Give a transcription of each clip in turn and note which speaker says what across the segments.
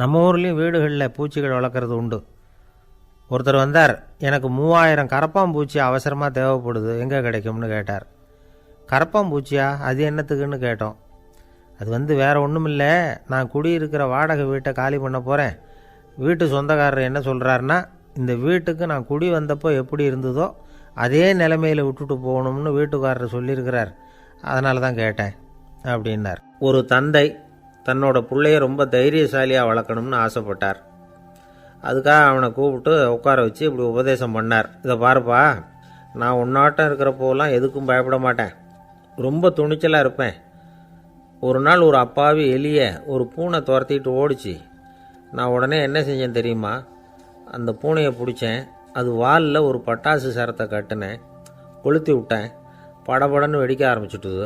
Speaker 1: நம்ம ஊர்லேயும் வீடுகளில் பூச்சிகள் வளர்க்குறது உண்டு. ஒருத்தர் வந்தார், எனக்கு 3000 கரப்பாம்பூச்சி அவசரமாக தேவைப்படுது, எங்கே கிடைக்கும்னு கேட்டார். கரப்பாம்பூச்சியா, அது என்னத்துக்குன்னு கேட்டோம். அது வேறு ஒன்றும் இல்லை, நான் குடியிருக்கிற வாடகை வீட்டை காலி பண்ண போகிறேன். வீட்டு சொந்தக்காரர் என்ன சொல்கிறாருன்னா, இந்த வீட்டுக்கு நான் குடி வந்தப்போ எப்படி இருந்ததோ அதே நிலைமையில் விட்டுட்டு போகணும்னு வீட்டுக்காரர் சொல்லியிருக்கிறார், அதனால தான் கேட்டேன் அப்படின்னார். ஒரு தந்தை தன்னோட பிள்ளைய ரொம்ப தைரியசாலியாக வளர்க்கணும்னு ஆசைப்பட்டார். அதுக்காக அவனை கூப்பிட்டு உட்கார வச்சு இப்படி உபதேசம் பண்ணார். இதை பாருப்பா, நான் உன்னாட்டம் இருக்கிறப்போலாம் எதுக்கும் பயப்பட மாட்டேன், ரொம்ப துணிச்சலாக இருப்பேன். ஒரு நாள் ஒரு அப்பாவி எலிய ஒரு பூனை துரத்திட்டு ஓடிச்சு. நான் உடனே என்ன செஞ்சேன் தெரியுமா? அந்த பூனையை பிடிச்சேன், அது வாலில் ஒரு பட்டாசு சரத்தை கட்டினேன், கொளுத்தி விட்டேன், படபடன்னு வெடிக்க ஆரம்பிச்சுட்டுது.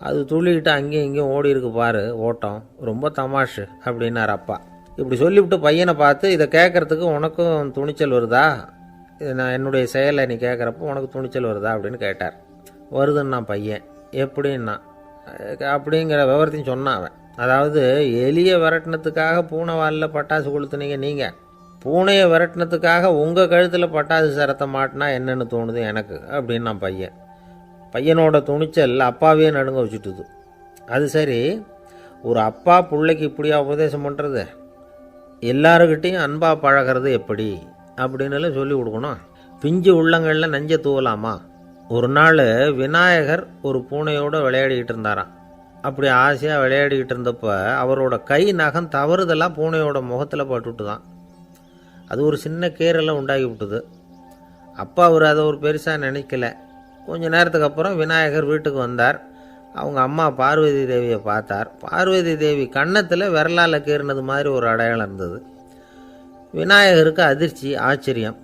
Speaker 1: அது துள்ளிக்கிட்டு அங்கேயும் இங்கேயும் ஓடி இருக்கு பாரு ஓட்டம், ரொம்ப தமாஷு அப்படின்னார் அப்பா. இப்படி சொல்லிவிட்டு பையனை பார்த்து, இதை கேட்குறதுக்கு உனக்கும் துணிச்சல் வருதா, நான் என்னுடைய செயலை நீ கேட்குறப்போ உனக்கு துணிச்சல் வருதா அப்படின்னு கேட்டார். வருதுன்னா பையன். எப்படின்னா அப்படிங்கிற விவரத்தையும் சொன்னான் அவன். அதாவது, எலியை விரட்டினத்துக்காக பூனை வாலில் பட்டாசு கொளுத்துனீங்க நீங்கள், பூனையை விரட்டினத்துக்காக உங்கள் கழுத்தில் பட்டாசு சரத்தை மாட்டினா என்னென்னு தோணுது எனக்கு அப்படின்னு நான் பையன். பையனோட துணிச்சல் அப்பாவே நடுங்க வச்சுட்டுது. அது சரி, ஒரு அப்பா பிள்ளைக்கு இப்படியா உபதேசம் பண்ணுறது? எல்லாருக்கிட்டையும் அன்பாக பழகிறது எப்படி அப்படின்னு சொல்லி கொடுக்கணும். பிஞ்சு உள்ளங்களில் நஞ்சை தூவலாமா? ஒரு நாள் விநாயகர் ஒரு பூனையோடு விளையாடிக்கிட்டு இருந்தாராம். அப்படி ஆசையாக விளையாடிக்கிட்டு இருந்தப்போ அவரோட கை நகம் தவறுதெல்லாம் பூனையோட முகத்தில் பட்டுட்டு தான். அது ஒரு சின்ன கீறலை உண்டாகி விட்டுது. அப்பா அவர் அதை ஒரு பெருசாக நினைக்கல. கொஞ்ச நேரத்துக்கு அப்புறம் விநாயகர் வீட்டுக்கு வந்தார். அவங்க அம்மா பார்வதி தேவியை பார்த்தார். பார்வதி தேவி கன்னத்தில் விரலால் கீறினது மாதிரி ஒரு அடையாளம் இருந்தது. விநாயகருக்கு அதிர்ச்சி, ஆச்சரியம்.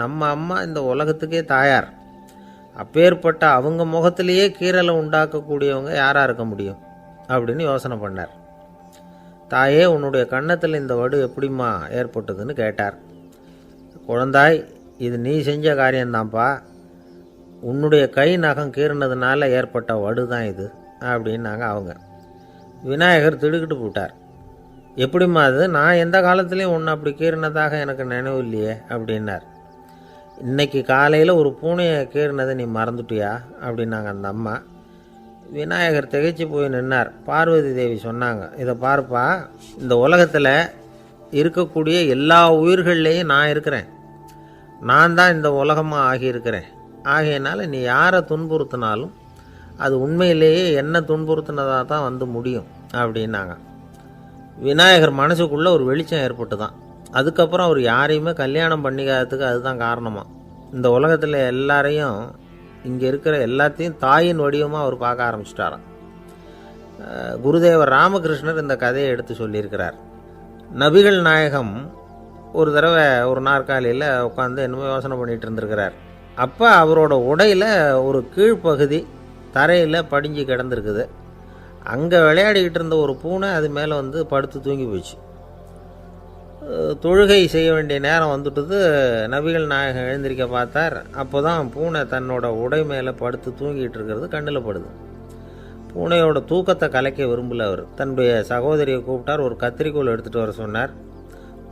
Speaker 1: நம்ம அம்மா இந்த உலகத்துக்கே தாயார், அப்பேற்பட்ட அவங்க முகத்திலேயே கீறலை உண்டாக்கக்கூடியவங்க யாராக இருக்க முடியும் அப்படின்னு யோசனை பண்ணார். தாயே, உன்னுடைய கன்னத்தில் இந்த வடு எப்படிம்மா ஏற்பட்டதுன்னு கேட்டார். குழந்தாய், இது நீ செஞ்ச காரியம்தான்ப்பா, உன்னுடைய கை நகம் கீறினதுனால ஏற்பட்ட வடு தான் இது அப்படின்னாங்க அவங்க. விநாயகர் திடுக்கிட்டு போட்டார். எப்படிம்மா அது? நான் எந்த காலத்துலேயும் ஒன்று அப்படி கீறினதாக எனக்கு நினைவு இல்லையே அப்படின்னார். இன்னைக்கு காலையில் ஒரு பூனையை கீறினதை நீ மறந்துட்டியா அப்படின்னாங்க அந்த அம்மா. விநாயகர் திகைச்சு போய் நின்னார். பார்வதி தேவி சொன்னாங்க, இதை பார்ப்பா, இந்த உலகத்தில் இருக்கக்கூடிய எல்லா உயிர்கள்லேயும் நான் இருக்கிறேன், நான் தான் இந்த உலகமாக ஆகியிருக்கிறேன். ஆகையினால நீ யாரை துன்புறுத்தினாலும் அது உண்மையிலேயே என்ன துன்புறுத்தினதாக தான் வந்து முடியும் அப்படின்னாங்க. விநாயகர் மனசுக்குள்ளே ஒரு வெளிச்சம் ஏற்பட்டு தான். அதுக்கப்புறம் அவர் யாரையுமே கல்யாணம் பண்ணிக்காததுக்கு அதுதான் காரணமாக. இந்த உலகத்தில் எல்லாரையும், இங்கே இருக்கிற எல்லாத்தையும் தாயின் வடிவமாக அவர் பார்க்க ஆரம்பிச்சிட்டாராம். குருதேவர் ராமகிருஷ்ணர் இந்த கதையை எடுத்து சொல்லியிருக்கிறார். நபிகள் நாயகம் ஒரு தடவை ஒரு நாற்காலியில் உட்காந்து என்னமோ யோசனை பண்ணிகிட்டு இருந்திருக்கிறார். அப்போ அவரோட உடையில் ஒரு கீழ்ப்பகுதி தரையில் படிஞ்சு கிடந்திருக்குது. அங்கே விளையாடிக்கிட்டு இருந்த ஒரு பூனை அது மேலே வந்து படுத்து தூங்கி போச்சு. தொழுகை செய்ய வேண்டிய நேரம் வந்துட்டது. நபிகள் நாயகம் எழுந்திருக்க பார்த்தார். அப்போ தான் பூனை தன்னோட உடை மேலே படுத்து தூங்கிட்டு இருக்கிறது கண்ணில் படுது. பூனையோட தூக்கத்தை கலைக்க விரும்பல அவர். தன்னுடைய சகோதரியை கூப்பிட்டார், ஒரு கத்திரிக்கோல் எடுத்துகிட்டு வர சொன்னார்.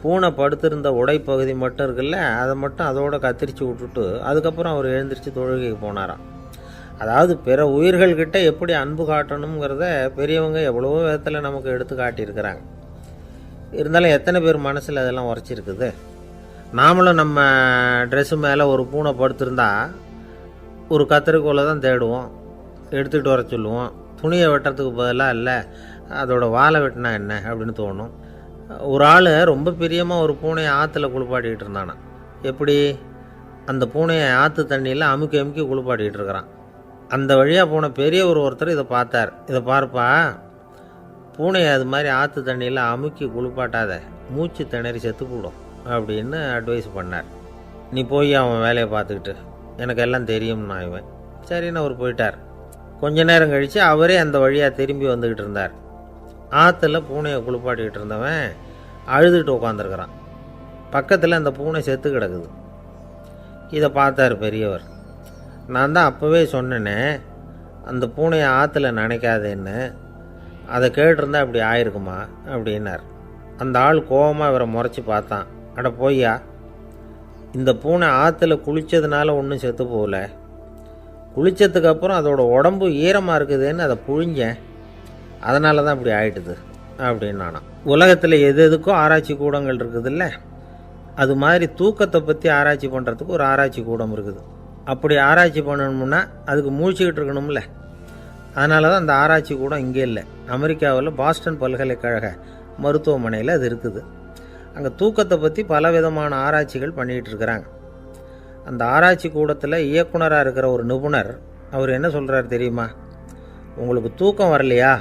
Speaker 1: பூனை படுத்திருந்த உடைப்பகுதி மட்டும் இருக்குல்ல, அதை மட்டும் அதோட கத்திரிச்சு விட்டுட்டு அதுக்கப்புறம் அவர் எழுந்திரிச்சு தொழுகைக்கு போனாராம். அதாவது, பிற உயிர்கள்கிட்ட எப்படி அன்பு காட்டணுங்கிறத பெரியவங்க எவ்வளவோ விதத்தில் நமக்கு எடுத்து காட்டியிருக்கிறாங்க. இருந்தாலும் எத்தனை பேர் மனசில் அதெல்லாம் உரைச்சிருக்குது? நாமளும் நம்ம ட்ரெஸ்ஸு மேலே ஒரு பூனை படுத்திருந்தா ஒரு கத்திரிக்கோலை தான் தேடுவோம், எடுத்துக்கிட்டு வர சொல்லுவோம். துணியை வெட்டுறதுக்கு பதிலாக இல்லை அதோட வாழை வெட்டினா என்ன அப்படின்னு தோணும். ஒரு ஆள் ரொம்ப பிரியமாக ஒரு பூனையை ஆற்றுல குளிப்பாட்டிகிட்டு இருந்தானா. எப்படி? அந்த பூனையை ஆற்று தண்ணியில் அமுக்கி அமுக்கி குளிப்பாட்டிகிட்டு இருக்கிறான். அந்த வழியாக போன பெரியவர் ஒருத்தர் இதை பார்த்தார். இதை பார்ப்பா, பூனையை அது மாதிரி ஆற்று தண்ணியில் அமுக்கி குளிப்பாட்டாத, மூச்சு திணறி செத்து போடும் அப்படின்னு அட்வைஸ் பண்ணார். நீ போய் அவன் வேலையை பார்த்துக்கிட்டு, எனக்கு எல்லாம் தெரியும்னா இவன். சரின்னு அவர் போயிட்டார். கொஞ்ச நேரம் கழித்து அவரே அந்த வழியாக திரும்பி வந்துக்கிட்டு இருந்தார். ஆற்றுல பூனையை குளிப்பாட்டிக்கிட்டு இருந்தவன் அழுதுகிட்டு உட்காந்துருக்கிறான். பக்கத்தில் அந்த பூனை செத்து கிடக்குது. இதை பார்த்தார் பெரியவர். நான் தான் அப்போவே சொன்னேனே அந்த பூனையை ஆற்றுல நினைக்காதேன்னு, அதை கேட்டிருந்தா அப்படி ஆயிருக்குமா அப்படின்னார். அந்த ஆள் கோபமாக இவரை முறைச்சி பார்த்தான். அட போய்யா, இந்த பூனை ஆற்றுல குளித்ததுனால ஒன்றும் செத்து போகல, குளித்ததுக்கு அப்புறம் அதோட உடம்பு ஈரமாக இருக்குதுன்னு அதை புழிஞ்சேன், அதனால தான் இப்படி ஆயிட்டுது அப்படின்னு நானாம். உலகத்தில் எது எதுக்கும் ஆராய்ச்சி கூடங்கள் இருக்குதுல்ல, அது மாதிரி தூக்கத்தை பற்றி ஆராய்ச்சி பண்ணுறதுக்கு ஒரு ஆராய்ச்சி கூடம் இருக்குது. அப்படி ஆராய்ச்சி பண்ணணும்னா அதுக்கு மூழ்கிக்கிட்டு இருக்கணும்ல, அதனால தான் அந்த ஆராய்ச்சி கூடம் இங்கே இல்லை. அமெரிக்காவில் பாஸ்டன் பல்கலைக்கழக மருத்துவமனையில் அது இருக்குது. அங்கே தூக்கத்தை பற்றி பலவிதமான ஆராய்ச்சிகள் பண்ணிகிட்டு இருக்கிறாங்க. அந்த ஆராய்ச்சி கூடத்தில் இயக்குனராக இருக்கிற ஒரு நிபுணர், அவர் என்ன சொல்கிறார் தெரியுமா? உங்களுக்கு தூக்கம் வரலையா,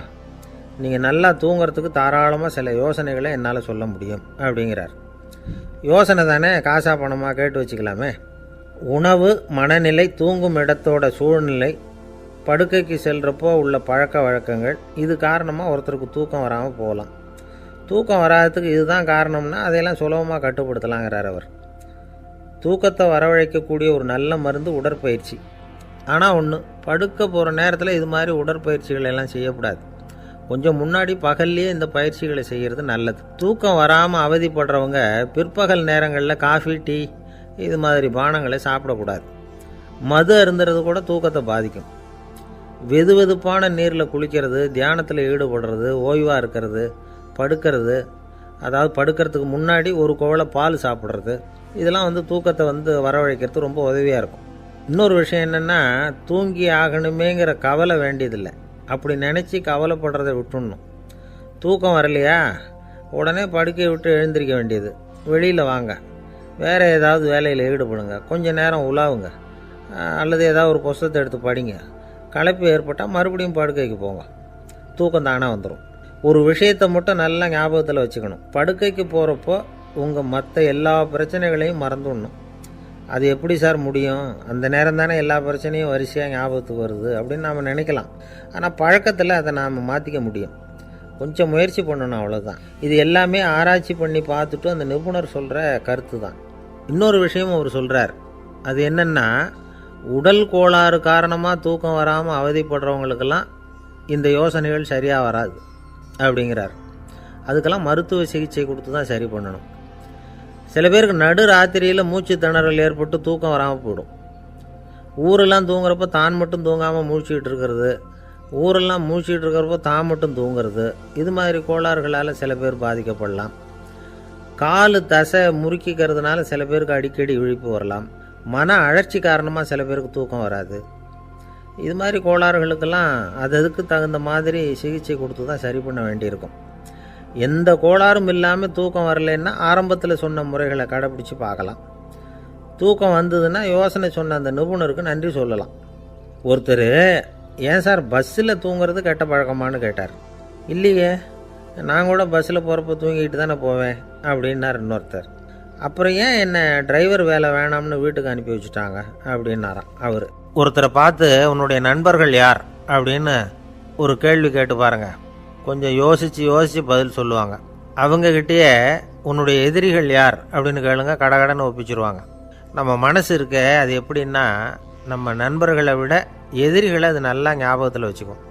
Speaker 1: நீங்கள் நல்லா தூங்கிறதுக்கு தாராளமாக சில யோசனைகளை என்னால் சொல்ல முடியும் அப்படிங்கிறார். யோசனை தானே, காசா பணமாக கேட்டு வச்சுக்கலாமே. உணவு, மனநிலை, தூங்கும் இடத்தோட சூழ்நிலை, படுக்கைக்கு செல்கிறப்போ உள்ள பழக்க வழக்கங்கள், இது காரணமாக ஒருத்தருக்கு தூக்கம் வராமல் போகலாம். தூக்கம் வராததுக்கு இதுதான் காரணம்னா அதையெல்லாம் சுலபமாக கட்டுப்படுத்தலாங்கிறார் அவர். தூக்கத்தை வரவழைக்கக்கூடிய ஒரு நல்ல மருந்து உடற்பயிற்சி. ஆனால் ஒன்று, படுக்க போகிற நேரத்தில் இது மாதிரி உடற்பயிற்சிகள் எல்லாம் செய்யக்கூடாது. கொஞ்சம் முன்னாடி பகல்லையே இந்த பயிற்சிகளை செய்கிறது நல்லது. தூக்கம் வராமல் அவதிப்படுறவங்க பிற்பகல் நேரங்களில் காஃபி, டீ இது மாதிரி பானங்களை சாப்பிடக்கூடாது. மது அருந்துறது கூட தூக்கத்தை பாதிக்கும். வெது வெதுப்பான நீரில் குளிக்கிறது, தியானத்தில் ஈடுபடுறது, ஓய்வாக இருக்கிறது, படுக்கிறது, அதாவது படுக்கிறதுக்கு முன்னாடி ஒரு குவளை பால் சாப்பிட்றது, இதெல்லாம் தூக்கத்தை வரவழைக்கிறது ரொம்ப உதவியாக இருக்கும். இன்னொரு விஷயம் என்னென்னா, தூங்கி ஆகணுமேங்கிற கவலை வேண்டியதில்லை. அப்படி நினச்சி கவலைப்படுறதை விட்டுடணும். தூக்கம் வரலையா, உடனே படுக்கையை விட்டு எழுந்திருக்க வேண்டியது. வெளியில் வாங்க, வேறு ஏதாவது வேலையில் ஈடுபடுங்க, கொஞ்சம் நேரம் உலாவுங்க, அல்லது ஏதாவது ஒரு புஸ்தகத்தை எடுத்து படிங்க. களைப்பு ஏற்பட்டால் மறுபடியும் படுக்கைக்கு போங்க, தூக்கம் தானாக வந்துடும். ஒரு விஷயத்தை மட்டும் நல்லா ஞாபகத்தில் வச்சுக்கணும். படுக்கைக்கு போகிறப்போ உங்கள் மற்ற எல்லா பிரச்சனைகளையும் மறந்துடணும். அது எப்படி சார் முடியும், அந்த நேரம் தானே எல்லா பிரச்சனையும் வரிசையாக ஞாபகத்துக்கு வருது அப்படின்னு நாம் நினைக்கலாம். ஆனால் பழக்கத்தில் அதை நாம் மாற்றிக்க முடியும். கொஞ்சம் முயற்சி பண்ணணும், அவ்வளோதான். இது எல்லாமே ஆராய்ச்சி பண்ணி பார்த்துட்டு அந்த நிபுணர் சொல்கிற கருத்து தான். இன்னொரு விஷயமும் அவர் சொல்கிறார். அது என்னென்னா, உடல் கோளாறு காரணமாக தூக்கம் வராமல் அவதிப்படுறவங்களுக்கெல்லாம் இந்த யோசனைகள் சரியாக வராது அப்படிங்கிறார். அதுக்கெல்லாம் மருத்துவ சிகிச்சை கொடுத்து தான் சரி பண்ணணும். சில பேருக்கு நடு ராத்திரியில் மூச்சு திணறல் ஏற்பட்டு தூக்கம் வராமல் போயிடும். ஊரெல்லாம் தூங்குறப்போ தான் மட்டும் தூங்காமல் மூழ்கிட்டு இருக்கிறது, ஊரெல்லாம் மூழ்கிட்டு இருக்கிறப்போ தான் மட்டும் தூங்குறது, இது மாதிரி கோளாறுகளால் சில பேர் பாதிக்கப்படலாம். காலு தசை முறுக்கிக்கிறதுனால சில பேருக்கு அடிக்கடி விழிப்பு வரலாம். மன அழற்சி காரணமாக சில பேருக்கு தூக்கம் வராது. இது மாதிரி கோளாறுகளுக்கெல்லாம் அதுக்கு தகுந்த மாதிரி சிகிச்சை கொடுத்து தான் சரி பண்ண வேண்டியிருக்கும். எந்த கோளாறும் இல்லாமல் தூக்கம் வரலைன்னா ஆரம்பத்தில் சொன்ன முறைகளை கடைப்பிடிச்சு பார்க்கலாம். தூக்கம் வந்ததுன்னா யோசனை சொன்ன அந்த நிபுணருக்கு நன்றி சொல்லலாம். ஒருத்தர், ஏன் சார் பஸ்ஸில் தூங்குறது கெட்ட பழக்கமானு கேட்டார். இல்லையே, நான் கூட பஸ்ஸில் போகிறப்ப தூங்கிட்டு தானே போவேன் அப்படின்னார் இன்னொருத்தர். அப்புறம் ஏன் என்ன டிரைவர் வேலை வேணாம்னு வீட்டுக்கு அனுப்பி வச்சுட்டாங்க அப்படின்னாராம் அவர். ஒருத்தரை பார்த்து உன்னுடைய நண்பர்கள் யார் அப்படின்னு ஒரு கேள்வி கேட்டு பாருங்கள். கொஞ்சம் யோசித்து பதில் சொல்லுவாங்க. அவங்கக்கிட்டேயே உன்னுடைய எதிரிகள் யார் அப்படின்னு கேளுங்க, கடகடன்னு ஒப்பிச்சிருவாங்க. நம்ம மனசு இருக்க, அது எப்படின்னா, நம்ம நண்பர்களை விட எதிரிகளை அது நல்லா ஞாபகத்தில் வச்சுக்கும்.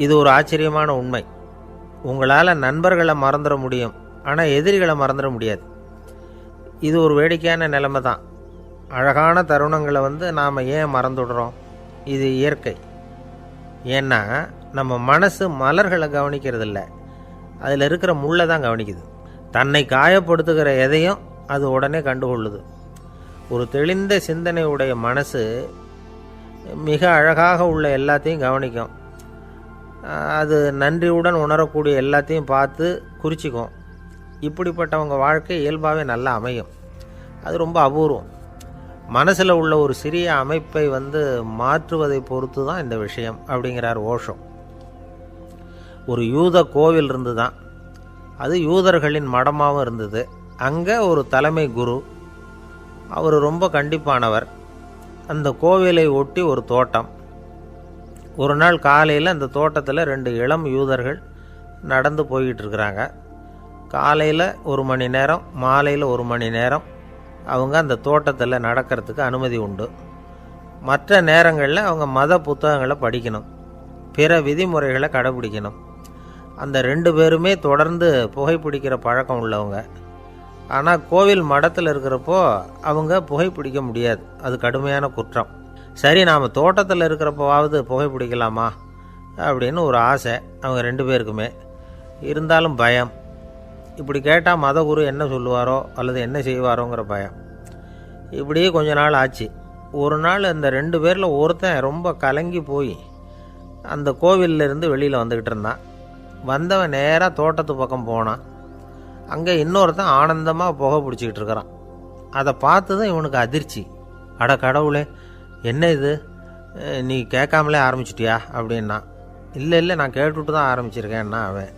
Speaker 1: இது ஒரு ஆச்சரியமான உண்மை. உங்களால் நண்பர்களை மறந்துட முடியும், ஆனால் எதிரிகளை மறந்துட முடியாது. இது ஒரு வேடிக்கையான நிலைமை தான். அழகான தருணங்களை நாம் ஏன் மறந்துடுறோம்? இது இயற்கை. ஏன்னா நம்ம மனசு மலர்களை கவனிக்கிறதில்ல, அதில் இருக்கிற முள்ளை தான் கவனிக்குது. தன்னை காயப்படுத்துகிற எதையும் அது உடனே கண்டுகொள்ளுது. ஒரு தெளிந்த சிந்தனை உடைய மனசு மிக அழகாக உள்ள எல்லாத்தையும் கவனிக்கும். அது நன்றியுடன் உணரக்கூடிய எல்லாத்தையும் பார்த்து குறிச்சிக்கும். இப்படிப்பட்டவங்க வாழ்க்கை இயல்பாகவே நல்லா அமையும். அது ரொம்ப அபூர்வம். மனசில் உள்ள ஒரு சிறிய அமைப்பை மாற்றுவதை பொறுத்து தான் இந்த விஷயம் அப்படிங்கிறார் ஓஷோ. ஒரு யூத கோவில் இருந்து தான், அது யூதர்களின் மடமாகவும் இருந்தது. அங்கே ஒரு தலைமை குரு, அவர் ரொம்ப கண்டிப்பானவர். அந்த கோவிலை ஒட்டி ஒரு தோட்டம். ஒரு நாள் காலையில் அந்த தோட்டத்தில் 2 இளம் யூதர்கள் நடந்து போய்கிட்டு இருக்கிறாங்க. காலையில் 1 மணி நேரம், மாலையில் 1 மணி நேரம் அவங்க அந்த தோட்டத்தில் நடக்கிறதுக்கு அனுமதி உண்டு. மற்ற நேரங்களில் அவங்க மத புத்தகங்களை படிக்கணும், பிற விதிமுறைகளை கடைபிடிக்கணும். அந்த 2 பேருமே தொடர்ந்து புகைப்பிடிக்கிற பழக்கம் உள்ளவங்க. ஆனால் கோவில் மடத்தில் இருக்கிறப்போ அவங்க புகைப்பிடிக்க முடியாது, அது கடுமையான குற்றம். சரி, நாம் தோட்டத்தில் இருக்கிறப்போவாவது புகைப்பிடிக்கலாமா அப்படின்னு ஒரு ஆசை அவங்க 2 பேருக்குமே. இருந்தாலும் பயம். இப்படி கேட்டால் மதகுரு என்ன சொல்லுவாரோ அல்லது என்ன செய்வாரோங்கிற பயம். இப்படியே கொஞ்ச நாள் ஆச்சு. ஒரு நாள் அந்த 2 பேரில் ஒருத்தன் ரொம்ப கலங்கி போய் அந்த கோவிலிருந்து வெளியில் வந்துக்கிட்டு இருந்தான். வந்தவன் நேராக தோட்டத்து பக்கம் போனான். அங்கே இன்னொருத்தன் ஆனந்தமாக புகை பிடிச்சிக்கிட்டு இருக்கிறான். அதை பார்த்து தான் இவனுக்கு அதிர்ச்சி. அட கடவுளே, என்ன இது, நீ கேட்காமலே ஆரம்பிச்சிட்டியா அப்படின்னா. இல்லை இல்லை, நான் கேட்டுவிட்டு தான் ஆரம்பிச்சிருக்கேன்னா அவன்.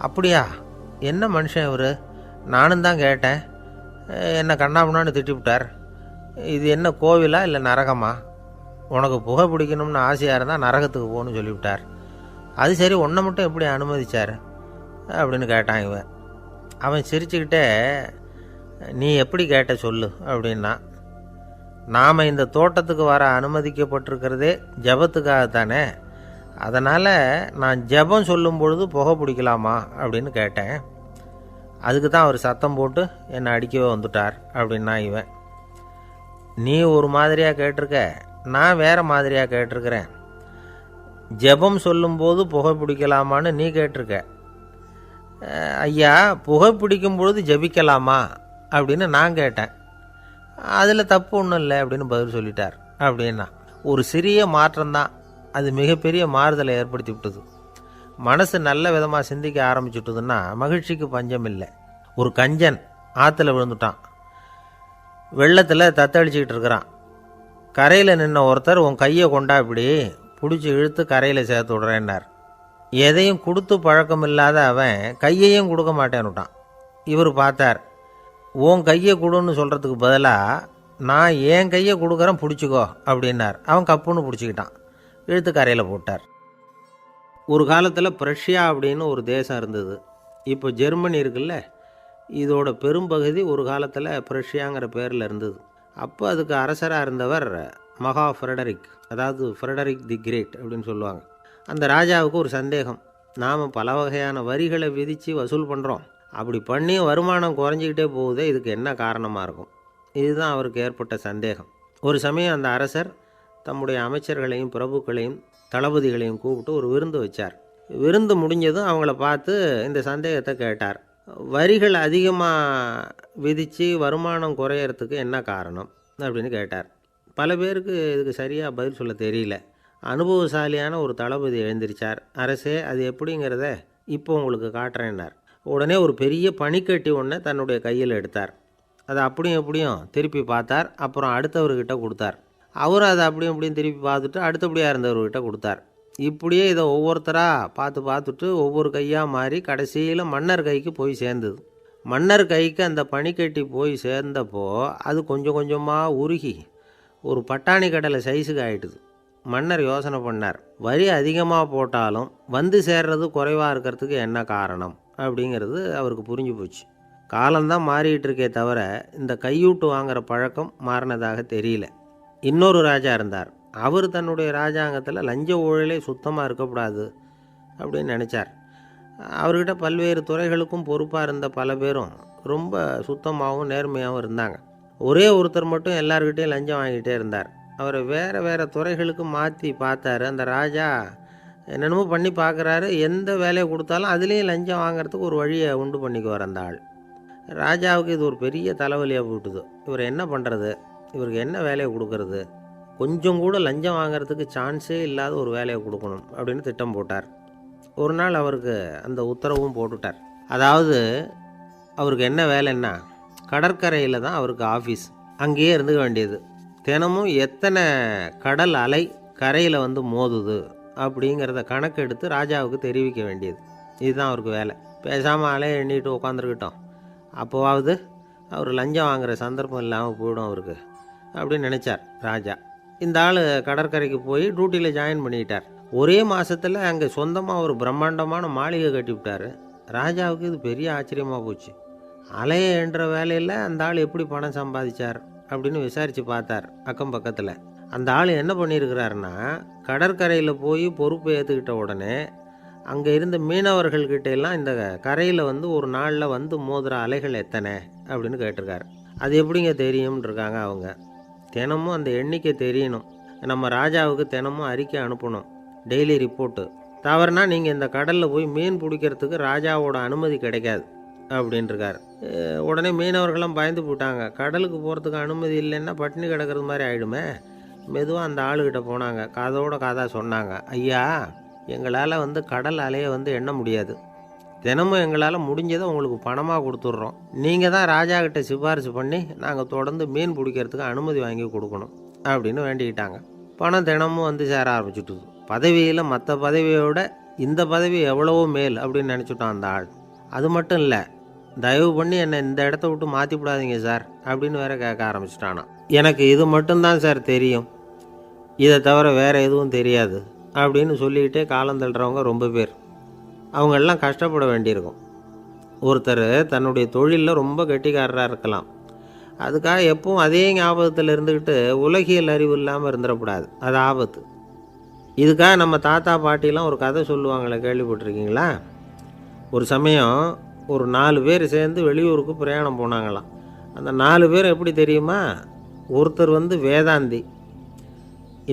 Speaker 1: அப்படியா, என்ன மனுஷன் இவர், நானும் தான் கேட்டேன், என்னை கண்ணாமுன்னான்னு திட்டிவிட்டார். இது என்ன கோவிலா இல்லை நரகமா? உனக்கு புகை பிடிக்கணும்னு ஆசையாக இருந்தால் நரகத்துக்கு போகணும்னு சொல்லிவிட்டார். அது சரி, உன்னை மட்டும் எப்படி அனுமதிச்சார் அப்படின்னு கேட்டான் இவன். அவன் சிரிச்சுக்கிட்டே, நீ எப்படி கேட்ட சொல்லு அப்படின்னா. நாம் இந்த தோட்டத்துக்கு வர அனுமதிக்கப்பட்டிருக்கிறதே ஜபத்துக்காகத்தானே, அதனால் நான் ஜபம் சொல்லும் பொழுது புகை பிடிக்கலாமா அப்படின்னு கேட்டேன். அதுக்கு தான் அவர் சத்தம் போட்டு என்னை அடிக்கவே வந்துட்டார் அப்படின்னா இவன். நீ ஒரு மாதிரியாக கேட்டிருக்க, நான் வேறு மாதிரியாக கேட்டிருக்கிறேன். ஜெபம் சொல்லும்போது புகை பிடிக்கலாமான்னு நீ கேட்டிருக்க. ஐயா, புகை பிடிக்கும் பொழுது ஜபிக்கலாமா அப்படின்னு நான் கேட்டேன். அதில் தப்பு ஒன்றும் இல்லை அப்படின்னு பதில் சொல்லிட்டார் அப்படின்னா. ஒரு சிறிய மாற்றம்தான் அது மிகப்பெரிய மாறுதலை ஏற்படுத்தி விட்டது. மனசு நல்ல விதமாக சிந்திக்க ஆரம்பிச்சுட்டுதுன்னா மகிழ்ச்சிக்கு பஞ்சம் இல்லை. ஒரு கஞ்சன் ஆற்றுல விழுந்துட்டான். வெள்ளத்தில் தத்தளிச்சிக்கிட்டு இருக்கிறான். கரையில் நின்ன ஒருத்தர், உன் கையை கொண்டா இப்படி பிடிச்சி இழுத்து கரையில் சேர்த்து விடுறேன்னார். எதையும் கொடுத்து பழக்கம் இல்லாத அவன் கையையும் கொடுக்க மாட்டேன்னுட்டான். இவர் பார்த்தார். உன் கையை கொடுன்னு சொல்கிறதுக்கு பதிலாக நான் என் கையை கொடுக்குறேன் பிடிச்சிக்கோ அப்படின்னார். அவன் கப்புன்னு பிடிச்சிக்கிட்டான், இழுத்து கரையில் போட்டார். ஒரு காலத்தில் பிரஷ்யா அப்படின்னு ஒரு தேசம் இருந்தது. இப்போ ஜெர்மனி இருக்குல்ல, இதோட பெரும்பகுதி ஒரு காலத்தில் பிரஷ்யாங்கிற பேரில் இருந்தது. அப்போ அதுக்கு அரசராக இருந்தவர் மகா ஃப்ரெடரிக், அதாவது ஃப்ரெடரிக் தி கிரேட் அப்படின்னு சொல்லுவாங்க. அந்த ராஜாவுக்கு ஒரு சந்தேகம். நாம் பல வகையான வரிகளை விதித்து வசூல் பண்ணுறோம், அப்படி பண்ணி வருமானம் குறைஞ்சிக்கிட்டே போகுதே, இதுக்கு என்ன காரணமாக இருக்கும்? இதுதான் அவருக்கு ஏற்பட்ட சந்தேகம். ஒரு சமயம் அந்த அரசர் தம்முடைய அமைச்சர்களையும் பிரபுக்களையும் தளபதிகளையும் கூப்பிட்டு ஒரு விருந்து வச்சார். விருந்து முடிஞ்சதும் அவங்கள பார்த்து இந்த சந்தேகத்தை கேட்டார். வரிகள் அதிகமாக விதித்து வருமானம் குறையறதுக்கு என்ன காரணம் அப்படின்னு கேட்டார். பல பேருக்கு இதுக்கு சரியாக பதில் சொல்ல தெரியல. அனுபவசாலியான ஒரு தளபதி எழுந்திருச்சார். அரசே, அது எப்படிங்கிறத இப்போ உங்களுக்கு காட்டுறேன்னார். உடனே ஒரு பெரிய பனிக்கட்டி ஒன்றை தன்னுடைய கையில் எடுத்தார். அதை அப்படியும் எப்படியும் திருப்பி பார்த்தார். அப்புறம் அடுத்தவர்கிட்ட கொடுத்தார். அவரும் அதை அப்படியும் இப்படியும் திருப்பி பார்த்துட்டு அடுத்தபடியாக இருந்தவர்கிட்ட கொடுத்தார். இப்படியே இதை ஒவ்வொருத்தராக பார்த்துட்டு ஒவ்வொரு கையாக மாறி கடைசியில் மன்னர் கைக்கு போய் சேர்ந்தது. மன்னர் கைக்கு அந்த பனிக்கட்டி போய் சேர்ந்தப்போ அது கொஞ்சம் கொஞ்சமாக உருகி ஒரு பட்டாணி கடலை சைஸுக்கு ஆகிட்டுது. மன்னர் யோசனை பண்ணார். வரி அதிகமாக போட்டாலும் வந்து சேர்றது குறைவாக இருக்கிறதுக்கு என்ன காரணம் அப்படிங்கிறது அவருக்கு புரிஞ்சு போச்சு. காலம்தான் மாறிக்கிட்டு இருக்கே தவிர இந்த கையூட்டு வாங்குகிற பழக்கம் மாறினதாக தெரியல. இன்னொரு ராஜா இருந்தார். அவர் தன்னுடைய ராஜாங்கத்தில் லஞ்ச ஊழலே சுத்தமாக இருக்கக்கூடாது அப்படின்னு நினச்சார். அவர்கிட்ட பல்வேறு துறைகளுக்கும் பொறுப்பாக இருந்த பல பேரும் ரொம்ப சுத்தமாகவும் நேர்மையாகவும் இருந்தாங்க. ஒரே ஒருத்தர் மட்டும் எல்லார்கிட்டையும் லஞ்சம் வாங்கிட்டே இருந்தார். அவரை வேறு வேறு துறைகளுக்கு மாற்றி பார்த்தாரு. அந்த ராஜா என்னென்னமோ பண்ணி பார்க்குறாரு. எந்த வேலையை கொடுத்தாலும் அதுலேயும் லஞ்சம் வாங்கிறதுக்கு ஒரு வழியை உண்டு பண்ணிக்குவார் அந்த ஆள். ராஜாவுக்கு இது ஒரு பெரிய தலைவலியாக போட்டுது. இவர் என்ன பண்ணுறது, இவருக்கு என்ன வேலையை கொடுக்கறது, கொஞ்சம் கூட லஞ்சம் வாங்கிறதுக்கு சான்ஸே இல்லாத ஒரு வேலையை கொடுக்கணும் அப்படின்னு திட்டம் போட்டார். ஒரு நாள் அவருக்கு அந்த உத்தரவும் போட்டுட்டார். அதாவது அவருக்கு என்ன வேலைன்னா, கடற்கரையில் தான் அவருக்கு ஆஃபீஸ். அங்கேயே இருந்துக்க வேண்டியது. தினமும் எத்தனை கடல் அலை கரையில் வந்து மோதுது அப்படிங்கிறத கணக்கெடுத்து ராஜாவுக்கு தெரிவிக்க வேண்டியது. இதுதான் அவருக்கு வேலை. பேசாமல் அலையை எண்ணிட்டு உட்காந்துருக்கிட்டோம், அப்போவாவது அவர் லஞ்சம் வாங்குகிற சந்தர்ப்பம் இல்லாமல் போயிடும் அவருக்கு அப்படின்னு நினச்சார் ராஜா. இந்த ஆள் கடற்கரைக்கு போய் டியூட்டியில் ஜாயின் பண்ணிக்கிட்டார். ஒரே மாதத்தில் அங்கே சொந்தமாக ஒரு பிரம்மாண்டமான மாளிகை கட்டிவிட்டார். ராஜாவுக்கு இது பெரிய ஆச்சரியமாக போச்சு. அலையை என்ற வேலையில் அந்த ஆள் எப்படி பணம் சம்பாதிச்சார் அப்படின்னு விசாரித்து பார்த்தார் அக்கம் பக்கத்தில். அந்த ஆள் என்ன பண்ணியிருக்கிறாருன்னா, கடற்கரையில் போய் பொறுப்பை ஏற்றுக்கிட்ட உடனே அங்கே இருந்த மீனவர்கள்கிட்ட எல்லாம் இந்த கரையில் வந்து ஒரு நாளில் வந்து மோதுகிற அலைகள் எத்தனை அப்படின்னு கேட்டிருக்காரு. அது எப்படிங்க தெரியும்னு இருக்காங்க அவங்க. தினமும் அந்த எண்ணிக்கை தெரியணும். நம்ம ராஜாவுக்கு தினமும் அறிக்கை அனுப்பணும், டெய்லி ரிப்போர்ட்டு. தவறுனா நீங்கள் இந்த கடலில் போய் மீன் பிடிக்கிறதுக்கு ராஜாவோட அனுமதி கிடைக்காது அப்படின்ட்டுருக்காரு. உடனே மீனவர்கள்லாம் பயந்து போட்டாங்க. கடலுக்கு போகிறதுக்கு அனுமதி இல்லைன்னா பட்டினி கிடக்கிறது மாதிரி ஆகிடுமே. மெதுவாக அந்த ஆளுகிட்ட போனாங்க, காதோட காதாக சொன்னாங்க, ஐயா எங்களால் வந்து கடல் அலையை வந்து எண்ண முடியாது. தினமும் எங்களால் முடிஞ்சதை உங்களுக்கு பணமாக கொடுத்துட்றோம். நீங்கள் தான் ராஜா கிட்ட சிபாரிசு பண்ணி நாங்கள் தொடர்ந்து மீன் பிடிக்கிறதுக்கு அனுமதி வாங்கி கொடுக்கணும் அப்படின்னு வேண்டிக்கிட்டாங்க. பணம் தினமும் வந்து சேர ஆரம்பிச்சுட்டுது. பதவியில் மற்ற பதவியோட இந்த பதவி எவ்வளவோ மேல் அப்படின்னு நினச்சிட்டான் அந்த ஆள். அது மட்டும் இல்லை, தயவு பண்ணி என்னை இந்த இடத்த விட்டு மாற்றி விடாதீங்க சார் அப்படின்னு வேற கேட்க ஆரம்பிச்சிட்டானா. எனக்கு இது மட்டும்தான் சார் தெரியும், இதை தவிர வேறு எதுவும் தெரியாது அப்படின்னு சொல்லிக்கிட்டே காலம் தள்ளுறவங்க ரொம்ப பேர். அவங்களெல்லாம் கஷ்டப்பட வேண்டியிருக்கும். ஒருத்தர் தன்னுடைய தொழிலில் ரொம்ப கெட்டிக்காரராக இருக்கலாம். அதுக்காக எப்பவும் அதே ஞாபகத்தில் இருந்துக்கிட்டு உலகியல் அறிவு இல்லாமல் இருந்துடக்கூடாது, அது ஆபத்து. இதுக்காக நம்ம தாத்தா பாட்டிலாம் ஒரு கதை சொல்லுவாங்களே, கேள்விப்பட்டிருக்கீங்களா? ஒரு சமயம் ஒரு 4 பேர் சேர்ந்து வெளியூருக்கு பிரயாணம் போனாங்களாம். அந்த 4 பேர் எப்படி தெரியுமா? ஒருத்தர் வந்து வேதாந்தி,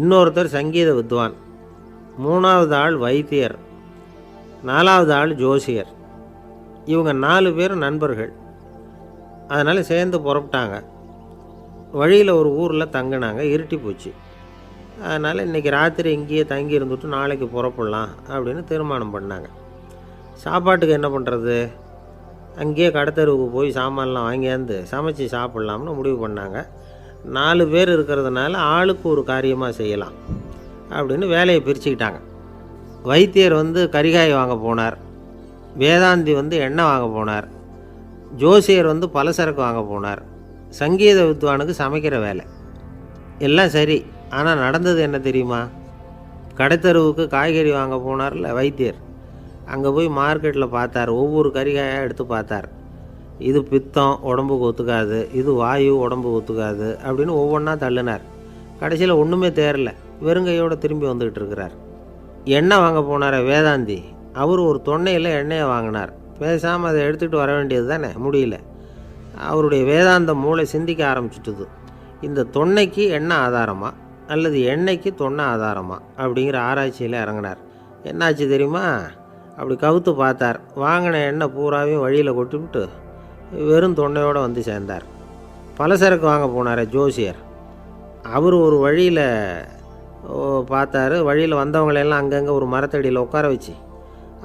Speaker 1: இன்னொருத்தர் சங்கீத வித்வான், 3வது ஆள் வைத்தியர், 4வது ஆள் ஜோசியர். இவங்க 4 பேரும் நண்பர்கள். அதனால் சேர்ந்து புறப்பட்டாங்க. வழியில் ஒரு ஊரில் தங்கினாங்க. இருட்டி போச்சு. அதனால் இன்றைக்கி ராத்திரி இங்கேயே தங்கி இருந்துட்டு நாளைக்கு புறப்படலாம் அப்படின்னு தீர்மானம் பண்ணாங்க. சாப்பாட்டுக்கு என்ன பண்ணுறது? அங்கேயே கடத்தெருவுக்கு போய் சாமான்லாம் வாங்கியாந்து சமைச்சு சாப்பிட்லாம்னு முடிவு பண்ணாங்க. 4 பேர் இருக்கிறதுனால ஆளுக்கு ஒரு காரியமாக செய்யலாம் அப்படின்னு வேலையை பிரிச்சுக்கிட்டாங்க. வைத்தியர் வந்து கரிகாய் வாங்க போனார், வேதாந்தி வந்து எண்ணெய் வாங்க போனார், ஜோசியர் வந்து பலசரக்கு வாங்க போனார், சங்கீத வித்வானுக்கு சமைக்கிற வேலை. எல்லாம் சரி, ஆனால் நடந்தது என்ன தெரியுமா? கடைத்தெருவுக்கு காய்கறி வாங்க போனார்ல வைத்தியர், அங்கே போய் மார்க்கெட்டில் பார்த்தார். ஒவ்வொரு கறிகாயாக எடுத்து பார்த்தார். இது பித்தம், உடம்புக்கு ஒத்துக்காது, இது வாயு, உடம்புக்கு ஒத்துக்காது அப்படின்னு ஒவ்வொன்றா தள்ளினார். கடைசியில் ஒன்றுமே தேரல, வெறுங்கையோடு திரும்பி வந்துக்கிட்டு இருக்கிறார். எண்ணெய் வாங்க போனார் வேதாந்தி, அவர் ஒரு தொன்னையில் எண்ணெயை வாங்கினார். பேசாமல் அதை எடுத்துகிட்டு வர வேண்டியது தானே, முடியல. அவருடைய வேதாந்த மூளை சிந்திக்க ஆரம்பிச்சுட்டுது. இந்த தொன்னைக்கு எண்ணெய் ஆதாரமா அல்லது எண்ணெய்க்கு தொன்னை ஆதாரமா அப்படிங்கிற ஆராய்ச்சியில் இறங்கினார். என்னாச்சு தெரியுமா? அப்படி கவுத்து பார்த்தார். வாங்கின எண்ணெய் பூராவையும் வழியில் கொட்டிவிட்டு வெறும் தொன்னையோடு வந்து சேர்ந்தார். பலசரக்கு வாங்க போனார் ஜோசியர், அவர் ஒரு வழியில் பார்த்தாரு. வழியில் வந்தவங்களெல்லாம் அங்கங்கே ஒரு மரத்தடியில் உட்கார வச்சு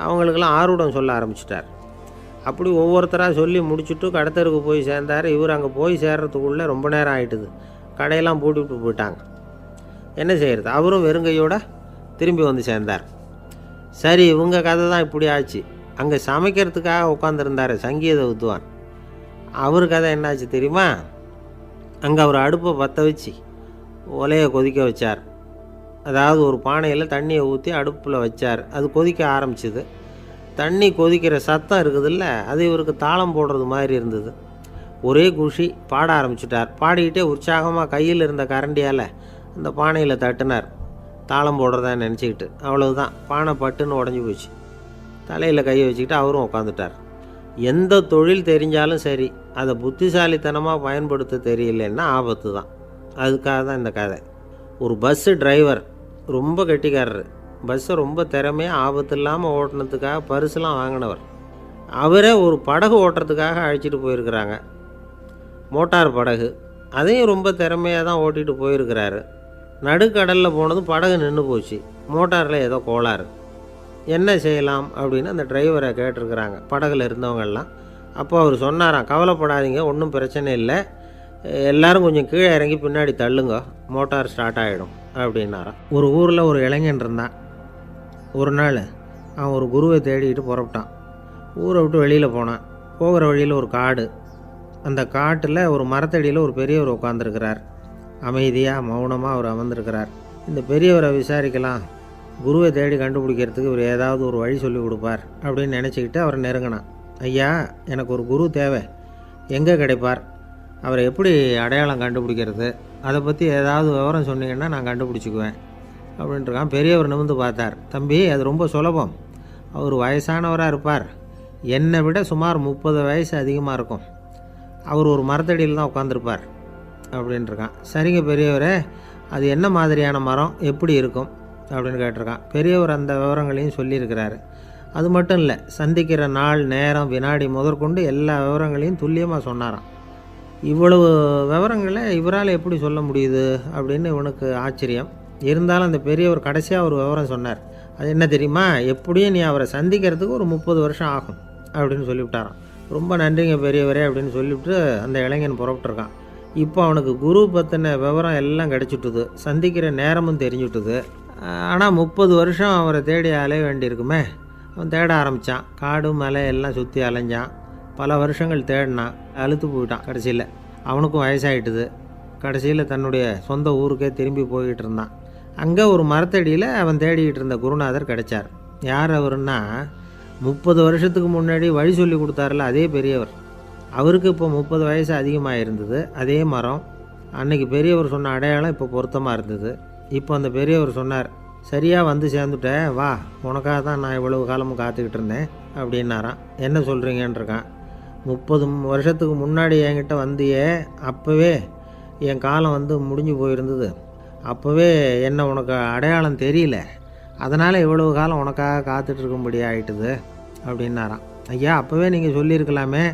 Speaker 1: அவங்களுக்கெல்லாம் ஆர்வம் சொல்ல ஆரம்பிச்சிட்டார். அப்படி ஒவ்வொருத்தராக சொல்லி முடிச்சுட்டு கடத்தருக்கு போய் சேர்ந்தார். இவர் அங்கே போய் சேர்றதுக்குள்ளே ரொம்ப நேரம் ஆகிட்டுது. கடையெல்லாம் பூட்டிவிட்டு போயிட்டாங்க. என்ன செய்கிறது? அவரும் வெறுங்கையோடு திரும்பி வந்து சேர்ந்தார். சரி, இவங்க கதை தான் இப்படி ஆச்சு. அங்கே சமைக்கிறதுக்காக உட்காந்துருந்தார் சங்கீத வித்வான், அவர் கதை என்னாச்சு தெரியுமா? அங்கே அவர் அடுப்பை பற்ற வச்சு ஒலையை கொதிக்க வச்சார். அதாவது ஒரு பானையில் தண்ணியை ஊற்றி அடுப்பில் வச்சார். அது கொதிக்க ஆரம்பிச்சிது. தண்ணி கொதிக்கிற சத்தம் இருக்குதுல்ல, அது இவருக்கு தாளம் போடுறது மாதிரி இருந்தது. ஒரே குஷி, பாட ஆரம்பிச்சிட்டார். பாடிக்கிட்டே உற்சாகமாக கையில் இருந்த கரண்டியால் அந்த பானையில் தட்டினார், தாளம் போடுறதா நினச்சிக்கிட்டு. அவ்வளவுதான், பானை பட்டுன்னு உடஞ்சி போச்சு. தலையில் கையை வச்சுக்கிட்டு அவரும் உட்காந்துட்டார். எந்த தொழில் தெரிஞ்சாலும் சரி, அதை புத்திசாலித்தனமாக பயன்படுத்த தெரியலன்னா ஆபத்து தான். அதுக்காக தான் இந்த கதை. ஒரு பஸ்ஸு டிரைவர் ரொம்ப கெட்டிக்காரர். பஸ்ஸை ரொம்ப திறமையாக ஆபத்து இல்லாமல் ஓட்டினதுக்காக பரிசுலாம் வாங்கினவர். அவரே ஒரு படகு ஓட்டுறதுக்காக அழைச்சிட்டு போயிருக்கிறாங்க, மோட்டார் படகு. அதையும் ரொம்ப திறமையாக தான் ஓட்டிகிட்டு போயிருக்கிறாரு. நடுக்கடலில் போனதும் படகு நின்று போச்சு. மோட்டாரில் ஏதோ கோளாறு. என்ன செய்யலாம் அப்படின்னு அந்த டிரைவரை கேட்டிருக்கிறாங்க படகுல இருந்தவங்கெல்லாம். அப்போ அவர் சொன்னாராம், கவலைப்படாதீங்க, ஒன்றும் பிரச்சனை இல்லை, எல்லோரும் கொஞ்சம் கீழே இறங்கி பின்னாடி தள்ளுங்க, மோட்டார் ஸ்டார்ட் ஆகிடும் அப்படின்னாராம். ஒரு ஊரில் ஒரு இளைஞன் இருந்தான். ஒரு நாள் அவன் ஒரு குருவை தேடிக்கிட்டு புறப்பட்டான். ஊரை விட்டு வெளியில் போனான். போகிற வழியில் ஒரு காடு. அந்த காட்டில் ஒரு மரத்தடியில் ஒரு பெரியவர் உட்காந்துருக்கிறார். அமைதியாக மௌனமாக அவர் அமர்ந்திருக்கிறார். இந்த பெரியவரை விசாரிக்கலாம், குருவை தேடி கண்டுபிடிக்கிறதுக்கு இவர் ஏதாவது ஒரு வழி சொல்லி கொடுப்பார் அப்படின்னு நினச்சிக்கிட்டு அவரை நெருங்கினான். ஐயா, எனக்கு ஒரு குரு தேவை, எங்கே கிடைப்பார்? அவரை எப்படி அடையாளம் கண்டுபிடிக்கிறது? அதை பற்றி ஏதாவது விவரம் சொன்னீங்கன்னா நான் கண்டுபிடிச்சிக்குவேன் அப்படின்ட்டுருக்கான். பெரியவர் நிமிர்ந்து பார்த்தார். தம்பி, அது ரொம்ப சுலபம். அவர் வயசானவராக இருப்பார், என்னை விட சுமார் 30 வயசு அதிகமாக இருக்கும். அவர் ஒரு மரத்தடியில் தான் உட்காந்துருப்பார் அப்படின்ட்டுருக்கான். சரிங்க பெரியவரே, அது என்ன மாதிரியான மரம், எப்படி இருக்கும் அப்படின்னு கேட்டிருக்கான். பெரியவர் அந்த விவரங்களையும் சொல்லியிருக்கிறாரு. அது மட்டும் இல்லை, சந்திக்கிற நாள், நேரம், வினாடி முதற்கொண்டு எல்லா விவரங்களையும் துல்லியமாக சொன்னாராம். இவ்வளவு விவரங்களை இவரால் எப்படி சொல்ல முடியுது அப்படின்னு இவனுக்கு ஆச்சரியம். இருந்தாலும் அந்த பெரியவர் கடைசியாக ஒரு விவரம் சொன்னார். அது என்ன தெரியுமா, எப்படியும் நீ அவரை சந்திக்கிறதுக்கு ஒரு 30 வருஷம் ஆகும் அப்படின்னு சொல்லிவிட்டாராம். ரொம்ப நன்றிங்க பெரியவரே அப்படின்னு சொல்லிவிட்டு அந்த இளைஞன் புறப்பட்டுருக்கான். இப்போ அவனுக்கு குரு பற்றின விவரம் எல்லாம் கிடச்சிட்டுது, சந்திக்கிற நேரமும் தெரிஞ்சுட்டுது. ஆனால் 30 வருஷம் அவரை தேடி அலைய வேண்டியிருக்குமே. அவன் தேட ஆரம்பித்தான். காடு மலை எல்லாம் சுற்றி அலைஞ்சான். பல வருஷங்கள் தேடினான், அழுத்து போயிட்டான். கடைசியில் அவனுக்கும் வயசாகிட்டுது. கடைசியில் தன்னுடைய சொந்த ஊருக்கே திரும்பி போய்கிட்டு இருந்தான். அங்கே ஒரு மரத்தடியில் அவன் தேடிக்கிட்டு இருந்த குருநாதர் கிடைச்சார். யார் அவருன்னா, 30 வருஷத்துக்கு முன்னாடி வழி சொல்லி கொடுத்தாருல அதே பெரியவர். அவருக்கு இப்போ 30 வயசு அதிகமாக இருந்தது. அதே மரம். அன்னைக்கு பெரியவர் சொன்ன அடையாளம் இப்போ பொருத்தமாக இருந்தது. இப்போ அந்த பெரியவர் சொன்னார், சரியாக வந்து சேர்ந்துட்டேன், வா, உனக்காக தான் நான் இவ்வளவு காலமும் காத்துக்கிட்டு இருந்தேன் அப்படின்னாரான். என்ன சொல்கிறீங்கன்றிருக்கான். 30 வருஷத்துக்கு முன்னாடி என்கிட்ட வந்தியே, அப்போவே என் காலம் வந்து முடிஞ்சு போயிருந்தது. அப்போவே என்ன உனக்கு அடையாளம் தெரியல, அதனால் இவ்வளவு காலம் உனக்காக காத்துட்ருக்கும்படி ஆகிட்டுது அப்படின்னாரான். ஐயா, அப்போவே நீங்கள் சொல்லியிருக்கலாமே,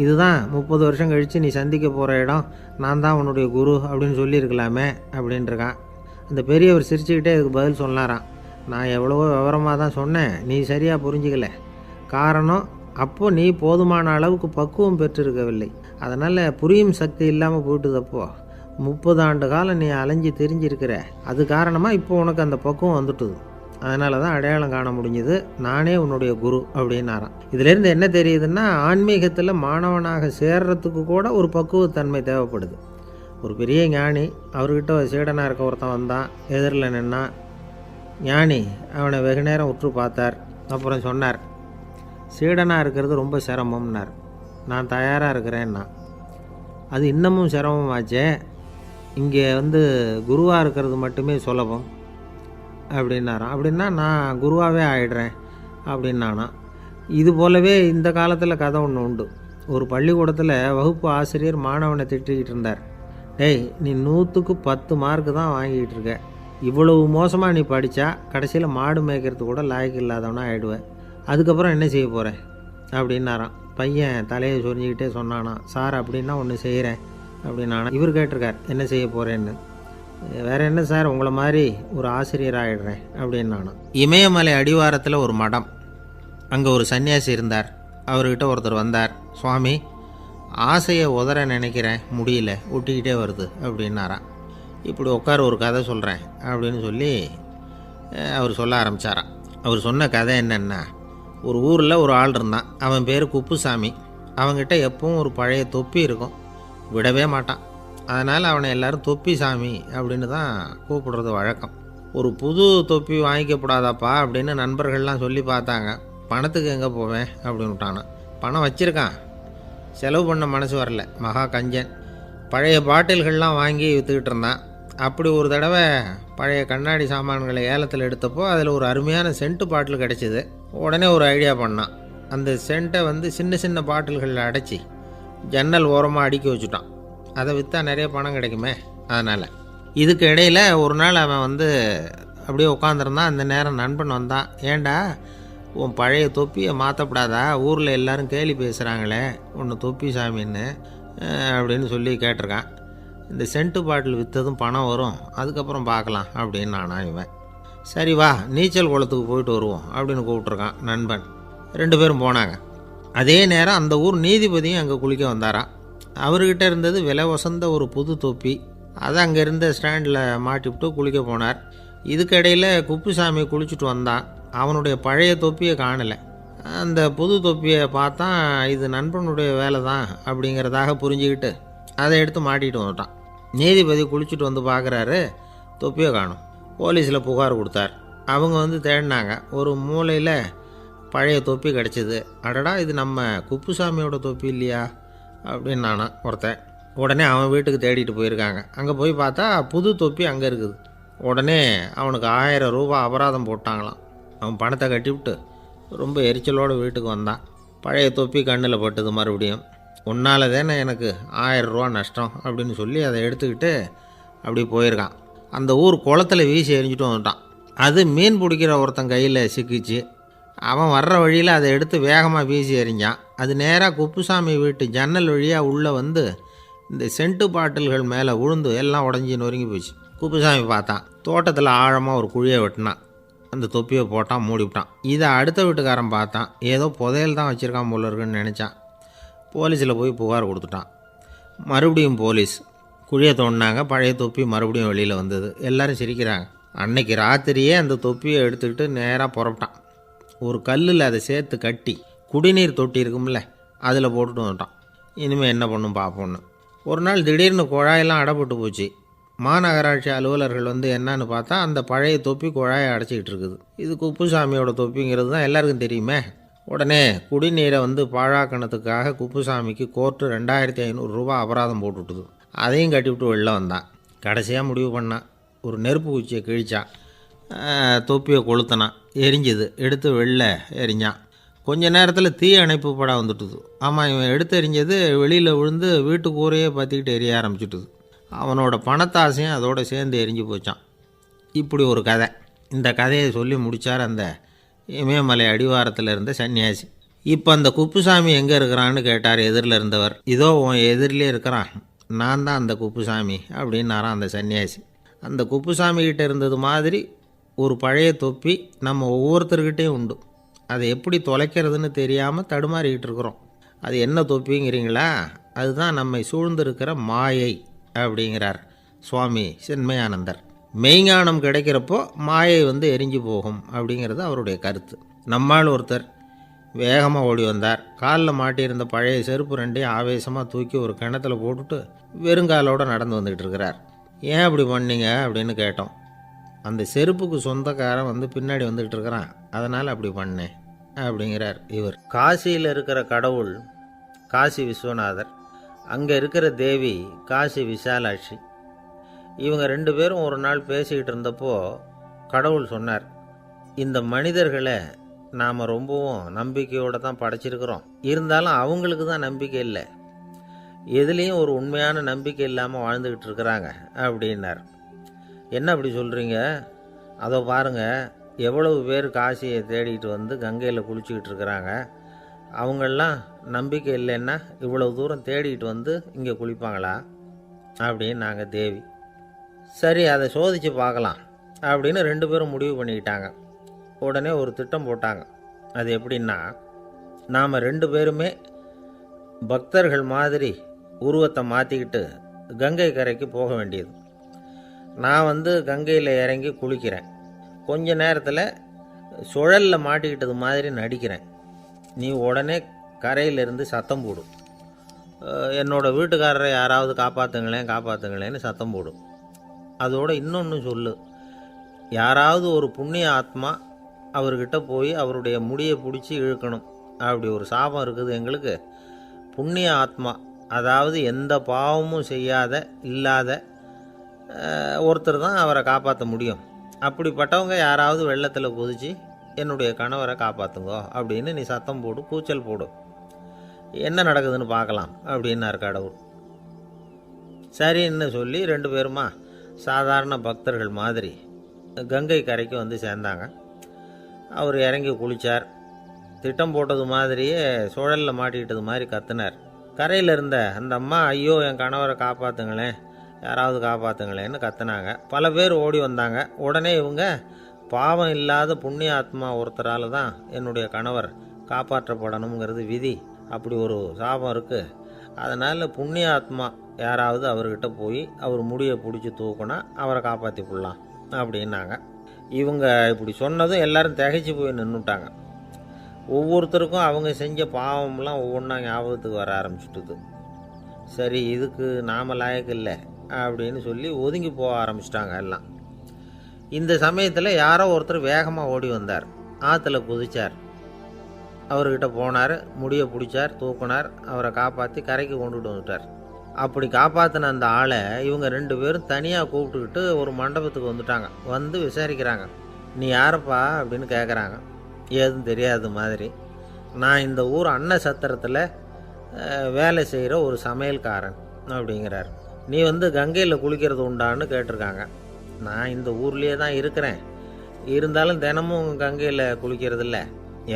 Speaker 1: இதுதான் 30 வருஷம் கழித்து நீ சந்திக்க போகிற இடம், நான் தான் உன்னுடைய குரு அப்படின்னு சொல்லியிருக்கலாமே அப்படின்ட்டுருக்கான். அந்த பெரியவர் சிரிச்சுக்கிட்டே இதுக்கு பதில் சொன்னாராம். நான் எவ்வளவோ விவரமாக தான் சொன்னேன், நீ சரியாக புரிஞ்சிக்கல. காரணம், அப்போது நீ போதுமான அளவுக்கு பக்குவம் பெற்றிருக்கவில்லை. அதனால் புரியும் சக்தி இல்லாமல் போயிட்டுதப்போ 30 ஆண்டு காலம் நீ அலைஞ்சி தெரிஞ்சிருக்கிற. அது காரணமாக இப்போ உனக்கு அந்த பக்குவம் வந்துட்டுது. அதனால தான் அடையாளம் காண முடிஞ்சுது, நானே உன்னுடைய குரு அப்படின்னாராம். இதிலேருந்து என்ன தெரியுதுன்னா, ஆன்மீகத்தில் மாணவனாக சேர்றதுக்கு கூட ஒரு பக்குவத்தன்மை தேவைப்படுது. ஒரு பெரிய ஞானி, அவர்கிட்ட ஒரு சீடனாக இருக்க ஒருத்தன் வந்தான், எதிரில் நின்னான். ஞானி அவனை வெகு நேரம் உற்று பார்த்தார். அப்புறம் சொன்னார், சீடனாக இருக்கிறது ரொம்ப சிரமம்னார். நான் தயாராக இருக்கிறேன்னா. அது இன்னமும் சிரமமாச்சே, இங்கே வந்து குருவாக இருக்கிறது மட்டுமே சுலபம் அப்படின்னாராம். அப்படின்னா நான் குருவாகவே ஆகிடுறேன் அப்படின்னானா. இது போலவே இந்த காலத்தில் கதை ஒன்று உண்டு. ஒரு பள்ளிக்கூடத்தில் வகுப்பு ஆசிரியர் மாணவனை திட்டிக்கிட்டு இருந்தார். டேய், நீ 100க்கு 10 மார்க்கு தான் வாங்கிக்கிட்டு இருக்க. இவ்வளவு மோசமாக நீ படித்தா கடைசியில் மாடு மேய்க்கிறது கூட லாய்க்கு இல்லாதவனா ஆகிடுவேன். அதுக்கப்புறம் என்ன செய்ய போகிறேன் அப்படின்னாராம். பையன் தலையை சொரிஞ்சிக்கிட்டே சொன்னானா, சார் அப்படின்னா ஒன்று செய்கிறேன் அப்படின்னானா. இவர் கேட்டிருக்கார், என்ன செய்ய போகிறேன்னு. வேறு என்ன சார், உங்களை மாதிரி ஒரு ஆசிரியர் ஆகிடுறேன் அப்படின்னானா. இமயமலை அடிவாரத்தில் ஒரு மடம். அங்கே ஒரு சன்னியாசி இருந்தார். அவர்கிட்ட ஒருத்தர் வந்தார். சுவாமி, ஆசையை உதற நினைக்கிறேன், முடியல, ஒட்டிக்கிட்டே வருது அப்படின்னாராம். இப்படி உட்கார, ஒரு கதை சொல்கிறேன் அப்படின்னு சொல்லி அவர் சொல்ல ஆரம்பித்தாராம். அவர் சொன்ன கதை என்னென்னா, ஒரு ஊரில் ஒரு ஆள் இருந்தான். அவன் பேர் குப்புசாமி. அவங்ககிட்ட எப்பவும் ஒரு பழைய தொப்பி இருக்கும், விடவே மாட்டான். அதனால் அவனை எல்லோரும் தொப்பி சாமி அப்படின்னு தான் கூப்பிடுறது வழக்கம். ஒரு புது தொப்பி வாங்கிக்கப்படாதாப்பா அப்படின்னு நண்பர்கள்லாம் சொல்லி பார்த்தாங்க. பணத்துக்கு எங்கே போவேன் அப்படின்னு விட்டானான். பணம் வச்சுருக்கான், செலவு பண்ண மனசு வரல, மகா கஞ்சன். பழைய பாட்டில்கள்லாம் வாங்கி விற்றுக்கிட்டு இருந்தான். அப்படி ஒரு தடவை பழைய கண்ணாடி சாமான்களை ஏலத்தில் எடுத்தப்போ அதில் ஒரு அருமையான சென்ட்டு பாட்டில் கிடச்சிது. உடனே ஒரு ஐடியா பண்ணான். அந்த சென்ட்டை வந்து சின்ன சின்ன பாட்டில்களில் அடைச்சி ஜன்னல் ஓரமாக அடுக்கி வச்சுட்டான். அதை விற்றா நிறைய பணம் கிடைக்குமே. அதனால் இதுக்கு இடையில் ஒரு நாள் அவன் வந்து அப்படியே உட்காந்துருந்தான். அந்த நேரம் நண்பன் வந்தான். ஏண்டா, உன் பழைய தொப்பியை மாற்றப்படாதா, ஊரில் எல்லோரும் கேலி பேசுகிறாங்களே ஒன்று தொப்பி சாமின்னு அப்படின்னு சொல்லி கேட்டிருக்கான். இந்த சென்ட்டு பாட்டில் விற்றதும் பணம் வரும், அதுக்கப்புறம் பார்க்கலாம் அப்படின்னு நானா. இவன் சரி வா, நீச்சல் குளத்துக்கு போயிட்டு வருவோம் அப்படின்னு கூப்பிட்ருக்கான் நண்பன். 2 பேரும் போனாங்க. அதே நேரம் அந்த ஊர் நீதிபதியும் அங்கே குளிக்க வந்தாராம். அவர்கிட்ட இருந்தது விலை வசந்த ஒரு புது தொப்பி. அதை அங்கே இருந்த ஸ்டாண்டில் மாட்டிவிட்டு குளிக்க போனார். இதுக்கிடையில் குப்புசாமி குளிச்சுட்டு வந்தான். அவனுடைய பழைய தொப்பியை காணலை. அந்த புது தொப்பியை பார்த்தா இது நண்பனுடைய வேலை தான் அப்படிங்கிறதாக புரிஞ்சுக்கிட்டு அதை எடுத்து மாட்டிகிட்டு வந்துட்டான். நீதிபதி குளிச்சுட்டு வந்து பார்க்குறாரு, தொப்பியை காணும். போலீஸில் புகார் கொடுத்தார். அவங்க வந்து தேடினாங்க. ஒரு மூலையில் பழைய தொப்பி கிடச்சிது. அடடா, இது நம்ம குப்புசாமியோட தொப்பி இல்லையா அப்படின்னு நானா ஒருத்தன். உடனே அவன் வீட்டுக்கு தேடிட்டு போயிருக்காங்க. அங்கே போய் பார்த்தா புது தொப்பி அங்கே இருக்குது. உடனே அவனுக்கு 1000 ரூபா அபராதம் போட்டாங்களாம். அவன் பணத்தை கட்டிவிட்டு ரொம்ப எரிச்சலோடு வீட்டுக்கு வந்தான். பழைய தொப்பி கண்ணில் பட்டுது. மறுபடியும் உன்னால் தானே எனக்கு 1000 ரூபா நஷ்டம் அப்படின்னு சொல்லி அதை எடுத்துக்கிட்டு அப்படி போயிருக்கான். அந்த ஊர் குளத்தில் வீசி எரிஞ்சிட்டு வந்துட்டான். அது மீன் பிடிக்கிற ஒருத்தன் கையில் சிக்கிச்சு. அவன் வர்ற வழியில் அதை எடுத்து வேகமாக வீசி எறிஞ்சான். அது நேராக குப்புசாமி வீட்டு ஜன்னல் வழியாக உள்ளே வந்து இந்த சென்ட்டு பாட்டில்கள் மேலே விழுந்து எல்லாம் உடஞ்சி நொறுங்கி போச்சு. குப்புசாமி பார்த்தான். தோட்டத்தில் ஆழமாக ஒரு குழியை வெட்டினான். அந்த தொப்பியை போட்டான், மூடிவிட்டான். இதை அடுத்த வீட்டுக்காரன் பார்த்தான். ஏதோ புதையல் தான் வச்சுருக்கான் போல இருக்குன்னு நினச்சான். போலீஸில் போய் புகார் கொடுத்துட்டான். மறுபடியும் போலீஸ் குழியை தோண்டினாங்க. பழைய தொப்பி மறுபடியும் வெளியில் வந்தது. எல்லோரும் சிரிக்கிறாங்க. அன்னைக்கு ராத்திரியே அந்த தொப்பியை எடுத்துக்கிட்டு நேராக புறப்பட்டான். ஒரு கல்லில் அதை சேர்த்து கட்டி குடிநீர் தொட்டி இருக்கும்ல, அதில் போட்டுட்டு வந்துட்டான். இனிமேல் என்ன பண்ணும் பார்ப்போன்னு. ஒரு நாள் திடீர்னு குழாயெல்லாம் அடைப்பட்டு போச்சு. மாநகராட்சி அலுவலர்கள் வந்து என்னன்னு பார்த்தா அந்த பழைய தொப்பி குழாயை அடைச்சிக்கிட்டு இருக்குது. இது குப்புசாமியோட தொப்பிங்கிறது தான் எல்லாருக்கும் தெரியுமே. உடனே குடிநீரை வந்து பாழாக்கணத்துக்காக குப்புசாமிக்கு கோர்ட்டு 2500 ரூபா அபராதம் போட்டுவிட்டுது. அதையும் கட்டிவிட்டு வெளில வந்தான். கடைசியாக முடிவு பண்ணான். ஒரு நெருப்பு குச்சியை கிழிச்சான். தொப்பியை கொளுத்தினான். எரிஞ்சுது. எடுத்து வெளில எரிஞ்சான். கொஞ்ச நேரத்தில் தீ அணைப்பு படம் வந்துட்டுது. ஆமாம், இவன் எடுத்து எரிஞ்சது வெளியில் விழுந்து வீட்டு கூரையே பற்றிக்கிட்டு எரிய ஆரம்பிச்சுட்டுது. அவனோட பணத்தாசையும் அதோடு சேர்ந்து எரிஞ்சு போச்சான். இப்படி ஒரு கதை. இந்த கதையை சொல்லி முடித்தார் அந்த இமயமலை அடிவாரத்தில் இருந்த சன்னியாசி. இப்போ அந்த குப்புசாமி எங்கே இருக்கிறான்னு கேட்டார் எதிரில் இருந்தவர். இதோ உன் எதிரிலே இருக்கிறான், நான் தான் அந்த குப்புசாமி அப்படின்னாரான் அந்த சன்னியாசி. அந்த குப்புசாமிகிட்ட இருந்தது மாதிரி ஒரு பழைய தொப்பி நம்ம ஒவ்வொருத்தர்கிட்டையும் உண்டு. அதை எப்படி தொலைக்கிறதுன்னு தெரியாமல் தடுமாறிக்கிட்டு இருக்கிறோம். அது என்ன தொப்பிங்கிறீங்களா? அதுதான் நம்மை சூழ்ந்திருக்கிற மாயை அப்படிங்கிறார் சுவாமி சின்மயானந்தர். மெய்ஞானம் கிடைக்கிறப்போ மாயை வந்து எரிஞ்சு போகும் அப்படிங்கிறது அவருடைய கருத்து. நம்மால் ஒருத்தர் வேகமாக ஓடி வந்தார். காலில் மாட்டியிருந்த பழைய செருப்பு ரெண்டையும் ஆவேசமாக தூக்கி ஒரு கிணத்துல போட்டுட்டு வெறுங்காலோடு நடந்து வந்துக்கிட்டு இருக்கிறார். ஏன் அப்படி பண்ணீங்க அப்படின்னு கேட்டோம். அந்த செருப்புக்கு சொந்தக்காரன் வந்து பின்னாடி வந்துக்கிட்டு இருக்கிறான், அதனால் அப்படி பண்ணேன் அப்படிங்கிறார் இவர். காசியில் இருக்கிற கடவுள் காசி விஸ்வநாதர், அங்கே இருக்கிற தேவி காசி விசாலாட்சி. இவங்க 2 பேரும் ஒரு நாள் பேசிக்கிட்டு இருந்தப்போ கடவுள் சொன்னார், இந்த மனிதர்களை நாம் ரொம்பவும் நம்பிக்கையோடு தான் படைச்சிருக்கிறோம். இருந்தாலும் அவங்களுக்கு தான் நம்பிக்கை இல்லை, எதுலேயும் ஒரு உண்மையான நம்பிக்கை இல்லாமல் வாழ்ந்துக்கிட்டு இருக்கிறாங்க அப்படின்னார். என்ன அப்படி சொல்கிறீங்க? அதோ பாருங்கள், எவ்வளவு பேர் காசியை தேடிட்டு வந்து கங்கையில் குளிச்சுக்கிட்டு இருக்கிறாங்க. அவங்களெலாம் நம்பிக்கை இல்லைன்னா இவ்வளவு தூரம் தேடிட்டு வந்து இங்கே குளிப்பாங்களா அப்படின்னு நாங்கள் தேவி. சரி, அதை சோதித்து பார்க்கலாம் அப்படின்னு 2 பேரும் முடிவு பண்ணிக்கிட்டாங்க. உடனே ஒரு திட்டம் போட்டாங்க. அது எப்படின்னா, நாம் 2 பேருமே பக்தர்கள் மாதிரி உருவத்தை மாற்றிக்கிட்டு கங்கை கரைக்கு போக வேண்டியது. நான் வந்து கங்கையில் இறங்கி குளிக்கிறேன். கொஞ்ச நேரத்தில் சுழலில் மாட்டிக்கிட்டது மாதிரி நடிக்கிறேன். நீ உடனே கரையிலிருந்து சத்தம் போடும், என்னோடய வீட்டுக்காரரை யாராவது காப்பாற்றுங்களேன்னு சத்தம் போடும். அதோடு இன்னொன்று சொல்லு, யாராவது ஒரு புண்ணிய ஆத்மா அவர்கிட்ட போய் அவருடைய முடியை பிடிச்சி இழுக்கணும். அப்படி ஒரு சாபம் இருக்குது எங்களுக்கு. புண்ணிய ஆத்மா, அதாவது எந்த பாவமும் செய்யாத இல்லாத ஒருத்தர் தான் அவரை காப்பாற்ற முடியும். அப்படிப்பட்டவங்க யாராவது வெள்ளத்தில் குதித்து என்னுடைய கணவரை காப்பாற்றுங்கோ அப்படின்னு நீ சத்தம் போடு, கூச்சல் போடு, என்ன நடக்குதுன்னு பார்க்கலாம் அப்படின்னார் கடவுள். சரின்னு சொல்லி 2 பேருமா சாதாரண பக்தர்கள் மாதிரி கங்கை கரைக்கு வந்து சேர்ந்தாங்க. அவர் இறங்கி குளித்தார். திட்டம் போட்டது மாதிரியே சுழலில் மாட்டிக்கிட்டது மாதிரி கத்துனார். கரையில் இருந்த அந்த அம்மா, ஐயோ என் கணவரை காப்பாற்றுங்களேன், யாராவது காப்பாற்றுங்களேன்னு கத்துனாங்க. பல பேர் ஓடி வந்தாங்க. உடனே இவங்க, பாவம் இல்லாத புண்ணிய ஆத்மா ஒருத்தரால் தான் என்னுடைய கணவர் காப்பாற்றப்படணுங்கிறது விதி, அப்படி ஒரு சாபம் இருக்குது, அதனால் புண்ணிய ஆத்மா யாராவது அவர்கிட்ட போய் அவர் முடியை பிடிச்சி தூக்குனா அவரை காப்பாற்றி போடலாம் அப்படின்னாங்க. இவங்க இப்படி சொன்னதும் எல்லோரும் திகைச்சு போய் நின்றுட்டாங்க. ஒவ்வொருத்தருக்கும் அவங்க செஞ்ச பாவம்லாம் ஒவ்வொன்றா ஞாபகத்துக்கு வர ஆரம்பிச்சுட்டுது. சரி, இதுக்கு நாம் லாயக்கு இல்லை அப்படின்னு சொல்லி ஒதுங்கி போக ஆரம்பிச்சிட்டாங்க எல்லாம். இந்த சமயத்தில் யாரோ ஒருத்தர் வேகமாக ஓடி வந்தார். ஆற்றுல குதிச்சார். அவர்கிட்ட போனார், முடியை பிடிச்சார், தூக்குனார், அவரை காப்பாற்றி கரைக்கு கொண்டுட்டு வந்துட்டார். அப்படி காப்பாற்றின அந்த ஆளை இவங்க 2 பேரும் தனியாக கூப்பிட்டுக்கிட்டு ஒரு மண்டபத்துக்கு வந்துட்டாங்க. வந்து விசாரிக்கிறாங்க. நீ யாரப்பா அப்படின்னு கேட்குறாங்க. ஏதும் தெரியாத மாதிரி. நான் இந்த ஊர் அன்ன சத்திரத்தில் வேலை செய்கிற ஒரு சமையல்காரன் அப்படிங்கிறார். நீ வந்து கங்கையில் குளிக்கிறது உண்டான்னு கேட்டிருக்காங்க. நான் இந்த ஊர்லேயே தான் இருக்கிறேன், இருந்தாலும் தினமும் கங்கையில் குளிக்கிறதில்ல,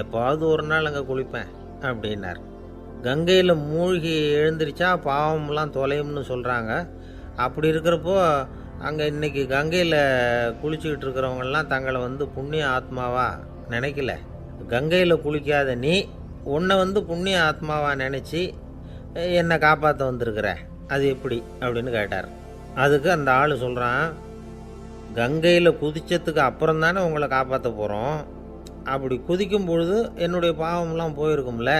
Speaker 1: எப்போவாவது ஒரு நாள் அங்கே குளிப்பேன் அப்படின்னார். கங்கையில் மூழ்கி எழுந்திரிச்சா பாவம்லாம் தொலையும்னு சொல்கிறாங்க. அப்படி இருக்கிறப்போ அங்கே இன்றைக்கி கங்கையில் குளிச்சுக்கிட்டு இருக்கிறவங்கெல்லாம் தங்களை வந்து புண்ணிய ஆத்மாவா நினைக்கல. கங்கையில் குளிக்காத நீ உன்னை வந்து புண்ணிய ஆத்மாவா நினச்சி என்னை காப்பாற்ற வந்திருக்கிற, அது எப்படி அப்படின்னு கேட்டார். அதுக்கு அந்த ஆள் சொல்கிறான், கங்கையில் குதித்ததுக்கு அப்புறம் தானே உங்களை காப்பாற்ற போகிறோம். அப்படி குதிக்கும் பொழுது என்னுடைய பாவம்லாம் போயிருக்கும்ல,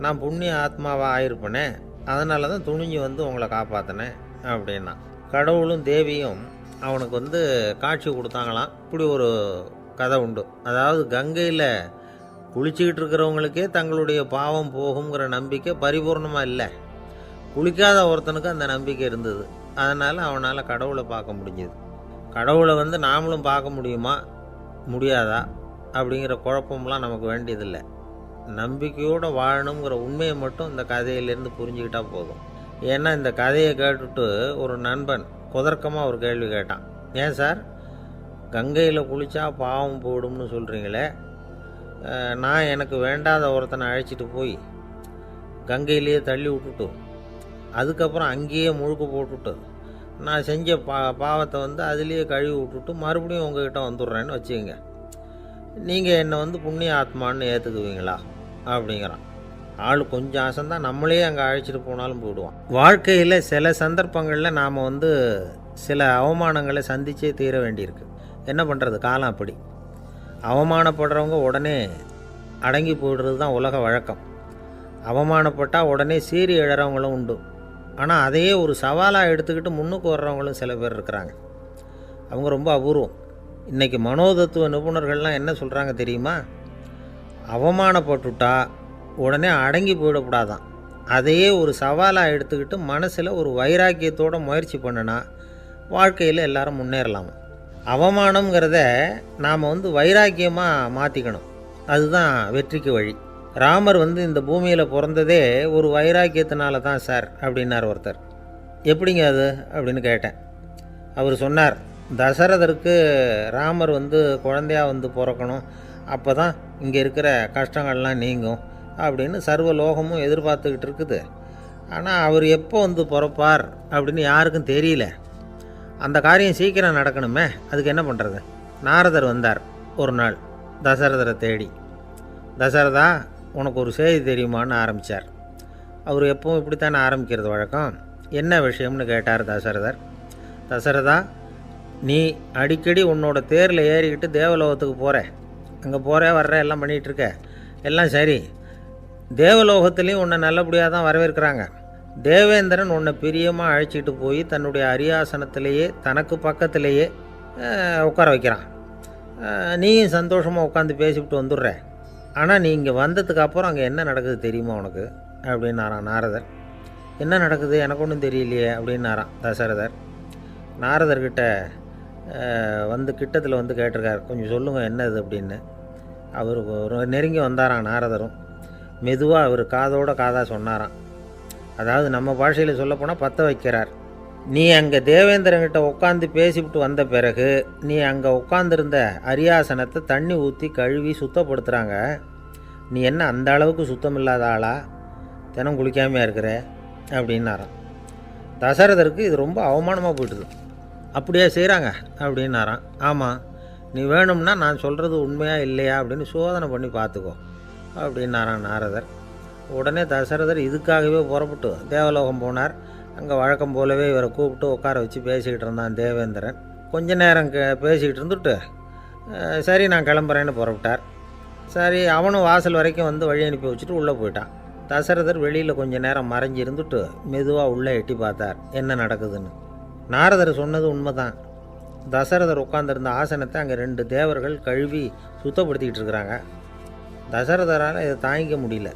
Speaker 1: நான் புண்ணிய ஆத்மாவாக ஆயிருப்பேனே, அதனால தான் துணிஞ்சு வந்து உங்களை காப்பாற்றினேன் அப்படின்னா. கடவுளும் தேவியும் அவனுக்கு வந்து காட்சி கொடுத்தாங்களாம். இப்படி ஒரு கதை உண்டு. அதாவது கங்கையில் குளிச்சுக்கிட்டு இருக்கிறவங்களுக்கே தங்களுடைய பாவம் போகுங்கிற நம்பிக்கை பரிபூர்ணமாக இல்லை. குளிக்காத ஒருத்தனுக்கு அந்த நம்பிக்கை இருந்தது. அதனால் அவனால் கடவுளை பார்க்க முடிஞ்சது. கடவுளை வந்து நாமளும் பார்க்க முடியுமா முடியாதா அப்படிங்கிற குழப்பம்லாம் நமக்கு வேண்டியதில்லை. நம்பிக்கையோடு வாழணுங்கிற உண்மையை மட்டும் இந்த கதையிலேருந்து புரிஞ்சுக்கிட்டால் போதும். ஏன்னா இந்த கதையை கேட்டுட்டு ஒரு நண்பன் குதர்க்கமாக ஒரு கேள்வி கேட்டான். ஏன் சார், கங்கையில் குளித்தா பாவம் போடும்னு சொல்கிறீங்களே, நான் எனக்கு வேண்டாத ஒருத்தனை அழைச்சிட்டு போய் கங்கையிலேயே தள்ளி விட்டுட்டு அதுக்கப்புறம் அங்கேயே முழுக்க போட்டுட்டு நான் செஞ்ச பாவத்தை வந்து அதுலேயே கழுவி விட்டுட்டு மறுபடியும் உங்ககிட்ட வந்துடுறேன்னு வச்சுக்கோங்க, நீங்கள் என்னை வந்து புண்ணிய ஆத்மான்னு ஏற்றுக்குவீங்களா அப்படிங்கிறான். ஆள் கொஞ்சம் ஆசைந்தான், நம்மளே அங்கே அழைச்சிட்டு போனாலும் போயிடுவான். வாழ்க்கையில் சில சந்தர்ப்பங்களில் நாம் வந்து சில அவமானங்களை சந்தித்தே தீர வேண்டியிருக்கு. என்ன பண்ணுறது, காலம் அப்படி. அவமானப்படுறவங்க உடனே அடங்கி போயிடுறது தான் உலக வழக்கம். அவமானப்பட்டால் உடனே சீறி எழறவங்களும் உண்டு. ஆனால் அதையே ஒரு சவாலாக எடுத்துக்கிட்டு முன்னுக்கு வர்றவங்களும் சில பேர் இருக்கிறாங்க. அவங்க ரொம்ப அபூர்வம். இன்றைக்கி மனோதத்துவ நிபுணர்கள்லாம் என்ன சொல்கிறாங்க தெரியுமா? அவமானப்பட்டுட்டா உடனே அடங்கி போயிடக்கூடாதான், அதையே ஒரு சவாலாக எடுத்துக்கிட்டு மனசில் ஒரு வைராக்கியத்தோடு முயற்சி பண்ணினா வாழ்க்கையில் எல்லாரும் முன்னேறலாமா. அவமானங்கிறத நாம் வந்து வைராக்கியமாக மாற்றிக்கணும், அதுதான் வெற்றிக்கு வழி. ராமர் வந்து இந்த பூமியில் பிறந்ததே ஒரு வைராக்கியத்தினால தான் சார் அப்படின்னார் ஒருத்தர். எப்படிங்க அது அப்படின்னு கேட்டேன். அவர் சொன்னார், தசரதருக்கு ராமர் வந்து குழந்தையாக வந்து பிறக்கணும், அப்போ தான் இங்கே இருக்கிற கஷ்டங்கள்லாம் நீங்கும் அப்படின்னு சர்வ லோகமும் எதிர்பார்த்துக்கிட்டு இருக்குது. ஆனால் அவர் எப்போ வந்து பிறப்பார் அப்படின்னு யாருக்கும் தெரியல. அந்த காரியம் சீக்கிரம் நடக்கணுமே, அதுக்கு என்ன பண்ணுறது? நாரதர் வந்தார் ஒரு நாள் தசரதரை தேடி. தசரதா, உனக்கு ஒரு செய்தி தெரியுமான்னு ஆரம்பித்தார். அவர் எப்பவும் இப்படித்தானே ஆரம்பிக்கிறது வழக்கம். என்ன விஷயம்னு கேட்டார் தசரதர். தசரதா, நீ அடிக்கடி உன்னோட தேரில் ஏறிக்கிட்டு தேவலோகத்துக்கு போகிற, அங்கே போகிற வர்ற எல்லாம் பண்ணிகிட்ருக்க, எல்லாம் சரி. தேவலோகத்துலேயும் உன்னை நல்லபடியாக தான் வரவேற்கிறாங்க. தேவேந்திரன் உன்னை பிரியமாக அழைச்சிட்டு போய் தன்னுடைய அரியாசனத்திலேயே தனக்கு பக்கத்திலேயே உட்கார வைக்கிறான். நீயும் சந்தோஷமாக உட்காந்து பேசிவிட்டு வந்துடுற. ஆனால் நீ இங்கே வந்ததுக்கு அப்புறம் அங்கே என்ன நடக்குது தெரியுமா உனக்கு அப்படின்னாரான் நாரதர். என்ன நடக்குது எனக்கு ஒன்றும் தெரியலையே அப்படின்னாரான் தசரதர். நாரதர்கிட்ட வந்து கிட்டத்தில் வந்து கேட்டிருக்கார், கொஞ்சம் சொல்லுங்கள் என்னது அப்படின்னு. அவர் நெருங்கி வந்தாரான் நாரதரும். மெதுவாக அவர் காதோட காதாக சொன்னாராம். அதாவது நம்ம பாஷையில் சொல்லப்போனால் பற்ற வைக்கிறார். நீ அங்கே தேவேந்திரங்கிட்ட உட்காந்து பேசிவிட்டு வந்த பிறகு நீ அங்கே உட்காந்துருந்த அரியாசனத்தை தண்ணி ஊற்றி கழுவி சுத்தப்படுத்துகிறாங்க. நீ என்ன அந்த அளவுக்கு சுத்தம் இல்லாத ஆளா, தினம் குளிக்காமையாக இருக்கிற அப்படின்னாராம். தசரதருக்கு இது ரொம்ப அவமானமாக போய்ட்டுது. அப்படியே செய்கிறாங்க அப்படின்னாராம். ஆமாம், நீ வேணும்னா நான் சொல்கிறது உண்மையா இல்லையா அப்படின்னு சோதனை பண்ணி பார்த்துக்கோ அப்படின்னாரான் நாரதர். உடனே தசரதர் இதுக்காகவே புறப்பட்டு தேவலோகம் போனார். அங்கே வழக்கம் போலவே இவரை கூப்பிட்டு உட்கார வச்சு பேசிக்கிட்டு இருந்தான் தேவேந்திரன். கொஞ்ச நேரம் பேசிக்கிட்டு இருந்துட்டு சரி நான் கிளம்புறேன்னு புறப்பட்டார். சரி, அவனும் வாசல் வரைக்கும் வந்து வழி அனுப்பி வச்சுட்டு உள்ளே போயிட்டான். தசரதர் வெளியில் கொஞ்சம் நேரம் மறைஞ்சி இருந்துட்டு மெதுவாக உள்ளே எட்டி பார்த்தார் என்ன நடக்குதுன்னு. நாரதர் சொன்னது உண்மைதான். தசரதர் உட்காந்துருந்த ஆசனத்தை அங்கே 2 தேவர்கள் கழுவி சுத்தப்படுத்திக்கிட்டு இருக்கிறாங்க. தசரதரால் இதை தாங்கிக்க முடியல.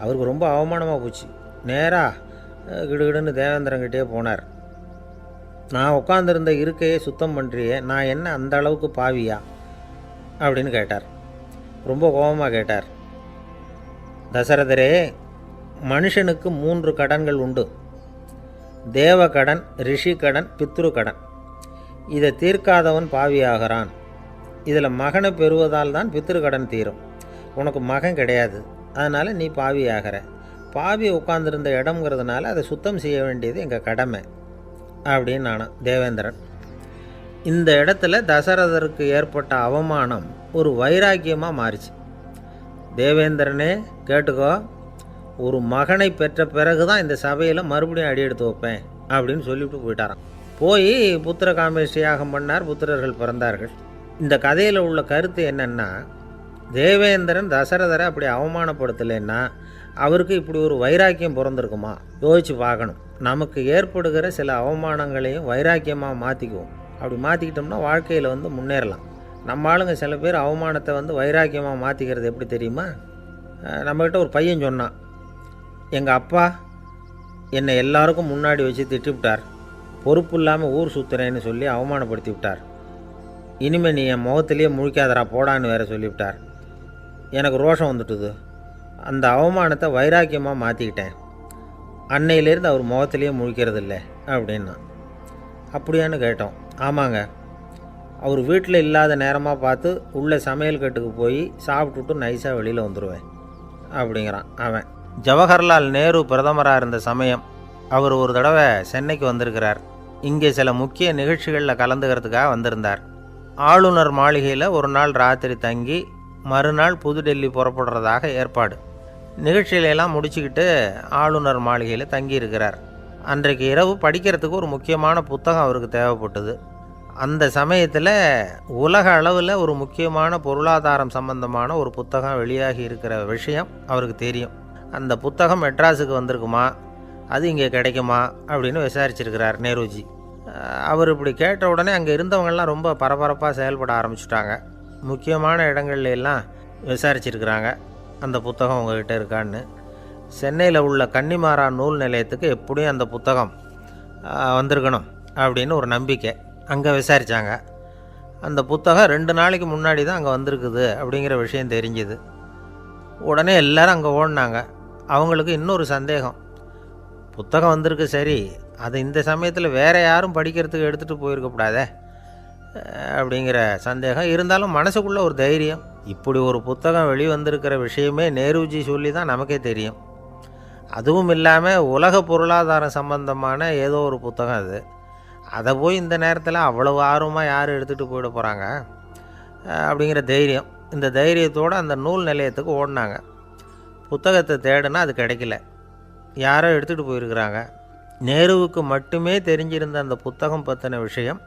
Speaker 1: அவருக்கு ரொம்ப அவமானமாக போச்சு. நேராக கிடுகிடுன்னு தேவேந்திரங்கிட்டே போனார். நான் உட்காந்துருந்த இருக்கையே சுத்தம் பண்ணுறியே, நான் என்ன அந்த அளவுக்கு பாவியா அப்படின்னு கேட்டார். ரொம்ப கோபமாக கேட்டார். தசரதரே, மனுஷனுக்கு 3 கடன்கள் உண்டு. தேவ கடன், ரிஷி கடன், பித்ரு கடன். இதை தீர்க்காதவன் பாவியாகிறான். இதில் மகனை பெறுவதால் தான் பித்ரு கடன் தீரும். உனக்கு மகன் கிடையாது, அதனால் நீ பாவியாகிற. பாவி உட்கார்ந்துருந்த இடம்ங்கிறதுனால அதை சுத்தம் செய்ய வேண்டியது எங்கள் கடமை அப்படின்னு நானும் தேவேந்திரன். இந்த இடத்துல தசரதருக்கு ஏற்பட்ட அவமானம் ஒரு வைராக்கியமாக மாறிச்சு. தேவேந்திரனே கேட்டுக்கோ, ஒரு மகனை பெற்ற பிறகு தான் இந்த சபையில் மறுபடியும் அடி எடுத்து வைப்பேன் அப்படின்னு சொல்லிவிட்டு போயிட்டாராம். போய் புத்திர காமேஷ்டி யாகம் பண்ணார். புத்திரர்கள் பிறந்தார்கள். இந்த கதையில் உள்ள கருத்து என்னென்னா, தேவேந்திரன் தசரதரை அப்படி அவமானப்படுத்தலைன்னா அவருக்கு இப்படி ஒரு வைராக்கியம் பிறந்திருக்குமா? யோசித்து பார்க்கணும். நமக்கு ஏற்படுகிற சில அவமானங்களையும் வைராக்கியமாக மாற்றிக்குவோம். அப்படி மாற்றிக்கிட்டோம்னா வாழ்க்கையில் முன்னேறலாம். நம்ம ஆளுங்க சில பேர் அவமானத்தை வைராக்கியமாக மாற்றிக்கிறது எப்படி தெரியுமா? நம்மக்கிட்ட ஒரு பையன் சொன்னான், எங்கள் அப்பா என்னை எல்லாருக்கும் முன்னாடி வச்சு திட்டிவிட்டார், பொறுப்பு இல்லாமல் ஊர் சுற்றுறேன்னு சொல்லி அவமானப்படுத்தி விட்டார். இனிமேல் நீ என் முகத்திலேயே முழிக்காதரா போடான்னு வேறு சொல்லிவிட்டார். எனக்கு ரோஷம் வந்துட்டுது. அந்த அவமானத்தை வைராக்கியமாக மாற்றிக்கிட்டேன். அன்னையிலேருந்து அவர் முகத்திலேயே முழிக்கிறது இல்லை அப்படின்னா. அப்படியான்னு கேட்டோம். ஆமாங்க, அவர் வீட்டில் இல்லாத நேரமாக பார்த்து உள்ள சமையல் கட்டுக்கு போய் சாப்பிட்டுட்டு நைஸாக வெளியில் வந்துடுவேன் அப்படிங்கிறான் அவன். ஜவஹர்லால் நேரு பிரதமராக இருந்த சமயம் அவர் ஒரு தடவை சென்னைக்கு வந்திருக்கிறார். இங்கே சில முக்கிய நிகழ்ச்சிகளில் கலந்துக்கிறதுக்காக வந்திருந்தார். ஆளுநர் மாளிகையில் ஒரு நாள் ராத்திரி தங்கி மறுநாள் புதுடெல்லி புறப்படுறதாக ஏற்பாடு. நிகழ்ச்சியிலெல்லாம் முடிச்சுக்கிட்டு ஆளுநர் மாளிகையில் தங்கியிருக்கிறார். அன்றைக்கு இரவு படிக்கிறதுக்கு ஒரு முக்கியமான புத்தகம் அவருக்கு தேவைப்பட்டது. அந்த சமயத்தில் உலக அளவில் ஒரு முக்கியமான பொருளாதாரம் சம்பந்தமான ஒரு புத்தகம் வெளியாகி இருக்கிற விஷயம் அவருக்கு தெரியும். அந்த புத்தகம் மெட்ராஸுக்கு வந்திருக்குமா, அது இங்கே கிடைக்குமா அப்படின்னு விசாரிச்சிருக்கிறார் நேருஜி. அவர் இப்படி கேட்ட உடனே அங்கே இருந்தவங்கெல்லாம் ரொம்ப பரபரப்பாக செயல்பட ஆரம்பிச்சிட்டாங்க. முக்கியமான இடங்கள்ல எல்லாம் விசாரிச்சிருக்கிறாங்க அந்த புத்தகம் உங்கள்கிட்ட இருக்கான்னு. சென்னையில் உள்ள கன்னிமாரா நூல் நிலையத்துக்கு எப்படியும் அந்த புத்தகம் வந்திருக்கணும் அப்படின்னு ஒரு நம்பிக்கை. அங்கே விசாரித்தாங்க. அந்த புத்தகம் 2 நாளைக்கு முன்னாடி தான் அங்கே வந்திருக்குது அப்படிங்கிற விஷயம் தெரிஞ்சுது. உடனே எல்லோரும் அங்கே ஓடினாங்க. அவங்களுக்கு இன்னொரு சந்தேகம், புத்தகம் வந்திருக்கு சரி, அது இந்த சமயத்தில் வேறு யாரும் படிக்கிறதுக்கு எடுத்துகிட்டு போயிருக்கக்கூடாதே அப்படிங்கிற சந்தேகம் இருந்தாலும் மனசுக்குள்ளே ஒரு தைரியம். இப்படி ஒரு புத்தகம் வெளிவந்திருக்கிற விஷயமே நேருஜி சொல்லி தான் நமக்கே தெரியும். அதுவும் இல்லாமல் உலக பொருளாதாரம் சம்பந்தமான ஏதோ ஒரு புத்தகம் அது. அதை போய் இந்த நேரத்தில் அவ்வளவு ஆர்வமாக யார் எடுத்துகிட்டு போயிட போகிறாங்க அப்படிங்கிற தைரியம். இந்த தைரியத்தோடு அந்த நூல் நிலையத்துக்கு ஓடினாங்க. புத்தகத்தை தேடினா அது கிடைக்கல. யாரோ எடுத்துகிட்டு போயிருக்கிறாங்க. நேருவுக்கு மட்டுமே தெரிஞ்சிருந்த அந்த புத்தகம் பற்றின விஷயம்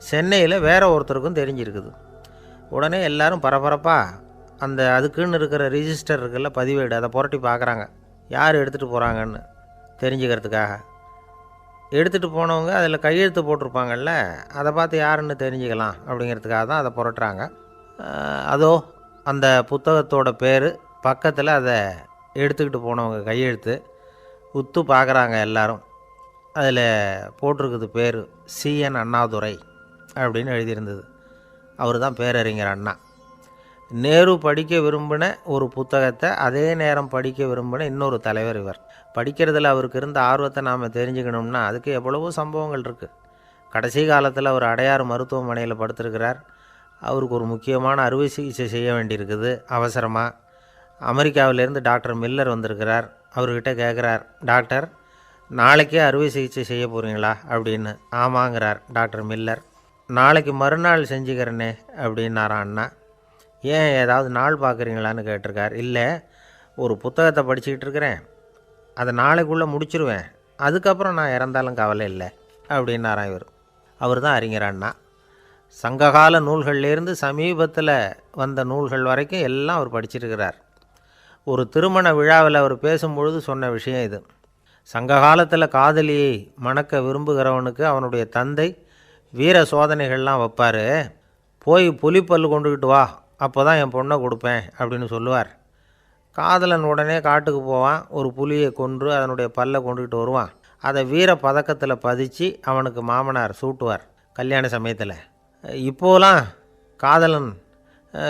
Speaker 1: சென்னையில் வேற ஒருத்தருக்கும் தெரிஞ்சிருக்குது. உடனே எல்லாரும் பரபரப்பாக அதுக்குன்னு இருக்கிற ரிஜிஸ்டர் இருக்குல்ல, பதிவேடு, அதை புரட்டி பார்க்குறாங்க யார் எடுத்துகிட்டு போகிறாங்கன்னு தெரிஞ்சுக்கிறதுக்காக. எடுத்துகிட்டு போனவங்க அதில் கையெழுத்து போட்டிருப்பாங்கல்ல, அதை பார்த்து யாருன்னு தெரிஞ்சுக்கலாம் அப்படிங்கிறதுக்காக தான் அதை புரட்டுறாங்க. அதோ அந்த புத்தகத்தோட பேர் பக்கத்தில் அதை எடுத்துக்கிட்டு போனவங்க கையெழுத்து உத்து பார்க்குறாங்க எல்லாரும். அதில் போட்டிருக்குது பேர் CN அண்ணாதுரை அப்படின்னு எழுதியிருந்தது. அவர் தான் பேரறிஞர் அண்ணா. நேரு படிக்க விரும்பின ஒரு புத்தகத்தை அதே நேரம் படிக்க விரும்பின இன்னொரு தலைவர் இவர். படிக்கிறதுல அவருக்கு இருந்த ஆர்வத்தை நாம் தெரிஞ்சுக்கணும்னா அதுக்கு எவ்வளவோ சம்பவங்கள் இருக்குது. கடைசி காலத்தில் அவர் அடையாறு மருத்துவமனையில் படுத்திருக்கிறார். அவருக்கு ஒரு முக்கியமான அறுவை சிகிச்சை செய்ய வேண்டியிருக்குது அவசரமாக. அமெரிக்காவிலேருந்து டாக்டர் மில்லர் வந்திருக்கிறார். அவர்கிட்ட கேட்குறார், டாக்டர் நாளைக்கே அறுவை சிகிச்சை செய்ய போகிறீங்களா அப்படின்னு. ஆமாங்கிறார் டாக்டர் மில்லர். நாளைக்கு மறுநாள் செஞ்சுக்கிறேனே அப்படின்னாரான் அண்ணா. ஏன் ஏதாவது நாள் பார்க்குறீங்களான்னு கேட்டிருக்கார். இல்லை, ஒரு புத்தகத்தை படிச்சுக்கிட்டு இருக்கிறேன், அதை நாளைக்குள்ளே முடிச்சிருவேன், அதுக்கப்புறம் நான் இறந்தாலும் கவலை இல்லை அப்படின்னாரான் இவர். அவர் தான் அறிஞர் அண்ணா. சங்ககால நூல்கள்லேருந்து சமீபத்தில் வந்த நூல்கள் வரைக்கும் எல்லாம் அவர் படிச்சிருக்கிறார். ஒரு திருமண விழாவில் அவர் பேசும்பொழுது சொன்ன விஷயம் இது. சங்க காலத்தில் காதலியை மணக்க விரும்புகிறவனுக்கு அவனுடைய தந்தை வீர சோதனைகள்லாம் வைப்பார். போய் புலிப்பல் கொண்டுக்கிட்டு வா, அப்போ தான் என் பொண்ணை கொடுப்பேன் அப்படின்னு சொல்லுவார். காதலன் உடனே காட்டுக்கு போவான், ஒரு புலியை கொன்று அதனுடைய பல்லை கொண்டுக்கிட்டு வருவான். அதை வீர பதக்கத்தில் பதித்து அவனுக்கு மாமனார் சூட்டுவார் கல்யாண சமயத்தில். இப்போலாம் காதலன்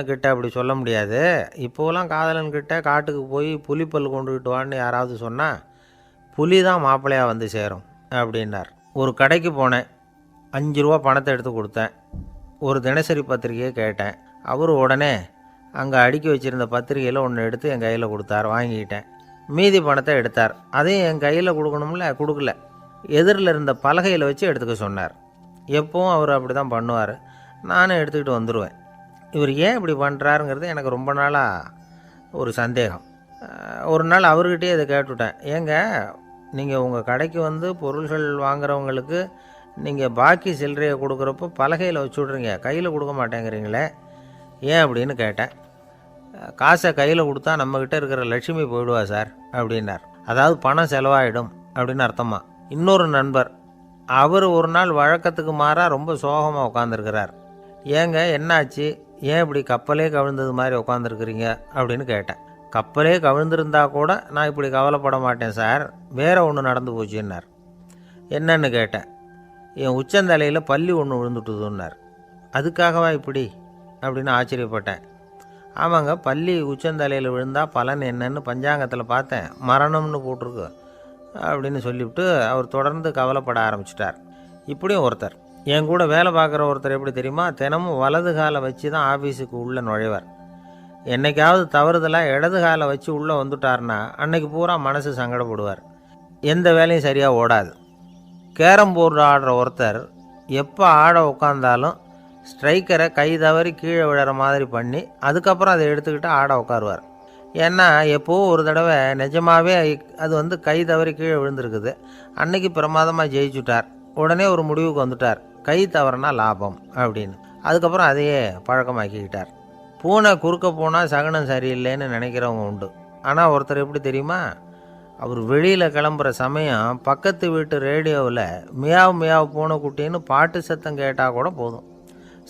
Speaker 1: கிட்ட அப்படி சொல்ல முடியாது. இப்போலாம் காதலன்கிட்ட காட்டுக்கு போய் புலிப்பல் கொண்டுக்கிட்டு வான்னு யாராவது சொன்னால் புலி தான் மாப்பிள்ளையாக வந்து சேரும் அப்படின்னார். ஒரு கடைக்கு போனேன். 5 ரூபா பணத்தை எடுத்து கொடுத்தேன். ஒரு தினசரி பத்திரிகையை கேட்டேன். அவர் உடனே அங்கே அடுக்கி வச்சுருந்த பத்திரிகையில் ஒன்று எடுத்து என் கையில் கொடுத்தார். வாங்கிக்கிட்டேன். மீதி பணத்தை எடுத்தார். அதையும் என் கையில் கொடுக்கணும்ல, கொடுக்கல. எதிரில் இருந்த பலகையில் வச்சு எடுத்துக்க சொன்னார். எப்பவும் அவர் அப்படி தான் பண்ணுவார். நானும் எடுத்துக்கிட்டு வந்துடுவேன். இவர் ஏன் இப்படி பண்ணுறாருங்கிறது எனக்கு ரொம்ப நாளாக ஒரு சந்தேகம். ஒரு நாள் அவர்கிட்டயே இதை கேட்டுவிட்டேன். ஏங்க, நீங்கள் உங்கள் கடைக்கு வந்து பொருள்கள் வாங்குறவங்களுக்கு நீங்கள் பாக்கி சில்லறையை கொடுக்குறப்போ பலகையில் வச்சு விட்றீங்க, கையில் கொடுக்க மாட்டேங்கிறீங்களே, ஏன் அப்படின்னு கேட்டேன். காசை கையில் கொடுத்தா நம்மக்கிட்ட இருக்கிற லட்சுமி போயிடுவா சார் அப்படின்னார். அதாவது பணம் செலவாயிடும் அப்படின்னு அர்த்தமா. இன்னொரு நண்பர், அவர் ஒரு நாள் வழக்கத்துக்கு மாறாக ரொம்ப சோகமாக உட்காந்துருக்கிறார். ஏங்க என்னாச்சு, ஏன் இப்படி கப்பலே கவிழ்ந்தது மாதிரி உட்காந்துருக்குறீங்க அப்படின்னு கேட்டேன். கப்பலே கவிழ்ந்திருந்தா கூட நான் இப்படி கவலைப்பட மாட்டேன் சார், வேற ஒன்று நடந்து போச்சுன்னார். என்னன்னு கேட்டேன். என் உச்சந்தலையில் பல்லி ஒன்று விழுந்துட்டுதுன்னார். அதுக்காகவா இப்படி அப்படின்னு ஆச்சரியப்பட்டேன். ஆமாங்க, பல்லி உச்சந்தலையில் விழுந்தால் பலன் என்னன்னு பஞ்சாங்கத்தில் பார்த்தேன், மரணம்னு போட்டிருக்கு அப்படின்னு சொல்லிவிட்டு அவர் தொடர்ந்து கவலைப்பட ஆரம்பிச்சிட்டார். இப்படியும் ஒருத்தர், என் கூட வேலை பார்க்குற ஒருத்தர் எப்படி தெரியுமா, தினமும் வலது காலை வச்சு தான் ஆஃபீஸுக்கு உள்ளே நுழைவார். என்னைக்காவது தவறுதலாக இடது காலை வச்சு உள்ளே வந்துட்டார்னா அன்னைக்கு பூரா மனசு சங்கடப்படுவார். எந்த வேலையும் சரியாக ஓடாது. கேரம் போர்டு ஆடுற ஒருத்தர் எப்போ ஆட உட்காந்தாலும் ஸ்ட்ரைக்கரை கை தவறி கீழே விழுற மாதிரி பண்ணி அதுக்கப்புறம் அதை எடுத்துக்கிட்டு ஆட உட்காருவார். ஏன்னா எப்போது ஒரு தடவை நிஜமாகவே அது வந்து கை தவறி கீழே விழுந்திருக்குது. அன்னைக்கு பிரமாதமாக ஜெயிச்சுட்டார். உடனே ஒரு முடிவுக்கு வந்துட்டார், கை தவறுனா லாபம் அப்படின்னு. அதுக்கப்புறம் அதையே பழக்கமாக்கிக்கிட்டார். பூனை குறுக்க போனால் சகுனம் சரியில்லைன்னு நினைக்கிறவங்க உண்டு. ஆனால் ஒருத்தர் எப்படி தெரியுமா, அவர் வெளியில் கிளம்புற சமயம் பக்கத்து வீட்டு ரேடியோவில் மியாவ் மியாவ் பூனை குட்டின்னு பாட்டு சத்தம் கேட்டால் கூட போதும்,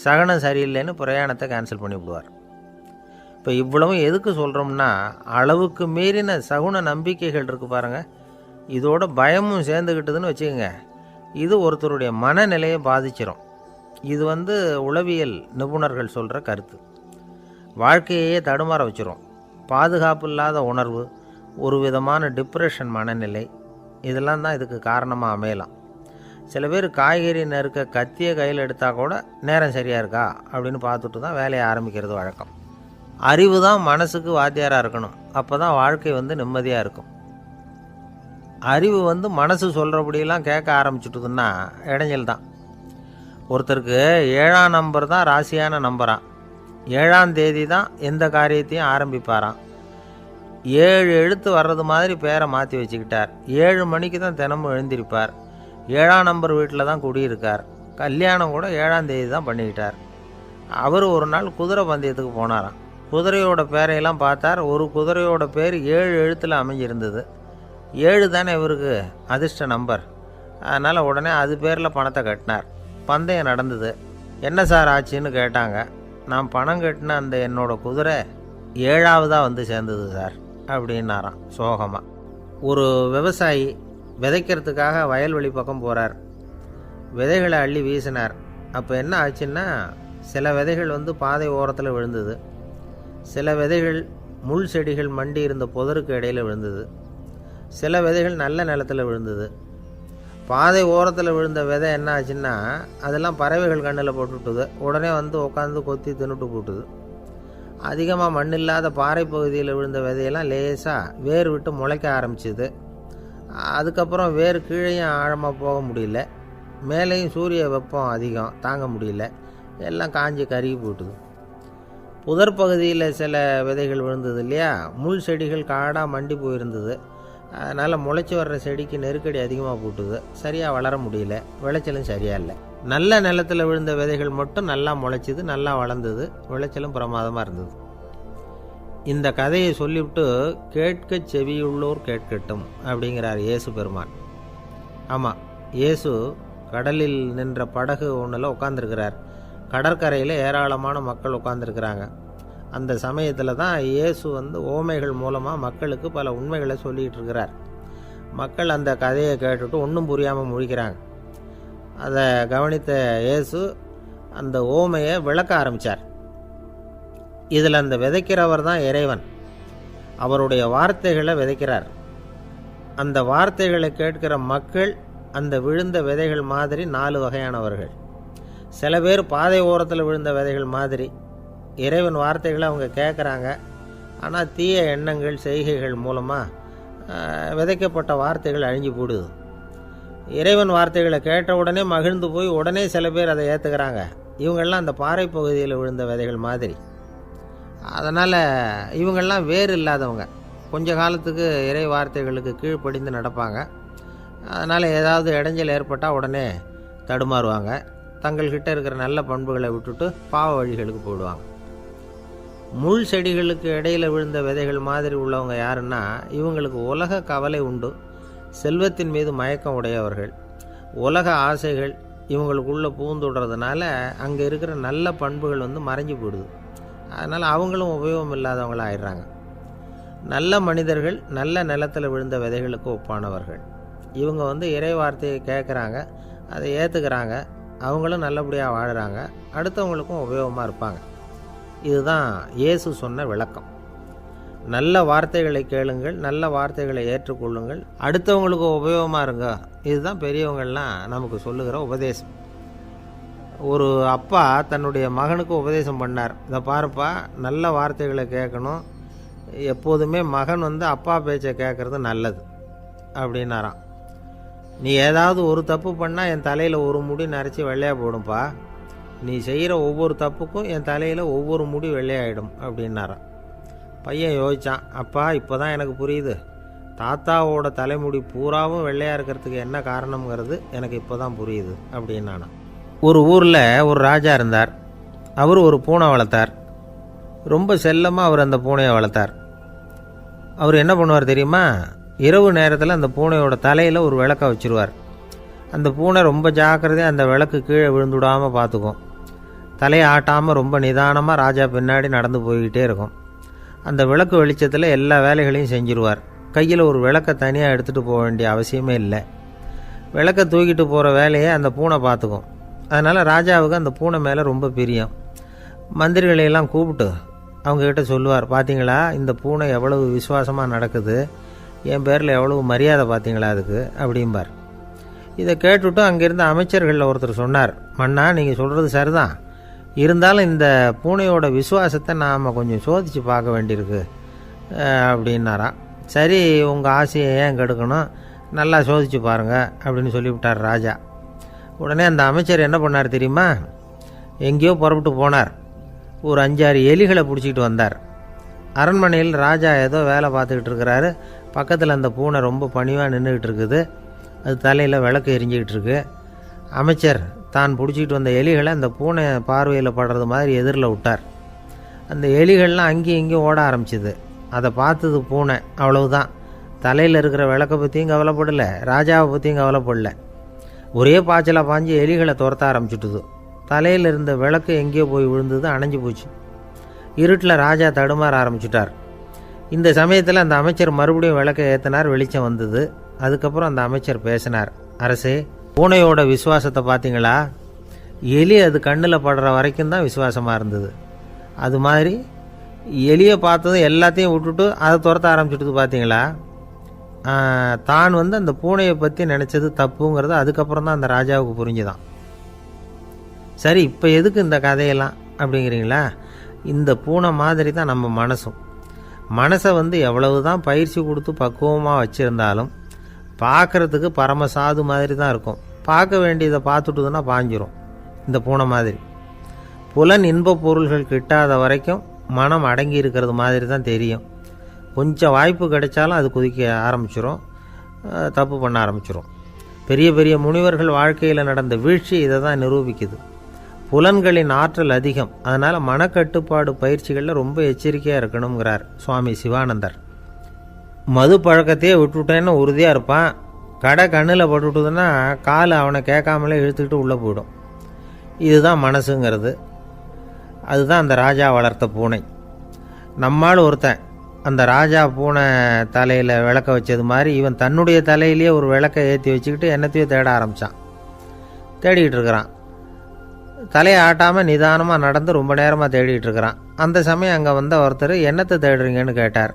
Speaker 1: சகுனம் சரியில்லைன்னு பிரயாணத்தை கேன்சல் பண்ணிவிடுவார். இப்போ இவ்வளவும் எதுக்கு சொல்கிறோம்னா, அளவுக்கு மீறின சகுன நம்பிக்கைகள் இருக்குது பாருங்கள், இதோட பயமும் சேர்ந்துக்கிட்டதுன்னு வச்சுக்கோங்க, இது ஒருத்தருடைய மனநிலையை பாதிச்சிடும். இது வந்து உளவியல் நிபுணர்கள் சொல்கிற கருத்து. வாழ்க்கையே தடுமாற வச்சிரும். பாதுகாப்பு இல்லாத உணர்வு, ஒரு விதமான டிப்ரெஷன் மனநிலை, இதெல்லாம் தான் இதுக்கு காரணமாக அமையலாம். சில பேர் காய்கறி நறுக்க கத்தியை கையில் எடுத்தால் கூட நேரம் சரியாக இருக்கா அப்படின்னு பார்த்துட்டு தான் வேலையை ஆரம்பிக்கிறது வழக்கம். அறிவு தான் மனசுக்கு வாத்தியாராக இருக்கணும். அப்போ தான் வாழ்க்கை வந்து நிம்மதியாக இருக்கும். அறிவு வந்து மனசு சொல்கிறபடியெல்லாம் கேட்க ஆரம்பிச்சுட்டுதுன்னா இடைஞ்சல் தான். ஒருத்தருக்கு 7ஆம் நம்பர் தான் ராசியான நம்பரான். 7ஆம் தேதி தான் எந்த காரியத்தையும் ஆரம்பிப்பாராம். 7 எழுத்து வர்றது மாதிரி பேரை மாற்றி வச்சுக்கிட்டார். 7 மணிக்கு தான் தினமும் எழுந்திருப்பார். 7ஆம் நம்பர் வீட்டில் தான் குடியிருக்கார். கல்யாணம் கூட 7ஆம் தேதி தான் பண்ணிக்கிட்டார். அவர் ஒரு நாள் குதிரை பந்தயத்துக்கு போனாராம். குதிரையோட பேரையெல்லாம் பார்த்தார். ஒரு குதிரையோட பேர் 7 எழுத்தில் அமைஞ்சிருந்தது. 7 தானே இவருக்கு அதிர்ஷ்ட நம்பர். அதனால் உடனே அது பேரில் பணத்தை கட்டினார். பந்தயம் நடந்தது. என்ன சார் ஆச்சுன்னு கேட்டாங்க. நான் பணம் கட்டின அந்த என்னோடய குதிரை 7ஆவதாக வந்து சேர்ந்தது சார் அப்படின்னாராம் சோகமாக. ஒரு விவசாயி விதைக்கிறதுக்காக வயல்வெளி பக்கம் போகிறார். விதைகளை அள்ளி வீசினார். அப்போ என்ன ஆச்சுன்னா, சில விதைகள் வந்து பாதை ஓரத்தில் விழுந்தது. சில விதைகள் முள் செடிகள் மண்டி இருந்த புதருக்கு இடையில் விழுந்தது. சில விதைகள் நல்ல நிலத்தில் விழுந்தது. பாதை ஓரத்தில் விழுந்த விதை என்ன ஆச்சுன்னா, அதெல்லாம் பறவைகள் கண்ணில் போட்டுவிட்டுது. உடனே வந்து உட்காந்து கொத்தி தின்னுட்டு போட்டுது. அதிகமாக மண் இல்லாத பாறை பகுதியில் விழுந்த விதையெல்லாம் லேசாக வேர் விட்டு முளைக்க ஆரம்பிச்சிது. அதுக்கப்புறம் வேர் கீழேயும் ஆழமாக போக முடியல, மேலேயும் சூரிய வெப்பம் அதிகம் தாங்க முடியல, எல்லாம் காஞ்சி கருகி போட்டுது. புதர் பகுதியில் சில விதைகள் விழுந்தது இல்லையா, முள் செடிகள் காடாக மண்டி போயிருந்தது. அதனால் முளைச்சி வர்ற செடிக்கு நெருக்கடி அதிகமாக போட்டுது. சரியாக வளர முடியல, விளைச்சலும் சரியாக இல்லை. நல்ல நிலத்தில் விழுந்த விதைகள் மட்டும் நல்லா முளைச்சிது, நல்லா வளர்ந்தது, விளைச்சலும் பிரமாதமாக இருந்தது. இந்த கதையை சொல்லிவிட்டு கேட்க செவியுள்ளோர் கேட்கட்டும் அப்படிங்கிறார் இயேசு பெருமான். ஆமாம், இயேசு கடலில் நின்ற படகு ஒன்றில் உட்காந்துருக்கிறார். கடற்கரையில் ஏராளமான மக்கள் உட்காந்துருக்கிறாங்க. அந்த சமயத்தில் தான் இயேசு வந்து ஓமைகள் மூலமாக மக்களுக்கு பல உண்மைகளை சொல்லிகிட்டு இருக்கிறார். மக்கள் அந்த கதையை கேட்டுட்டு ஒன்றும் புரியாமல் முழிக்கிறாங்க. அதை கவனித்த இயேசு அந்த ஓமையை விளக்க ஆரம்பித்தார். இதில் அந்த விதைக்கிறவர் தான் இறைவன். அவருடைய வார்த்தைகளை விதைக்கிறார். அந்த வார்த்தைகளை கேட்கிற மக்கள் அந்த விழுந்த விதைகள் மாதிரி 4 வகையானவர்கள். சில பேர் பாதை ஓரத்தில் விழுந்த விதைகள் மாதிரி. இறைவன் வார்த்தைகளை அவங்க கேட்குறாங்க, ஆனால் தீய எண்ணங்கள் செய்கைகள் மூலமாக விதைக்கப்பட்ட வார்த்தைகள் அழிஞ்சு போடுது. இறைவன் வார்த்தைகளை கேட்ட உடனே மகிழ்ந்து போய் உடனே சில பேர் அதை ஏற்றுக்கிறாங்க. இவங்கெல்லாம் அந்த பாறை பகுதியில் விழுந்த விதைகள் மாதிரி. அதனால் இவங்கெல்லாம் வேறு இல்லாதவங்க. கொஞ்ச காலத்துக்கு இறை வார்த்தைகளுக்கு கீழ்ப்படிந்து நடப்பாங்க. அதனால் ஏதாவது இடைஞ்சல் ஏற்பட்டால் உடனே தடுமாறுவாங்க. தங்கள்கிட்ட இருக்கிற நல்ல பண்புகளை விட்டுட்டு பாவ வழிகளுக்கு போயிடுவாங்க. முள் செடிகளுக்கு இடையில் விழுந்த விதைகள் மாதிரி உள்ளவங்க யாருன்னா, இவங்களுக்கு உலக கவலை உண்டு, செல்வத்தின் மீது மயக்கம் உடையவர்கள். உலக ஆசைகள் இவங்களுக்குள்ளே பூந்துடுறதுனால அங்கே இருக்கிற நல்ல பண்புகள் மறைஞ்சு போயிடுது. அதனால் அவங்களும் உபயோகம் இல்லாதவங்களாக ஆயிடுறாங்க. நல்ல மனிதர்கள் நல்ல நிலத்தில் விழுந்த விதைகளுக்கு ஒப்பானவர்கள். இவங்க இறை வார்த்தையை கேட்குறாங்க, அதை ஏற்றுக்கிறாங்க, அவங்களும் நல்லபடியாக வாழுறாங்க, அடுத்தவங்களுக்கும் உபயோகமாக இருப்பாங்க. இதுதான் இயேசு சொன்ன விளக்கம். நல்ல வார்த்தைகளை கேளுங்கள், நல்ல வார்த்தைகளை ஏற்றுக்கொள்ளுங்கள், அடுத்தவங்களுக்கு உபயோகமாக இருங்க. இதுதான் பெரியவங்கள்லாம் நமக்கு சொல்லுகிற உபதேசம். ஒரு அப்பா தன்னுடைய மகனுக்கு உபதேசம் பண்ணார். இதை பாருப்பா, நல்ல வார்த்தைகளை கேட்கணும், எப்போதுமே மகன் அப்பா பேச்சை கேட்குறது நல்லது அப்படின்னாராம். நீ ஏதாவது ஒரு தப்பு பண்ணால் என் தலையில் ஒரு முடி நரைச்சி வெள்ளையாக போடும்பா, நீ செய்கிற ஒவ்வொரு தப்புக்கும் என் தலையில் ஒவ்வொரு முடி வெள்ளையாயிடும் அப்படின்னாராம். பையன் யோசித்தான், அப்பா இப்போ தான் எனக்கு புரியுது, தாத்தாவோட தலைமுடி பூராவும் வெள்ளையாக இருக்கிறதுக்கு என்ன காரணம்ங்கிறது எனக்கு இப்போ தான் புரியுது அப்படின்னானா. ஒரு ஊரில் ஒரு ராஜா இருந்தார். அவர் ஒரு பூனை வளர்த்தார். ரொம்ப செல்லமாக அவர் அந்த பூனையை வளர்த்தார். அவர் என்ன பண்ணுவார் தெரியுமா? இரவு நேரத்தில் அந்த பூனையோட தலையில் ஒரு விளக்கை வச்சுருவார். அந்த பூனை ரொம்ப ஜாக்கிரதையாக அந்த விளக்கு கீழே விழுந்துடாமல் பார்த்துக்கும். தலையை ஆட்டாமல் ரொம்ப நிதானமாக ராஜா பின்னாடி நடந்து போய்கிட்டே இருக்கும். அந்த விளக்கு வெளிச்சத்தில் எல்லா வேலைகளையும் செஞ்சுருவார். கையில் ஒரு விளக்கை தனியாக எடுத்துகிட்டு போக வேண்டிய அவசியமே இல்லை. விளக்கை தூக்கிட்டு போகிற வேலையை அந்த பூனை பார்த்துக்கும். அதனால் ராஜாவுக்கு அந்த பூனை மேலே ரொம்ப பிரியம். மந்திரிகளையெல்லாம் கூப்பிட்டு அவங்கக்கிட்ட சொல்லுவார், பார்த்தீங்களா இந்த பூனை எவ்வளவு விசுவாசமாக நடக்குது, என் பேரில் எவ்வளவு மரியாதை பார்த்தீங்களா அதுக்கு அப்படிம்பார். இதை கேட்டுவிட்டு அங்கேருந்த அமைச்சர்களில் ஒருத்தர் சொன்னார், மன்னா நீங்கள் சொல்கிறது சரிதான், இருந்தாலும் இந்த பூனையோட விசுவாசத்தை நாம் கொஞ்சம் சோதித்து பார்க்க வேண்டியிருக்கு அப்படின்னாராம். சரி, உங்கள் ஆசையை ஏன் கெடுக்கணும், நல்லா சோதித்து பாருங்கள் அப்படின்னு சொல்லிவிட்டார் ராஜா. உடனே அந்த அமைச்சர் என்ன பண்ணார் தெரியுமா? எங்கேயோ புறப்பட்டு போனார். ஒரு 5-6 எலிகளை பிடிச்சிக்கிட்டு வந்தார். அரண்மனையில் ராஜா ஏதோ வேலை பார்த்துக்கிட்டு இருக்கிறாரு. பக்கத்தில் அந்த பூனை ரொம்ப பணிவாக நின்றுக்கிட்டு இருக்குது. அது தலையில் விளக்கு எரிஞ்சிக்கிட்டு இருக்கு. அமைச்சர் தான் பிடிச்சிக்கிட்டு வந்த எலிகளை அந்த பூனை பார்வையில் படுறது மாதிரி எதிரில் விட்டார். அந்த எலிகள்லாம் அங்கேயும் இங்கேயும் ஓட ஆரம்பிச்சிது. அதை பார்த்தது பூனை, அவ்வளவுதான். தலையில் இருக்கிற விளக்கை பற்றியும் கவலைப்படலை, ராஜாவை பற்றியும் கவலைப்படலை. ஒரே பாய்ச்சலாக பாஞ்சு எலிகளை துரத்த ஆரம்பிச்சுட்டுது. தலையில் இருந்த விளக்கு எங்கேயோ போய் விழுந்தது, அணைஞ்சு போச்சு. இருட்டில் ராஜா தடுமாற ஆரம்பிச்சுட்டார். இந்த சமயத்தில் அந்த அமைச்சர் மறுபடியும் விளக்கை ஏற்றினார். வெளிச்சம் வந்தது. அதுக்கப்புறம் அந்த அமைச்சர் பேசினார், அரசே, பூனையோட விசுவாசத்தை பார்த்தீங்களா? எலி அது கண்ணில் படுற வரைக்கும் தான் விசுவாசமாக இருந்தது. அது மாதிரி எலியை பார்த்ததும் எல்லாத்தையும் விட்டுட்டு அதை துரத்த ஆரம்பிச்சுட்டு பார்த்தீங்களா? தான் அந்த பூனையை பற்றி நினச்சது தப்புங்கிறது அதுக்கப்புறம் தான் அந்த ராஜாவுக்கு புரிஞ்சுதான். சரி, இப்போ எதுக்கு இந்த கதையெல்லாம் அப்படிங்கிறீங்களா? இந்த பூனை மாதிரி தான் நம்ம மனசும். மனசை எவ்வளவு தான் பயிற்சி கொடுத்து பக்குவமாக வச்சுருந்தாலும் பார்க்குறதுக்கு பரமசாது மாதிரி தான் இருக்கும். பார்க்க வேண்டியதை பார்த்துட்டுதுன்னா பாஞ்சிரும். இந்த பூனை மாதிரி புலன் இன்ப பொருள்கள் கிட்டாத வரைக்கும் மனம் அடங்கி இருக்கிறது மாதிரி தான் தெரியும். கொஞ்சம் வாய்ப்பு கிடைச்சாலும் அது குதிக்க ஆரம்பிச்சிரும், தப்பு பண்ண ஆரம்பிச்சிரும். பெரிய பெரிய முனிவர்கள் வாழ்க்கையில் நடந்த வீழ்ச்சி இதை தான் நிரூபிக்குது. புலன்களின் ஆற்றல் அதிகம். அதனால் மனக்கட்டுப்பாடு பயிற்சிகளில் ரொம்ப எச்சரிக்கையாக இருக்கணுங்கிறார் சுவாமி சிவானந்தர். மது பழக்கத்தையே விட்டுவிட்டேன்னு உறுதியாக இருப்பான். கடை கண்ணில் பட்டுவிட்டதுன்னா கால் அவனை கேட்காமலே இழுத்துக்கிட்டு உள்ளே போயிடும். இதுதான் மனசுங்கிறது. அதுதான் அந்த ராஜா வளர்த்த பூனை. நம்மால் ஒருத்தன் அந்த ராஜா பூனை தலையில் விளக்க வச்சது மாதிரி இவன் தன்னுடைய தலையிலேயே ஒரு விளக்கை ஏற்றி வச்சுக்கிட்டு என்னத்தையோ தேட ஆரம்பித்தான். தேடிக்கிட்டு இருக்கிறான். தலையை ஆட்டாமல் நிதானமாக நடந்து ரொம்ப நேரமாக தேடிட்டு இருக்கிறான். அந்த சமயம் அங்கே வந்த ஒருத்தர் என்னத்தை தேடுறீங்கன்னு கேட்டார்.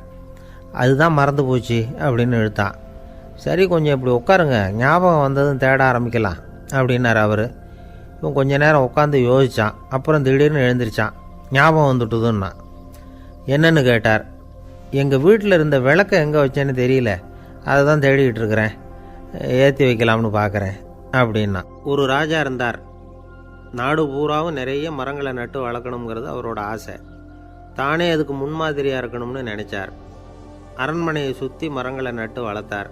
Speaker 1: அதுதான் மறந்து போச்சு அப்படின்னு இழுத்தான். சரி, கொஞ்சம் இப்படி உட்காருங்க, ஞாபகம் வந்ததும் தேட ஆரம்பிக்கலாம் அப்படின்னார் அவர். இவன் கொஞ்ச நேரம் உட்காந்து யோசித்தான். அப்புறம் திடீர்னு எழுந்திரிச்சான். ஞாபகம் வந்துட்டுதுன்னா. என்னன்னு கேட்டார். எங்கள் வீட்டில் இருந்த விளக்கை எங்கே வச்சேன்னு தெரியல, அதை தான் தேடிக்கிட்டு இருக்கிறேன், ஏற்றி வைக்கலாம்னு பார்க்குறேன் அப்படின்னா. ஒரு ராஜா இருந்தார். நாடு பூராவும் நிறைய மரங்களை நட்டு வளர்க்கணுங்கிறது அவரோட ஆசை. தானே அதுக்கு முன்மாதிரியாக இருக்கணும்னு நினச்சார். அரண்மனையை சுற்றி மரங்களை நட்டு வளர்த்தார்.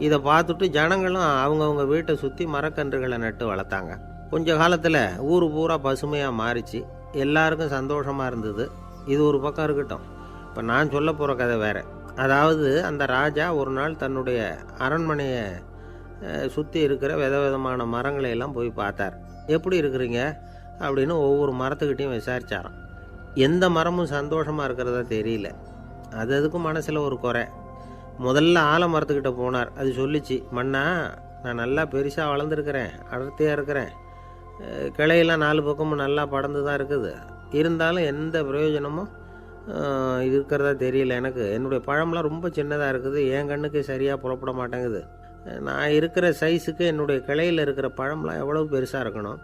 Speaker 1: இதை பார்த்துட்டு ஜனங்களும் அவங்கவுங்க வீட்டை சுற்றி மரக்கன்றுகளை நட்டு வளர்த்தாங்க. கொஞ்ச காலத்தில் ஊர் பூரா பசுமையாக மாறிச்சு. எல்லாருக்கும் சந்தோஷமாக இருந்தது. இது ஒரு பக்கம் இருக்கட்டும். இப்போ நான் சொல்ல போகிற கதை வேறு. அதாவது, அந்த ராஜா ஒரு நாள் தன்னுடைய அரண்மனையை சுற்றி இருக்கிற விதவிதமான மரங்களை எல்லாம் போய் பார்த்தார். எப்படி இருக்கிறீங்க அப்படின்னு ஒவ்வொரு மரத்துக்கிட்டையும் விசாரித்தாராம். எந்த மரமும் சந்தோஷமாக இருக்கிறதா தெரியல. அதுக்கும் மனசில் ஒரு குறை. முதல்ல ஆலமரத்துக்கிட்ட போனார். அது சொல்லிச்சு, மண்ணா, நான் நல்லா பெருசாக வளர்ந்துருக்கிறேன், அடர்த்தியாக இருக்கிறேன், கிளையெல்லாம் 4 பக்கமும் நல்லா படர்ந்து தான் இருக்குது, இருந்தாலும் எந்த பிரயோஜனமும் இருக்கிறதா தெரியல எனக்கு. என்னுடைய பழம்லாம் ரொம்ப சின்னதாக இருக்குது, என் கண்ணுக்கு சரியாக புறப்பட மாட்டேங்குது. நான் இருக்கிற சைஸுக்கு என்னுடைய கிளையில் இருக்கிற பழம்லாம் எவ்வளோ பெருசாக இருக்கணும்,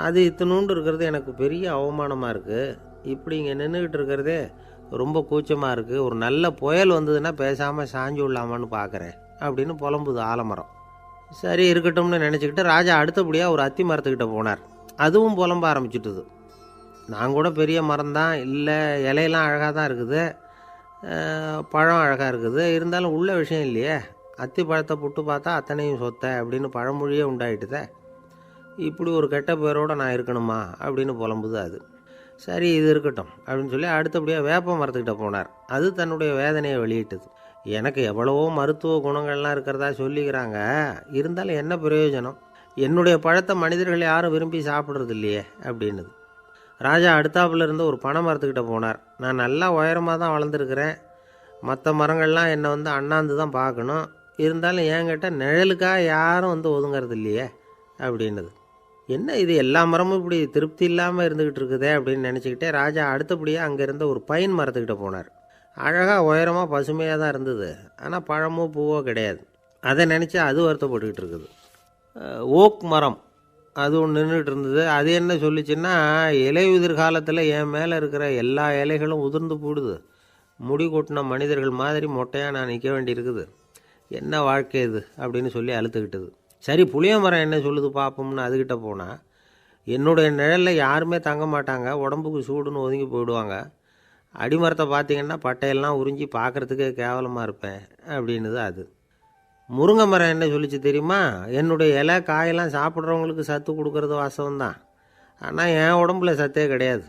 Speaker 1: அது இத்தினூண்டு இருக்கிறது எனக்கு பெரிய அவமானமாக இருக்குது. இப்படி இங்கே நின்றுக்கிட்டு இருக்கிறதே ரொம்ப கூச்சமாக இருக்குது. ஒரு நல்ல புயல் வந்ததுன்னா பேசாமல் சாஞ்சு விடலாமான்னு பார்க்குறேன் அப்படின்னு புலம்புது ஆலமரம். சரி, இருக்கட்டும்னு நினச்சிக்கிட்டு ராஜா அடுத்தபடியாக ஒரு அத்தி மரத்துக்கிட்ட போனார். அதுவும் புலம்ப ஆரம்பிச்சுட்டுது. நான் கூட பெரிய மரம் தான், இல்லை இலையெல்லாம் அழகாக தான் இருக்குது, பழம் அழகாக இருக்குது, இருந்தாலும் உள்ள விஷயம் இல்லையே, அத்தி பழத்தை புட்டு பார்த்தா அத்தனையும் சொத்தை அப்படின்னு பழமொழியே உண்டாயிட்டுதே. இப்படி ஒரு கெட்ட பேரோடு நான் இருக்கணுமா அப்படின்னு புலம்புது அது. சரி, இது இருக்கட்டும் அப்படின்னு சொல்லி அடுத்தபடியாக வேப்ப மரத்துக்கிட்ட போனார். அது தன்னுடைய வேதனையை வெளியிட்டது. எனக்கு எவ்வளவோ மருத்துவ குணங்கள்லாம் இருக்கிறதா சொல்லிக்கிறாங்க, இருந்தாலும் என்ன பிரயோஜனம், என்னுடைய பழத்தை மனிதர்கள் யாரும் விரும்பி சாப்பிட்றது இல்லையே அப்படின்னுது. ராஜா அடுத்தாப்புல இருந்து ஒரு பனை மரத்துக்கிட்ட போனார். நான் நல்லா உயரமாக தான் வளர்ந்துருக்கிறேன், மற்ற மரங்கள்லாம் என்னை அண்ணாந்து தான் பார்க்கணும், இருந்தாலும் என்கிட்ட நிழலுக்காக யாரும் ஒதுங்கிறது இல்லையே அப்படின்னுது. என்ன இது, எல்லா மரமும் இப்படி திருப்தி இல்லாமல் இருந்துக்கிட்டு இருக்குதே அப்படின்னு நினச்சிக்கிட்டே ராஜா அடுத்தபடியாக அங்கே இருந்த ஒரு பைன் மரத்துக்கிட்ட போனார். அழகாக உயரமாக பசுமையாக தான் இருந்தது, ஆனால் பழமோ பூவோ கிடையாது. அதை நினச்சி அது வருத்தப்பட்டுக்கிட்டு இருக்குது. ஓக் மரம் அது ஒன்று நின்றுட்டு இருந்தது. அது என்ன சொல்லிச்சுன்னா, இலை உதிர் காலத்தில் என் மேலே இருக்கிற எல்லா இலைகளும் உதிர்ந்து போடுது, முடி கொட்டின மனிதர்கள் மாதிரி மொட்டையாக நான் நிற்க வேண்டியிருக்குது, என்ன வாழ்க்கை இது அப்படின்னு சொல்லி அழுத்துக்கிட்டது. சரி, புளிய மரம் என்ன சொல்லுது பார்ப்போம்னு அதுக்கிட்ட போனால், என்னுடைய நிழலில் யாருமே தங்க மாட்டாங்க, உடம்புக்கு சூடுன்னு ஒதுங்கி போயிடுவாங்க, அடிமரத்தை பார்த்திங்கன்னா பட்டையெல்லாம் உறிஞ்சி பார்க்குறதுக்கே கேவலமாக இருப்பேன் அப்படின்னுது அது. முருங்கை மரம் என்ன சொல்லிச்சு தெரியுமா, என்னுடைய இலை காயெல்லாம் சாப்பிட்றவங்களுக்கு சத்து கொடுக்கறது வாசம்தான், ஆனால் என் உடம்புல சத்தே கிடையாது,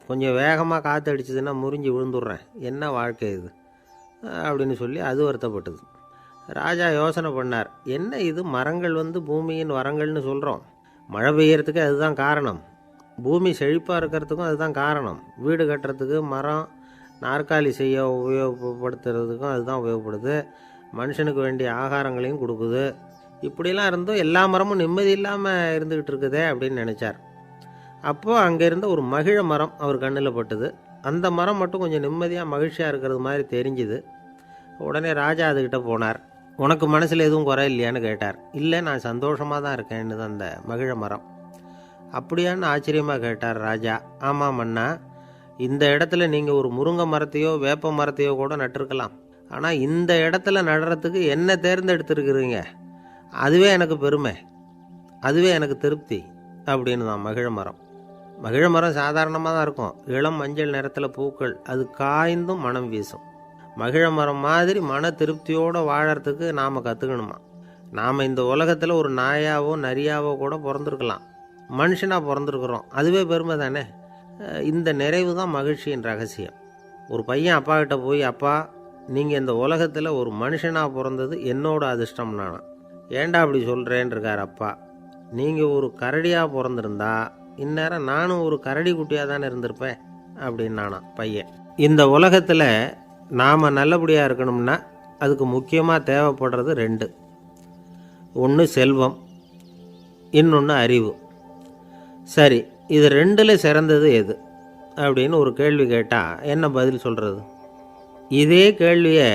Speaker 1: கொஞ்சம் வேகமாக காற்று அடிச்சதுன்னா முறிஞ்சி விழுந்துடுறேன், என்ன வாழ்க்கை இது அப்படின்னு சொல்லி அது வருத்தப்பட்டது. ராஜா யோசனை பண்ணார். என்ன இது, மரங்கள் பூமியின் வரங்கள்னு சொல்கிறோம், மழை பெய்யறதுக்கு அதுதான் காரணம், பூமி செழிப்பாக இருக்கிறதுக்கும் அதுதான் காரணம், வீடு கட்டுறதுக்கு மரம், நாற்காலி செய்ய உபயோகப்படுத்துறதுக்கும் அதுதான் உபயோகப்படுது, மனுஷனுக்கு வேண்டிய ஆகாரங்களையும் கொடுக்குது, இப்படிலாம் இருந்தும் எல்லா மரமும் நிம்மதி இல்லாமல் இருந்துக்கிட்டு இருக்குதே அப்படின்னு நினச்சார். அப்போது அங்கே இருந்த ஒரு மகிழ மரம் அவர் கண்ணில் பட்டுது. அந்த மரம் மட்டும் கொஞ்சம் நிம்மதியாக மகிழ்ச்சியாக இருக்கிறது மாதிரி தெரிஞ்சுது. உடனே ராஜா அதுக்கிட்ட போனார். உனக்கு மனசில் எதுவும் குறை இல்லையான்னு கேட்டார். இல்லை, நான் சந்தோஷமாக தான் இருக்கேன்னு தான் அந்த மகிழ மரம். அப்படியான்னு ஆச்சரியமாக கேட்டார் ராஜா. ஆமாம் மன்னா, இந்த இடத்துல நீங்கள் ஒரு முருங்கை மரத்தையோ வேப்ப மரத்தையோ கூட நட்டிருக்கலாம், ஆனால் இந்த இடத்துல நடுறதுக்கு என்ன தேர்ந்தெடுத்துருக்குறீங்க, அதுவே எனக்கு பெருமை, அதுவே எனக்கு திருப்தி அப்படின்னு தான் மகிழ மரம். மகிழ மரம் சாதாரணமாக தான் இருக்கும், இளம் மஞ்சள் நிறத்தில் பூக்கள், அது காய்ந்தும் மனம் வீசும். மகிழ மரம் மாதிரி மன திருப்தியோடு வாழறதுக்கு நாம் கற்றுக்கணுமா. நாம் இந்த உலகத்தில் ஒரு நாயாவோ நரியாவோ கூட பிறந்திருக்கலாம், மனுஷனாக பிறந்திருக்கிறோம், அதுவே பெருமை தானே. இந்த நிறைவு தான் மகிழ்ச்சியின் ரகசியம். ஒரு பையன் அப்பா கிட்ட போய், அப்பா, நீங்கள் இந்த உலகத்தில் ஒரு மனுஷனாக பிறந்தது என்னோட அதிர்ஷ்டம் நானா. ஏண்டா அப்படி சொல்கிறேன்னு இருக்கார் அப்பா. நீங்கள் ஒரு கரடியாக பிறந்திருந்தா இந்நேரம் நானும் ஒரு கரடி குட்டியாக தானே இருந்திருப்பேன் அப்படின்னு நானா பையன். இந்த உலகத்தில் நாம் நல்லபடியாக இருக்கணும்னா அதுக்கு முக்கியமாக தேவைப்படுறது 2. ஒன்று செல்வம், இன்னொன்று அறிவு. சரி, இது ரெண்டில் சிறந்தது எது அப்படின்னு ஒரு கேள்வி கேட்டால் என்ன பதில் சொல்கிறது? இதே கேள்வியை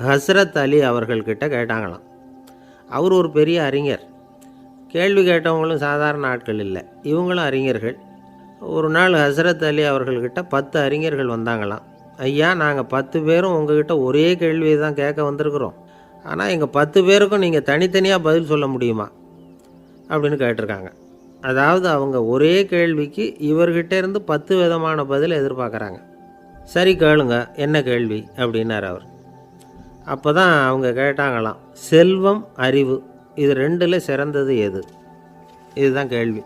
Speaker 1: ஹஸ்ரத் அலி அவர்கள்கிட்ட கேட்டாங்களாம். அவர் ஒரு பெரிய அறிஞர். கேள்வி கேட்டவங்களும் சாதாரண ஆட்கள் இல்லை, இவங்களும் அறிஞர்கள். ஒரு நாள் ஹஸ்ரத் அலி அவர்கள்கிட்ட 10 அறிஞர்கள் வந்தாங்களாம். ஐயா, நாங்கள் 10 பேரும் உங்ககிட்ட ஒரே கேள்வியை தான் கேட்க வந்திருக்கிறோம். ஆனால் எங்கள் 10 பேருக்கும் நீங்கள் தனித்தனியாக பதில் சொல்ல முடியுமா அப்படின்னு கேட்டிருக்காங்க. அதாவது அவங்க ஒரே கேள்விக்கு இவர்கிட்ட இருந்து 10 விதமான பதில் எதிர்பார்க்குறாங்க. சரி கேளுங்க, என்ன கேள்வி அப்படின்னார் அவர். அப்போ தான் அவங்க கேட்டாங்களாம், செல்வம் அறிவு இது ரெண்டில் சிறந்தது எது? இதுதான் கேள்வி.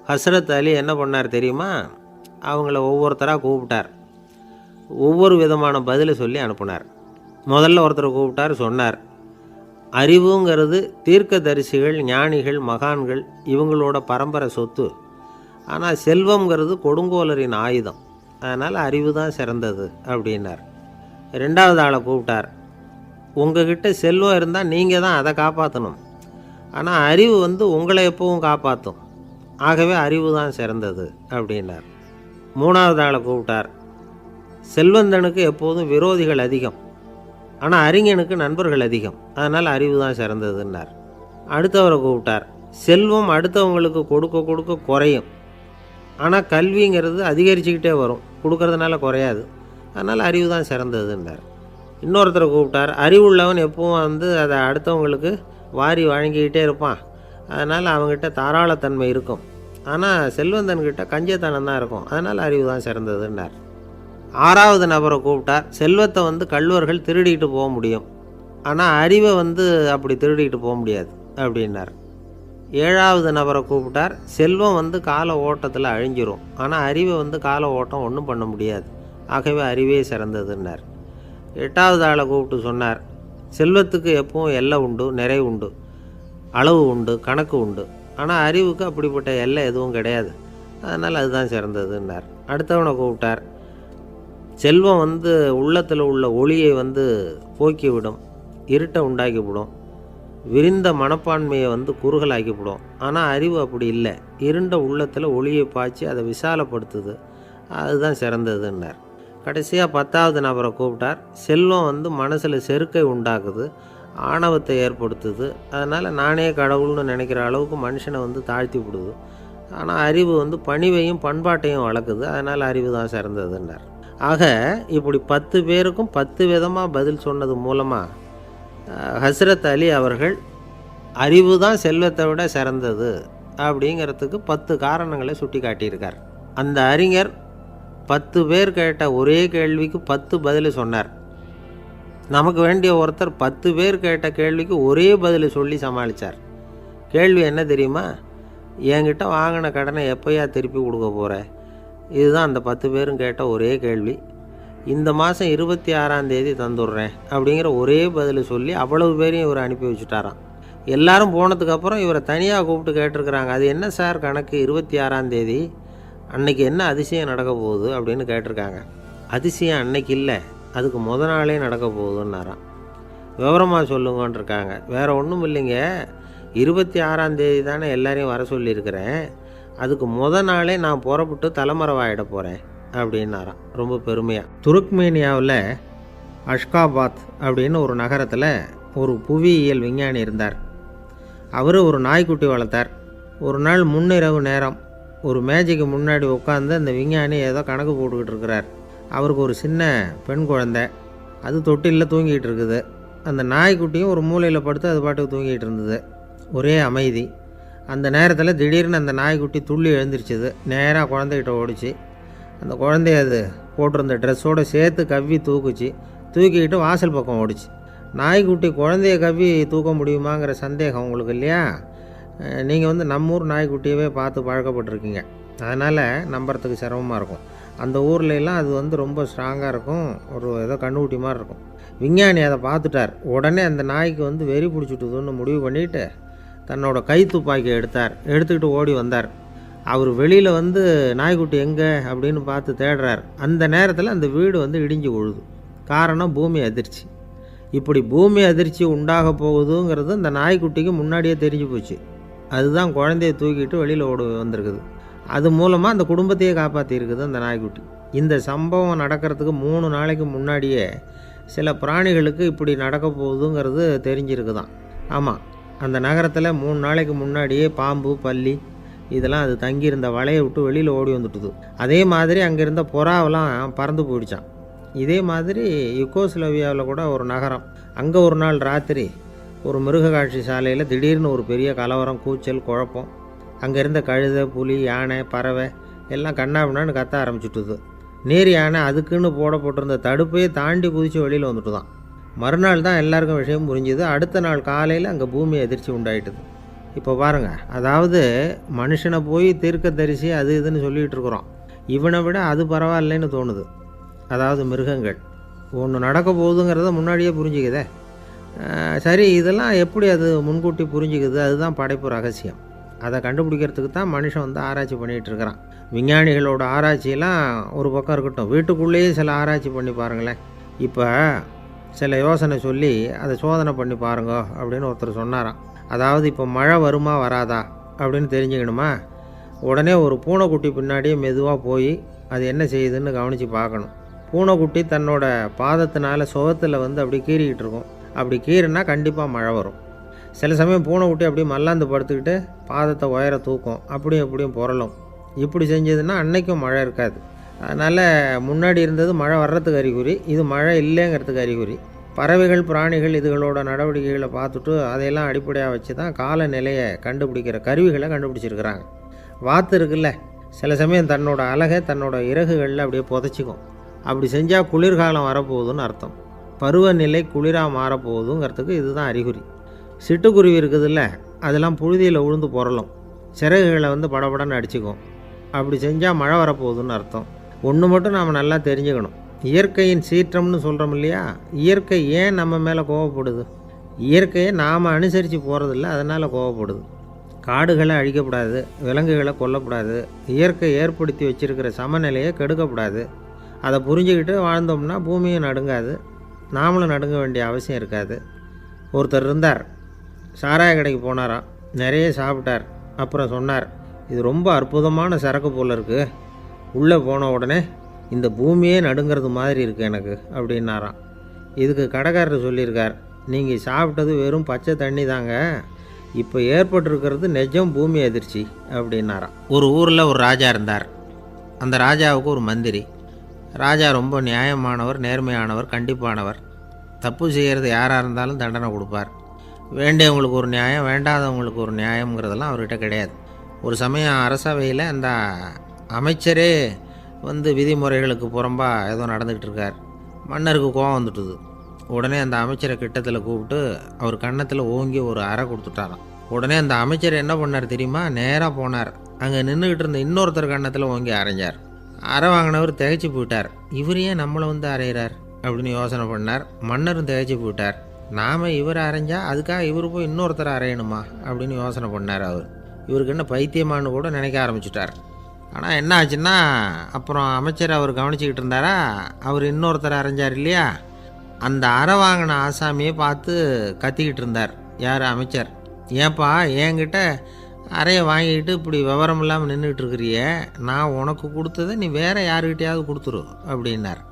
Speaker 1: ஹஸ்ரத் அலி என்ன பண்ணார் தெரியுமா? அவங்கள ஒவ்வொருத்தராக கூப்பிட்டார். ஒவ்வொரு விதமான பதிலை சொல்லி அனுப்புனார். முதல்ல ஒருத்தரை கூப்பிட்டார், சொன்னார், அறிவுங்கிறது தீர்க்கதரிசிகள், ஞானிகள், மகான்கள் இவங்களோட பரம்பரை சொத்து. ஆனால் செல்வங்கிறது கொடுங்கோலரின் ஆயுதம். அதனால் அறிவு தான் சிறந்தது அப்படின்னார். ரெண்டாவது ஆளை கூப்பிட்டார். உங்ககிட்ட செல்வம் இருந்தால் நீங்கள் தான் அதை காப்பாற்றணும். ஆனால் அறிவு உங்களை எப்பவும் காப்பாற்றும். ஆகவே அறிவு தான் சிறந்தது அப்படின்னார். மூணாவது ஆளை கூப்பிட்டார். செல்வந்தனுக்கு எப்போதும் விரோதிகள் அதிகம், ஆனால் அறிஞனுக்கு நண்பர்கள் அதிகம். அதனால் அறிவு தான் சிறந்ததுன்னார். அடுத்தவரை கூப்பிட்டார். செல்வம் அடுத்தவங்களுக்கு கொடுக்க கொடுக்க குறையும், ஆனால் கல்விங்கிறது அதிகரிச்சுக்கிட்டே வரும், கொடுக்கறதுனால குறையாது. அதனால் அறிவு தான் சிறந்ததுன்னார். இன்னொருத்தரை கூப்பிட்டார். அறிவுள்ளவன் எப்பவும் அதை அடுத்தவங்களுக்கு வாரி வழங்கிக்கிட்டே இருப்பான். அதனால் அவங்ககிட்ட தாராளத்தன்மை இருக்கும். ஆனால் செல்வந்தன்கிட்ட கஞ்சத்தனம் தான் இருக்கும். அதனால் அறிவு தான் சிறந்ததுன்னார். ஆறாவது நபரை கூப்பிட்டார். செல்வத்தை கள்வர்கள் திருடிட்டு போக முடியும், ஆனால் அறிவை அப்படி திருடிட்டு போக முடியாது அப்படின்னார். ஏழாவது நபரை கூப்பிட்டார். செல்வம் கால ஓட்டத்தில் அழிஞ்சிரும், ஆனால் அறிவை கால ஓட்டம் ஒன்றும் பண்ண முடியாது. ஆகவே அறிவே சிறந்ததுன்னார். எட்டாவது ஆளை கூப்பிட்டு சொன்னார், செல்வத்துக்கு எப்பவும் எல்லை உண்டு, நிறை உண்டு, அளவு உண்டு, கணக்கு உண்டு. ஆனால் அறிவுக்கு அப்படிப்பட்ட எல்லை எதுவும் கிடையாது. அதனால் அதுதான் சிறந்ததுன்னார். அடுத்தவனை கூப்பிட்டார். செல்வம் உள்ளத்தில் உள்ள ஒளியை போக்கிவிடும், இருட்டை உண்டாக்கிவிடும், விரிந்த மனப்பான்மையை குறுகலாக்கிவிடும். ஆனால் அறிவு அப்படி இல்லை, இருண்ட உள்ளத்தில் ஒளியை பாய்ச்சி அதை விசாலப்படுத்துது. அதுதான் சிறந்ததுன்னார். கடைசியாக 10வது நபரை கூப்பிட்டார். செல்வம் மனசில் செருக்கை உண்டாக்குது, ஆணவத்தை ஏற்படுத்துது. அதனால் நானே கடவுள்னு நினைக்கிற அளவுக்கு மனுஷனை தாழ்த்தி விடுது. ஆனால் அறிவு பணிவையும் பண்பாட்டையும் வளர்க்குது. அதனால் அறிவு தான் சிறந்ததுன்னார். ஆக இப்படி 10 பேருக்கும் 10 விதமாக பதில் சொன்னது மூலமாக ஹஸ்ரத் அலி அவர்கள் அறிவு தான் செல்வத்தை விட சிறந்தது அப்படிங்கிறதுக்கு 10 காரணங்களை சுட்டி காட்டியிருக்கார். அந்த அறிஞர் 10 பேர் கேட்ட ஒரே கேள்விக்கு 10 பதில் சொன்னார். நமக்கு வேண்டிய ஒருத்தர் 10 பேர் கேட்ட கேள்விக்கு ஒரே பதில் சொல்லி சமாளித்தார். கேள்வி என்ன தெரியுமா? என்கிட்ட வாங்கின கடனை எப்போயா திருப்பி கொடுக்க போகிற? இதுதான் அந்த 10 பேரும் கேட்ட ஒரே கேள்வி. இந்த மாதம் 26ஆம் தேதி தந்துடுறேன் அப்படிங்கிற ஒரே பதில் சொல்லி அவ்வளவு பேரையும் இவர் அனுப்பி வச்சுட்டாராம். எல்லாரும் போனதுக்கப்புறம் இவரை தனியாக கூப்பிட்டு கேட்டிருக்கிறாங்க. அது என்ன சார் கணக்கு, 26ஆம் தேதி அன்னைக்கு என்ன அதிசயம் நடக்க போகுது அப்படின்னு கேட்டிருக்காங்க. அதிசயம் அன்னைக்கு இல்லை, அதுக்கு நாளே நடக்க போகுதுன்னாராம். விவரமாக சொல்லுங்கன்னு இருக்காங்க. வேறு ஒன்றும் இல்லைங்க, 26ஆம் தேதி தானே எல்லாரையும் வர சொல்லியிருக்கிறேன், அதுக்கு நாளே நான் புறப்பட்டு தலைமறைவாயிட போகிறேன் அப்படின்னாராம் ரொம்ப பெருமையாக. துருக்மேனியாவில் அஷ்காபாத் அப்படின்னு ஒரு நகரத்தில் ஒரு புவியியல் விஞ்ஞானி இருந்தார். அவர் ஒரு நாய்க்குட்டி வளர்த்தார். ஒரு நாள் முன்னிரவு நேரம் ஒரு மேஜைக்கு முன்னாடி உட்காந்து அந்த விஞ்ஞானி ஏதோ கணக்கு போட்டுக்கிட்டு இருக்கிறார். அவருக்கு ஒரு சின்ன பெண் குழந்தை, அது தொட்டிலில் தூங்கிட்டு இருக்குது. அந்த நாய்க்குட்டியும் ஒரு மூலையில் படுத்து அது பாட்டுக்கு தூங்கிட்டு இருந்தது. ஒரே அமைதி. அந்த நேரத்தில் திடீர்னு அந்த நாய்க்குட்டி துள்ளி எழுந்திரிச்சிது. நேராக குழந்தைகிட்ட ஓடிச்சு. அந்த குழந்தைய அது போட்டிருந்த ட்ரெஸ்ஸோடு சேர்த்து கவ்வி தூக்குச்சு. தூக்கிக்கிட்டு வாசல் பக்கம் ஓடிச்சு. நாய்க்குட்டி குழந்தைய கவ்வி தூக்க முடியுமாங்கிற சந்தேகம் உங்களுக்கு இல்லையா? நீங்கள் நம்மூர் நாய்க்குட்டியவே பார்த்து பழக்கப்பட்டிருக்கீங்க, அதனால் நம்புறதுக்கு சிரமமாக இருக்கும். அந்த ஊர்லெலாம் அது ரொம்ப ஸ்ட்ராங்காக இருக்கும், ஒரு ஏதோ கண்ணுக்குட்டி மாதிரி இருக்கும். விஞ்ஞானி அதை பார்த்துட்டார். உடனே அந்த நாய்க்கு வெறி பிடிச்சிட்டுதுன்னு முடிவு பண்ணிவிட்டு தன்னோட கை துப்பாக்கி எடுத்துக்கிட்டு ஓடி வந்தார். அவர் வெளியில் நாய்க்குட்டி எங்கே அப்படின்னு பார்த்து தேடுறார். அந்த நேரத்தில் அந்த வீடு இடிஞ்சு விழுது. காரணம் பூமி அதிர்ச்சி. இப்படி பூமி அதிர்ச்சி உண்டாக போகுதுங்கிறது அந்த நாய்க்குட்டிக்கு முன்னாடியே தெரிஞ்சு போச்சு. அதுதான் குழந்தைய தூக்கிட்டு வெளியில் ஓடி வந்திருக்குது. அது மூலமாக அந்த குடும்பத்தையே காப்பாற்றியிருக்குது அந்த நாய்க்குட்டி. இந்த சம்பவம் நடக்கிறதுக்கு 3 நாளைக்கு முன்னாடியே சில பிராணிகளுக்கு இப்படி நடக்க போகுதுங்கிறது தெரிஞ்சிருக்குதான். ஆமாம், அந்த நகரத்தில் 3 நாளைக்கு முன்னாடியே பாம்பு, பல்லி இதெல்லாம் அது தங்கியிருந்த வலையை விட்டு வெளியில் ஓடி வந்துட்டுது. அதே மாதிரி அங்கே இருந்த புறாவெல்லாம் பறந்து போயிடுச்சான். இதே மாதிரி யுகோஸ்லோவியாவில் கூட ஒரு நகரம், அங்கே ஒரு நாள் ராத்திரி ஒரு மிருக காட்சி சாலையில் திடீர்னு ஒரு பெரிய கலவரம், கூச்சல், குழப்பம். அங்கே இருந்த கழுதை, புலி, யானை, பறவை எல்லாம் கண்ணாபின்னான்னு கத்த ஆரம்பிச்சுட்டுது. நேர் யானை அதுக்குன்னு போடப்பட்டிருந்த தடுப்பையே தாண்டி குதித்து வெளியில் வந்துட்டு தான். மறுநாள் தான் எல்லாருக்கும் விஷயம் புரிஞ்சுது. அடுத்த நாள் காலையில் அங்கே பூமி எதிர்ச்சி உண்டாயிட்டுது. இப்போ பாருங்கள், அதாவது மனுஷனை போய் தீர்க்க தரிசி அது இதுன்னு சொல்லிகிட்டு இருக்கிறோம். இவனை விட அது பரவாயில்லைன்னு தோணுது. அதாவது மிருகங்கள் ஒன்று நடக்க போகுதுங்கிறத முன்னாடியே புரிஞ்சுக்குதே. சரி, இதெல்லாம் எப்படி அது முன்கூட்டி புரிஞ்சுக்குது? அதுதான் படைப்பு ரகசியம். அதை கண்டுபிடிக்கிறதுக்கு தான் மனுஷன் வந்து ஆராய்ச்சி பண்ணிகிட்டு இருக்கிறான். விஞ்ஞானிகளோட ஆராய்ச்சியெல்லாம் ஒரு பக்கம் இருக்கட்டும், வீட்டுக்குள்ளேயே சில ஆராய்ச்சி பண்ணி பாருங்களேன். இப்போ சில யோசனை சொல்லி அதை சோதனை பண்ணி பாருங்க அப்படின்னு ஒருத்தர் சொன்னாராம். அதாவது இப்போ மழை வருமா வராதா அப்படின்னு தெரிஞ்சுக்கணுமா, உடனே ஒரு பூனைக்குட்டி பின்னாடியே மெதுவாக போய் அது என்ன செய்யுதுன்னு கவனித்து பார்க்கணும். பூனைக்குட்டி தன்னோட பாதத்தினால சுகத்தில் வந்து அப்படி கீறிக்கிட்டு இருக்கும். அப்படி கீறினா கண்டிப்பாக மழை வரும். சில சமயம் பூனைக்குட்டி அப்படியே மல்லாந்து படுத்துக்கிட்டு பாதத்தை உயர தூக்கும், அப்படியும் இப்படியும் புரளும். இப்படி செஞ்சதுன்னா அன்னைக்கும் மழை இருக்காது. அதனால் முன்னாடி இருந்தது மழை வர்றதுக்கு அறிகுறி, இது மழை இல்லைங்கிறதுக்கு அறிகுறி. பறவைகள், பிராணிகள் இதுகளோட நடவடிக்கைகளை பார்த்துட்டு அதையெல்லாம் அடிப்படையாக வச்சு தான் காலநிலையை கண்டுபிடிக்கிற கருவிகளை கண்டுபிடிச்சிருக்கிறாங்க. வாத்து இருக்குல்ல, சில சமயம் தன்னோட அழகை தன்னோட இறகுகளில் அப்படியே புதைச்சிக்கும். அப்படி செஞ்சால் குளிர்காலம் வரப்போகுதுன்னு அர்த்தம். பருவநிலை குளிராக மாறப்போகுதுங்கிறதுக்கு இதுதான் அறிகுறி. சிட்டுக்குருவி இருக்குதுல்ல, அதெல்லாம் புழுதியில் விழுந்து புரளும், சிறகுகளை வந்து படபடன்னு அடிச்சுக்கும். அப்படி செஞ்சால் மழை வரப்போகுதுன்னு அர்த்தம். ஒன்று மட்டும் நாம் நல்லா தெரிஞ்சுக்கணும், இயற்கையின் சீற்றம்னு சொல்கிறோம் இல்லையா, இயற்கை ஏன் நம்ம மேலே கோவப்படுது? இயற்கையை நாம் அனுசரித்து போகிறதில்ல, அதனால் கோவப்படுது. காடுகளை அழிக்கப்படாது, விலங்குகளை கொல்லக்கூடாது, இயற்கை ஏற்படுத்தி வச்சுருக்கிற சமநிலையை கெடுக்கக்கூடாது. அதை புரிஞ்சுக்கிட்டு வாழ்ந்தோம்னா பூமியும் நடுங்காது, நாமளும் நடுங்க வேண்டிய அவசியம் இருக்காது. ஒருத்தர் இருந்தார், சாராய கடைக்கு போனாராம், நிறைய சாப்பிட்டார். அப்புறம் சொன்னார், இது ரொம்ப அற்புதமான சரக்கு போல் இருக்குது, உள்ளே போன உடனே இந்த பூமியே நடுங்கிறது மாதிரி இருக்குது எனக்கு அப்படின்னாராம். இதுக்கு கடைக்காரர் சொல்லியிருக்கார், நீங்கள் சாப்பிட்டது வெறும் பச்சை தண்ணி தாங்க, இப்போ ஏற்பட்டிருக்கிறது நிஜம் பூமி அதிர்ச்சி அப்படின்னாராம். ஒரு ஊரில் ஒரு ராஜா இருந்தார். அந்த ராஜாவுக்கு ஒரு மந்திரி. ராஜா ரொம்ப நியாயமானவர், நேர்மையானவர், கண்டிப்பானவர். தப்பு செய்கிறது யாராக இருந்தாலும் தண்டனை கொடுப்பார். வேண்டியவங்களுக்கு ஒரு நியாயம், வேண்டாதவங்களுக்கு ஒரு நியாயங்கிறதெல்லாம் அவர்கிட்ட கிடையாது. ஒரு சமயம் அரசவையில் அந்த அமைச்சரே வந்து விதிமுறைகளுக்கு புறம்பாக ஏதோ நடந்துக்கிட்டு இருக்கார். மன்னருக்கு கோபம் வந்துட்டுது. உடனே அந்த அமைச்சரை கிட்டத்தில் கூப்பிட்டு அவர் கன்னத்தில் ஓங்கி ஒரு அறை கொடுத்துட்டாராம். உடனே அந்த அமைச்சர் என்ன பண்ணார் தெரியுமா, நேராக போனார், அங்கே நின்றுக்கிட்டு இருந்த இன்னொருத்தர் கன்னத்தில் ஓங்கி அரைஞ்சார். அறை வாங்கினவர் திகைச்சு போயிட்டார். இவர் ஏன் நம்மளை வந்து அரைகிறார் அப்படின்னு யோசனை பண்ணார். மன்னரும் திகைச்சு போயிட்டார். நாம் இவர் அரைஞ்சா அதுக்காக இவர் போய் இன்னொருத்தரை அரையணுமா அப்படின்னு யோசனை பண்ணார். இவருக்கு என்ன பைத்தியமானு கூட நினைக்க ஆரம்பிச்சிட்டார். ஆனால் என்ன ஆச்சுன்னா, அப்புறம் அமைச்சர் அவர் கவனிச்சிக்கிட்டு இருந்தாரா, அவர் இன்னொருத்தரை அரைஞ்சார் இல்லையா, அந்த அறை வாங்கின ஆசாமியை பார்த்து கத்திக்கிட்டு இருந்தார். யார்? அமைச்சர். ஏன்பா என்கிட்ட அறையை வாங்கிக்கிட்டு இப்படி விவரம் இல்லாமல் நின்றுக்கிட்டு இருக்கிறிய, நான் உனக்கு கொடுத்ததை நீ வேறு யாருக்கிட்டையாவது கொடுத்துரு அப்படின்னார்.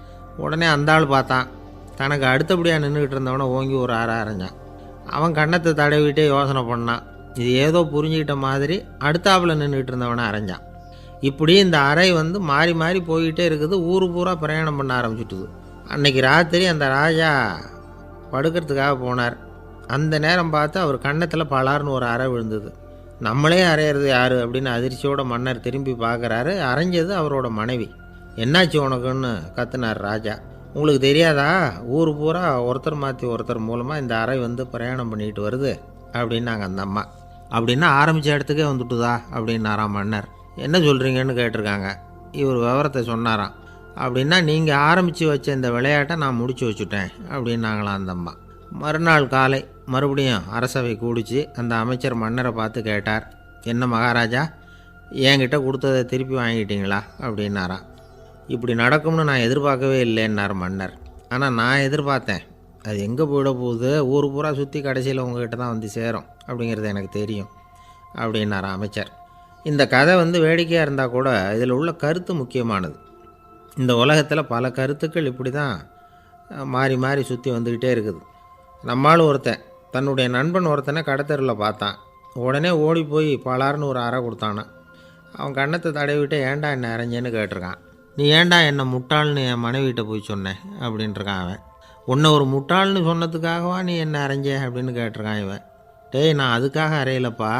Speaker 1: உடனே அந்த ஆள் பார்த்தான், தனக்கு அடுத்தபடியாக நின்றுக்கிட்டு இருந்தவனை ஓங்கி ஒரு அறை அரைஞ்சான். அவன் கன்னத்தை தடவிட்டே யோசனை பண்ணான். இது ஏதோ புரிஞ்சுக்கிட்ட மாதிரி அடுத்தாப்பில் நின்றுக்கிட்டு இருந்தவனை அரைஞ்சான். இப்படி இந்த அறை வந்து மாறி மாறி போய்கிட்டே இருக்குது. ஊர் பூரா பிரயாணம் பண்ண ஆரம்பிச்சுட்டுது. அன்னைக்கு ராத்திரி அந்த ராஜா படுக்கிறதுக்காக போனார். அந்த நேரம் பார்த்து அவர் கன்னத்தில் பலார்னு ஒரு அறை விழுந்தது. நம்மளே அரையிறது யார் அப்படின்னு அதிர்ச்சியோட மன்னர் திரும்பி பார்க்குறாரு. அரைஞ்சது அவரோட மனைவி. என்னாச்சு உனக்குன்னு கத்துனார் ராஜா. உங்களுக்கு தெரியாதா, ஊர் பூரா ஒருத்தர் மாற்றி ஒருத்தர் மூலமாக இந்த அறை வந்து பிரயாணம் பண்ணிக்கிட்டு வருது அப்படின்னாங்க அந்த அம்மா. அப்படின்னா ஆரம்பித்த இடத்துக்கே வந்துட்டுதா அப்படின்னாராம் மன்னர். என்ன சொல்கிறீங்கன்னு கேட்டிருக்காங்க. இவர் விவரத்தை சொன்னாராம். அப்படின்னா நீங்கள் ஆரம்பித்து வச்ச இந்த விளையாட்டை நான் முடிச்சு வச்சுட்டேன் அப்படின்னாங்களாம் அந்த அம்மா. மறுநாள் காலை மறுபடியும் அரசவை கூடிச்சு அந்த அமைச்சர் மன்னரை பார்த்து கேட்டார், என்ன மகாராஜா, என்கிட்ட கொடுத்ததை திருப்பி வாங்கிட்டீங்களா அப்படின்னாராம். இப்படி நடக்கும்னு நான் எதிர்பார்க்கவே இல்லைன்னார் மன்னர். ஆனால் நான் எதிர்பார்த்தேன், அது எங்கே போயிட போகுது, ஊர் பூரா சுற்றி கடைசியில் உங்ககிட்ட தான் வந்து சேரும் அப்படிங்கிறது எனக்கு தெரியும் அப்படின்னாராம் அமைச்சர். இந்த கதை வேடிக்கையாக இருந்தால் கூட இதில் உள்ள கருத்து முக்கியமானது. இந்த உலகத்தில் பல கருத்துக்கள் இப்படி தான் மாறி மாறி சுற்றி வந்துக்கிட்டே இருக்குது. நம்மால் ஒருத்தன் தன்னுடைய நண்பன் ஒருத்தனை கடத்தெருவில் பார்த்தான். உடனே ஓடி போய் பலார்னு ஒரு அறை கொடுத்தானான். அவன் கண்ணத்தை தடவிட்டு ஏன்டா என்ன அரைஞ்சேன்னு கேட்டிருக்கான். நீ ஏன்டா என்னை முட்டாள்னு என் மனைவிட்ட போய் சொன்னேன் அப்படின்ட்டுருக்கான் அவன். உன்னை ஒரு முட்டாள்னு சொன்னதுக்காகவா நீ என்ன அரைஞ்ச அப்படின்னு கேட்டிருக்கான் இவன். டேய், நான் அதுக்காக அறையலப்பா,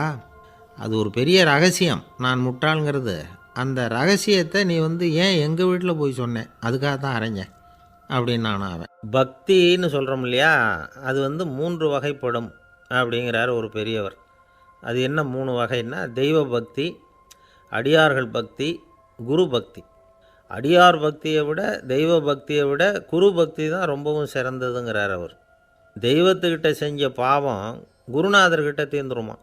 Speaker 1: அது ஒரு பெரிய ரகசியம். நான் முட்டாளுங்கிறது அந்த ரகசியத்தை நீ ஏன் எங்கள் வீட்டில் போய் சொன்னேன், அதுக்காக தான் அரைஞ்சேன் அப்படின்னு நானும் அவன். பக்தின்னு சொல்கிறோம் இல்லையா, அது 3 வகைப்படும் அப்படிங்கிறார் ஒரு பெரியவர். அது என்ன 3 வகைன்னா, தெய்வ பக்தி, அடியார்கள் பக்தி, குரு பக்தி. அடியார் பக்தியை விட தெய்வ பக்தியை விட குரு பக்தி தான் ரொம்பவும் சிறந்ததுங்கிறார் அவர். தெய்வத்துக்கிட்ட செஞ்ச பாவம் குருநாதர்கிட்ட தீர்ந்துருமா,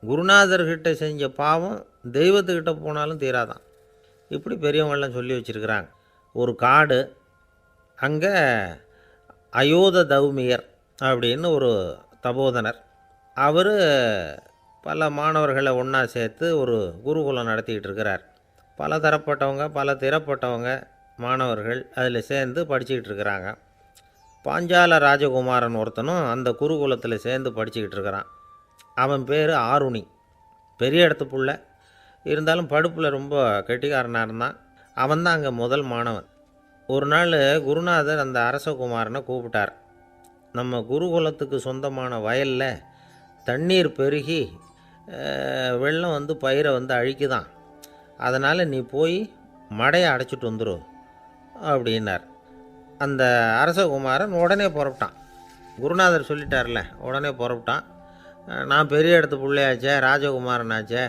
Speaker 1: குருநாதர்கிட்ட செஞ்ச பாவம் தெய்வத்துக்கிட்ட போனாலும் தீராதான். இப்படி பெரியவங்களாம் சொல்லி வச்சுருக்கிறாங்க. ஒரு காடு, அங்கே அயோத தௌமியர் அப்படின்னு ஒரு தபோதனர். அவர் பல மாணவர்களை ஒன்றா சேர்த்து ஒரு குருகுலம் நடத்திக்கிட்டு இருக்கிறார். பல தரப்பட்டவங்க பல திறப்பட்டவங்க மாணவர்கள் அதில் சேர்ந்து படிச்சுக்கிட்டு இருக்கிறாங்க. பாஞ்சால ராஜகுமாரன் ஒருத்தனும் அந்த குருகுலத்தில் சேர்ந்து படிச்சுக்கிட்டு இருக்கிறான். அவன் பேர் ஆருணி. பெரிய இடத்து புள்ள, இருந்தாலும் படுப்பில் ரொம்ப கெட்டிக்காரனாக இருந்தான். அவன் தான் அங்கே முதல் மாணவன். ஒரு நாள் குருநாதர் அந்த அரசகுமாரனை கூப்பிட்டார். நம்ம குருகுலத்துக்கு சொந்தமான வயலில் தண்ணீர் பெருகி வெள்ளம் பயிரை அழிக்குதான், அதனால் நீ போய் மடையை அடைச்சிட்டு வந்துடும் அப்படின்னார். அந்த அரசகுமாரன் உடனே புறப்பட்டான். குருநாதர் சொல்லிட்டார்ல, உடனே புறப்பட்டான். நான் பெரிய இடத்து பிள்ளையாச்சே, ராஜகுமாரனாச்சே,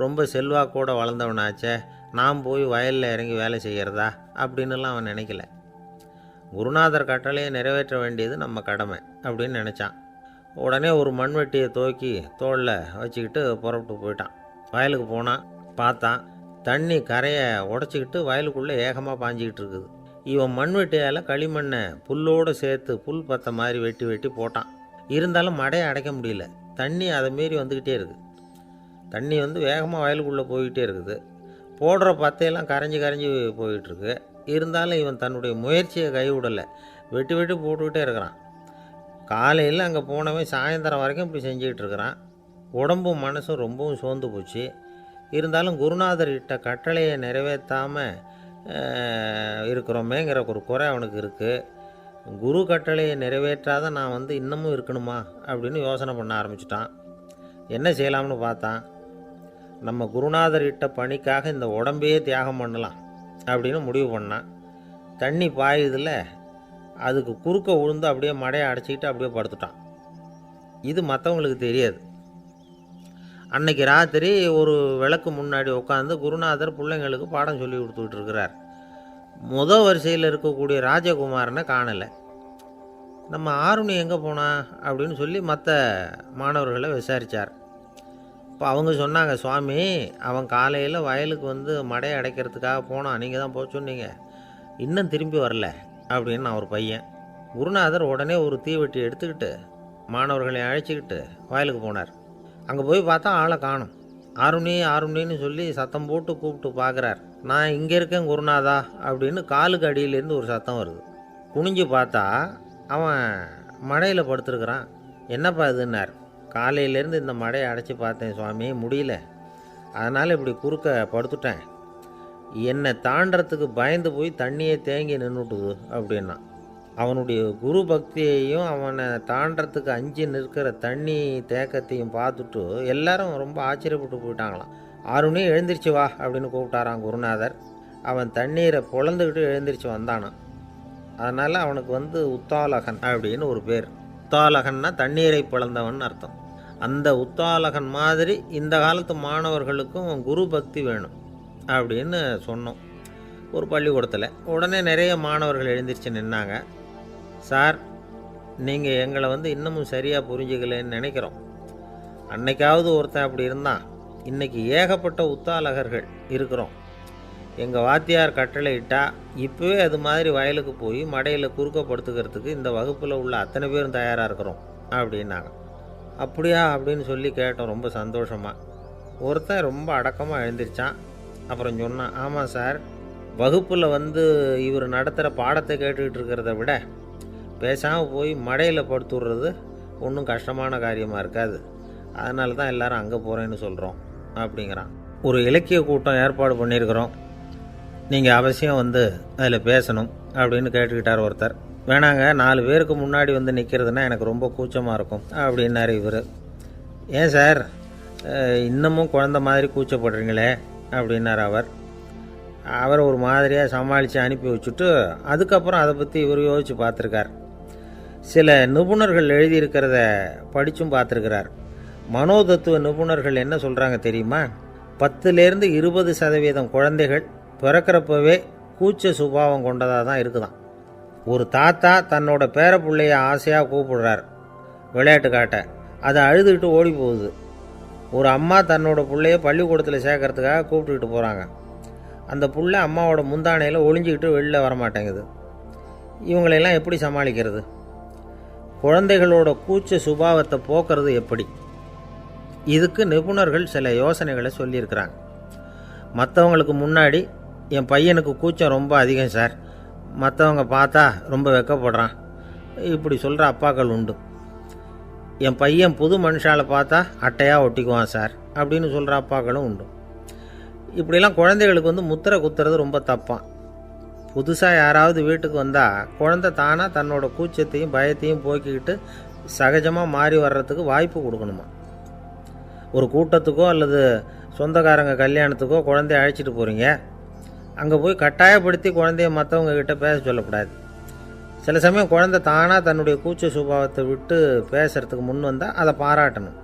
Speaker 1: ரொம்ப செல்வாக்கூட வளர்ந்தவனாச்சே, நான் போய் வயலில் இறங்கி வேலை செய்கிறதா அப்படின்னுலாம் அவன் நினைக்கல. குருநாதர் கட்டளையை நிறைவேற்ற வேண்டியது நம்ம கடமை அப்படின்னு நினச்சான். உடனே ஒரு மண்வெட்டியை தூக்கி தோளில் வச்சுக்கிட்டு புறப்பட்டு போயிட்டான். வயலுக்கு போனான். பார்த்தான், தண்ணி கரையை உடச்சிக்கிட்டு வயலுக்குள்ளே ஏகமாக பாஞ்சிக்கிட்டு இருக்குது. இவன் மண்வெட்டியால் களிமண்ணை புல்லோடு சேர்த்து புல் பற்ற மாதிரி வெட்டி வெட்டி போட்டான். இருந்தாலும் மடையை அடைக்க முடியல. தண்ணி அதை மீறி வந்துக்கிட்டே இருக்குது. தண்ணி வேகமாக வயலுக்குள்ளே போய்கிட்டே இருக்குது. போடுற பத்தையெல்லாம் கரைஞ்சி கரைஞ்சி போயிட்டுருக்கு. இருந்தாலும் இவன் தன்னுடைய முயற்சியை கைவிடலை. வெட்டி வெட்டி போட்டுக்கிட்டே இருக்கிறான். காலையில் அங்கே போனவன் சாயந்தரம் வரைக்கும் இப்படி செஞ்சுக்கிட்டு இருக்கிறான். உடம்பும் மனசும் ரொம்பவும் சோர்ந்து போச்சு. இருந்தாலும் குருநாதர் இட்ட கட்டளையை நிறைவேற்றாமல் இருக்கிறோமேங்கிற ஒரு குறை அவனுக்கு இருக்குது. குரு கட்டளையை நிறைவேற்றாத நான் இன்னமும் இருக்கணுமா அப்படின்னு யோசனை பண்ண ஆரம்பிச்சிட்டான். என்ன செய்யலாம்னு பார்த்தான். நம்ம குருநாதர் இட்ட பணிக்காக இந்த உடம்பையே தியாகம் பண்ணலாம் அப்படின்னு முடிவு பண்ணான். தண்ணி பாயுதில் அதுக்கு குறுக்க விழுந்து அப்படியே மடையை அடைச்சிக்கிட்டு அப்படியே படுத்துட்டான். இது மற்றவங்களுக்கு தெரியாது. அன்னைக்கு ராத்திரி ஒரு விளக்கு முன்னாடி உட்காந்து குருநாதர் பிள்ளைங்களுக்கு பாடம் சொல்லி கொடுத்துக்கிட்டு இருக்கிறார். முதல் வரிசையில் இருக்கக்கூடிய ராஜகுமாரனை காணலை. நம்ம ஆருணி எங்கே போனா அப்படின்னு சொல்லி மற்ற மாணவர்களை விசாரித்தார். இப்போ அவங்க சொன்னாங்க, சுவாமி, அவன் காலையில் வயலுக்கு மடையை அடைக்கிறதுக்காக போனான், நீங்கள் தான் போக சொன்னீங்க, இன்னும் திரும்பி வரல அப்படின்னு அவர் பையன். குருநாதர் உடனே ஒரு தீவெட்டி எடுத்துக்கிட்டு மாணவர்களை அழைச்சிக்கிட்டு வயலுக்கு போனார். அங்கே போய் பார்த்தா ஆளை காணும். ஆருணி ஆருணின்னு சொல்லி சத்தம் போட்டு கூப்பிட்டு பார்க்குறார். நான் இங்கே இருக்கேன் குருநாதா அப்படின்னு காலுக்கு அடியிலேருந்து ஒரு சத்தம் வருது. குனிஞ்சு பார்த்தா அவன் மடையில் படுத்துருக்குறான். என்னப்பா இதுன்னார். காலையிலேருந்து இந்த மடையை அடைச்சி பார்த்தேன் சுவாமி, முடியல, அதனால் இப்படி குறுக்க படுத்துட்டேன். என்னை தாண்டறதுக்கு பயந்து போய் தண்ணியை தேங்கி நின்றுட்டுது அப்படின்னா. அவனுடைய குரு பக்தியையும் அவனை தாண்டறதுக்கு அஞ்சு நிற்கிற தண்ணி தேக்கத்தையும் பார்த்துட்டு எல்லாரும் ரொம்ப ஆச்சரியப்பட்டு போயிட்டாங்களாம். ஆருணி எழுந்திரிச்சு வா அப்படின்னு கூப்பிட்டாரான் குருநாதர். அவன் தண்ணீரை பொழந்துக்கிட்டு எழுந்திரிச்சு வந்தானான். அதனால் அவனுக்கு உத்தாலகன் அப்படின்னு ஒரு பேர். உத்தாலகன்னா தண்ணீரை பிளந்தவன் அர்த்தம். அந்த உத்தாலகன் மாதிரி இந்த காலத்து மாணவர்களுக்கும் குரு பக்தி வேணும் அப்படின்னு சொன்னோம் ஒரு பள்ளிக்கூடத்தில். உடனே நிறைய மாணவர்கள் எழுந்திரிச்சு நின்னாங்க. சார், நீங்கள் எங்களை இன்னமும் சரியாக புரிஞ்சுக்கலன்னு நினைக்கிறோம். அன்னைக்காவது ஒருத்தன் அப்படி இருந்தான், இன்றைக்கி ஏகப்பட்ட உத்தாலகர்கள் இருக்கிறோம். எங்கள் வாத்தியார் கட்டளை இட்டால் இப்போவே அது மாதிரி வயலுக்கு போய் மடையில் குறுக்கப்படுத்துக்கிறதுக்கு இந்த வகுப்பில் உள்ள அத்தனை பேரும் தயாராக இருக்கிறோம் அப்படின்னாங்க. அப்படியா அப்படின்னு சொல்லி கேட்டோம் ரொம்ப சந்தோஷமாக. ஒருத்தன் ரொம்ப அடக்கமாக எழுந்திரிச்சான். அப்புறம் சொன்னான், ஆமாம் சார், வகுப்பில் இவர் நடத்துகிற பாடத்தை கேட்டுக்கிட்டு இருக்கிறத விட பேசாமல் போய் மடையில் படுத்து விடுறது ஒன்றும் கஷ்டமான காரியமாக இருக்காது. அதனால தான் எல்லோரும் அங்கே போகிறேன்னு சொல்கிறோம் அப்படிங்கிறான். ஒரு இலக்கிய கூட்டம் ஏற்பாடு பண்ணியிருக்கிறோம், நீங்கள் அவசியம் அதில் பேசணும் அப்படின்னு கேட்டுக்கிட்டார் ஒருத்தர். வேணாங்க, 4 பேருக்கு முன்னாடி நிற்கிறதுனா எனக்கு ரொம்ப கூச்சமாக இருக்கும் அப்படின்னாரு இவர். ஏன் சார் இன்னமும் குழந்த மாதிரி கூச்சப்படுறீங்களே அப்படின்னார் அவர் ஒரு மாதிரியாக சமாளித்து அனுப்பி வச்சுட்டு அதுக்கப்புறம் அதை பற்றி இவர் யோசித்து பார்த்துருக்கார். சில நிபுணர்கள் எழுதியிருக்கிறத படித்தும் பார்த்துருக்கிறார். மனோதத்துவ நிபுணர்கள் என்ன சொல்கிறாங்க தெரியுமா? 10லேருந்து 20% குழந்தைகள் பிறக்கிறப்பவே கூச்ச சுபாவம் கொண்டதாக தான் இருக்குதாம். ஒரு தாத்தா தன்னோட பேர பிள்ளைய ஆசையாக கூப்பிடுறார் விளையாட்டு காட்ட, அதை அழுதுகிட்டு ஓடி போகுது. ஒரு அம்மா தன்னோட பிள்ளைய பள்ளிக்கூடத்தில் சேர்க்கறதுக்காக கூப்பிட்டுக்கிட்டு போகிறாங்க. அந்த புள்ள அம்மாவோட முந்தானையில் ஒளிஞ்சிக்கிட்டு வெளில வரமாட்டேங்குது. இவங்களெல்லாம் எப்படி சமாளிக்கிறது? குழந்தைகளோட கூச்ச சுபாவத்தை போக்குறது எப்படி? இதுக்கு நிபுணர்கள் சில யோசனைகளை சொல்லியிருக்கிறாங்க. மற்றவங்களுக்கு முன்னாடி என் பையனுக்கு கூச்சம் ரொம்ப அதிகம் சார், மற்றவங்க பார்த்தா ரொம்ப வெக்கப்படுறான், இப்படி சொல்கிற அப்பாக்கள் உண்டு. என் பையன் புது மனுஷால பார்த்தா அட்டையாக ஒட்டிக்குவான் சார் அப்படின்னு சொல்கிற அப்பாக்களும் உண்டு. இப்படிலாம் குழந்தைகளுக்கு முத்திரை குத்துறது ரொம்ப தப்பான். புதுசாக யாராவது வீட்டுக்கு வந்தால் குழந்தை தானாக தன்னோட கூச்சத்தையும் பயத்தையும் போக்கிக்கிட்டு சகஜமாக மாறி வர்றதுக்கு வாய்ப்பு கொடுக்கணுமா. ஒரு கூட்டத்துக்கோ அல்லது சொந்தக்காரங்க கல்யாணத்துக்கோ குழந்தைய அழைச்சிட்டு போகிறீங்க, அங்கே போய் கட்டாயப்படுத்தி குழந்தைய மற்றவங்க கிட்ட பேச சொல்லக்கூடாது. சில சமயம் குழந்தை தானாக தன்னுடைய கூச்ச சுபாவத்தை விட்டு பேசுகிறதுக்கு முன் வந்தால் அதை பாராட்டணும்.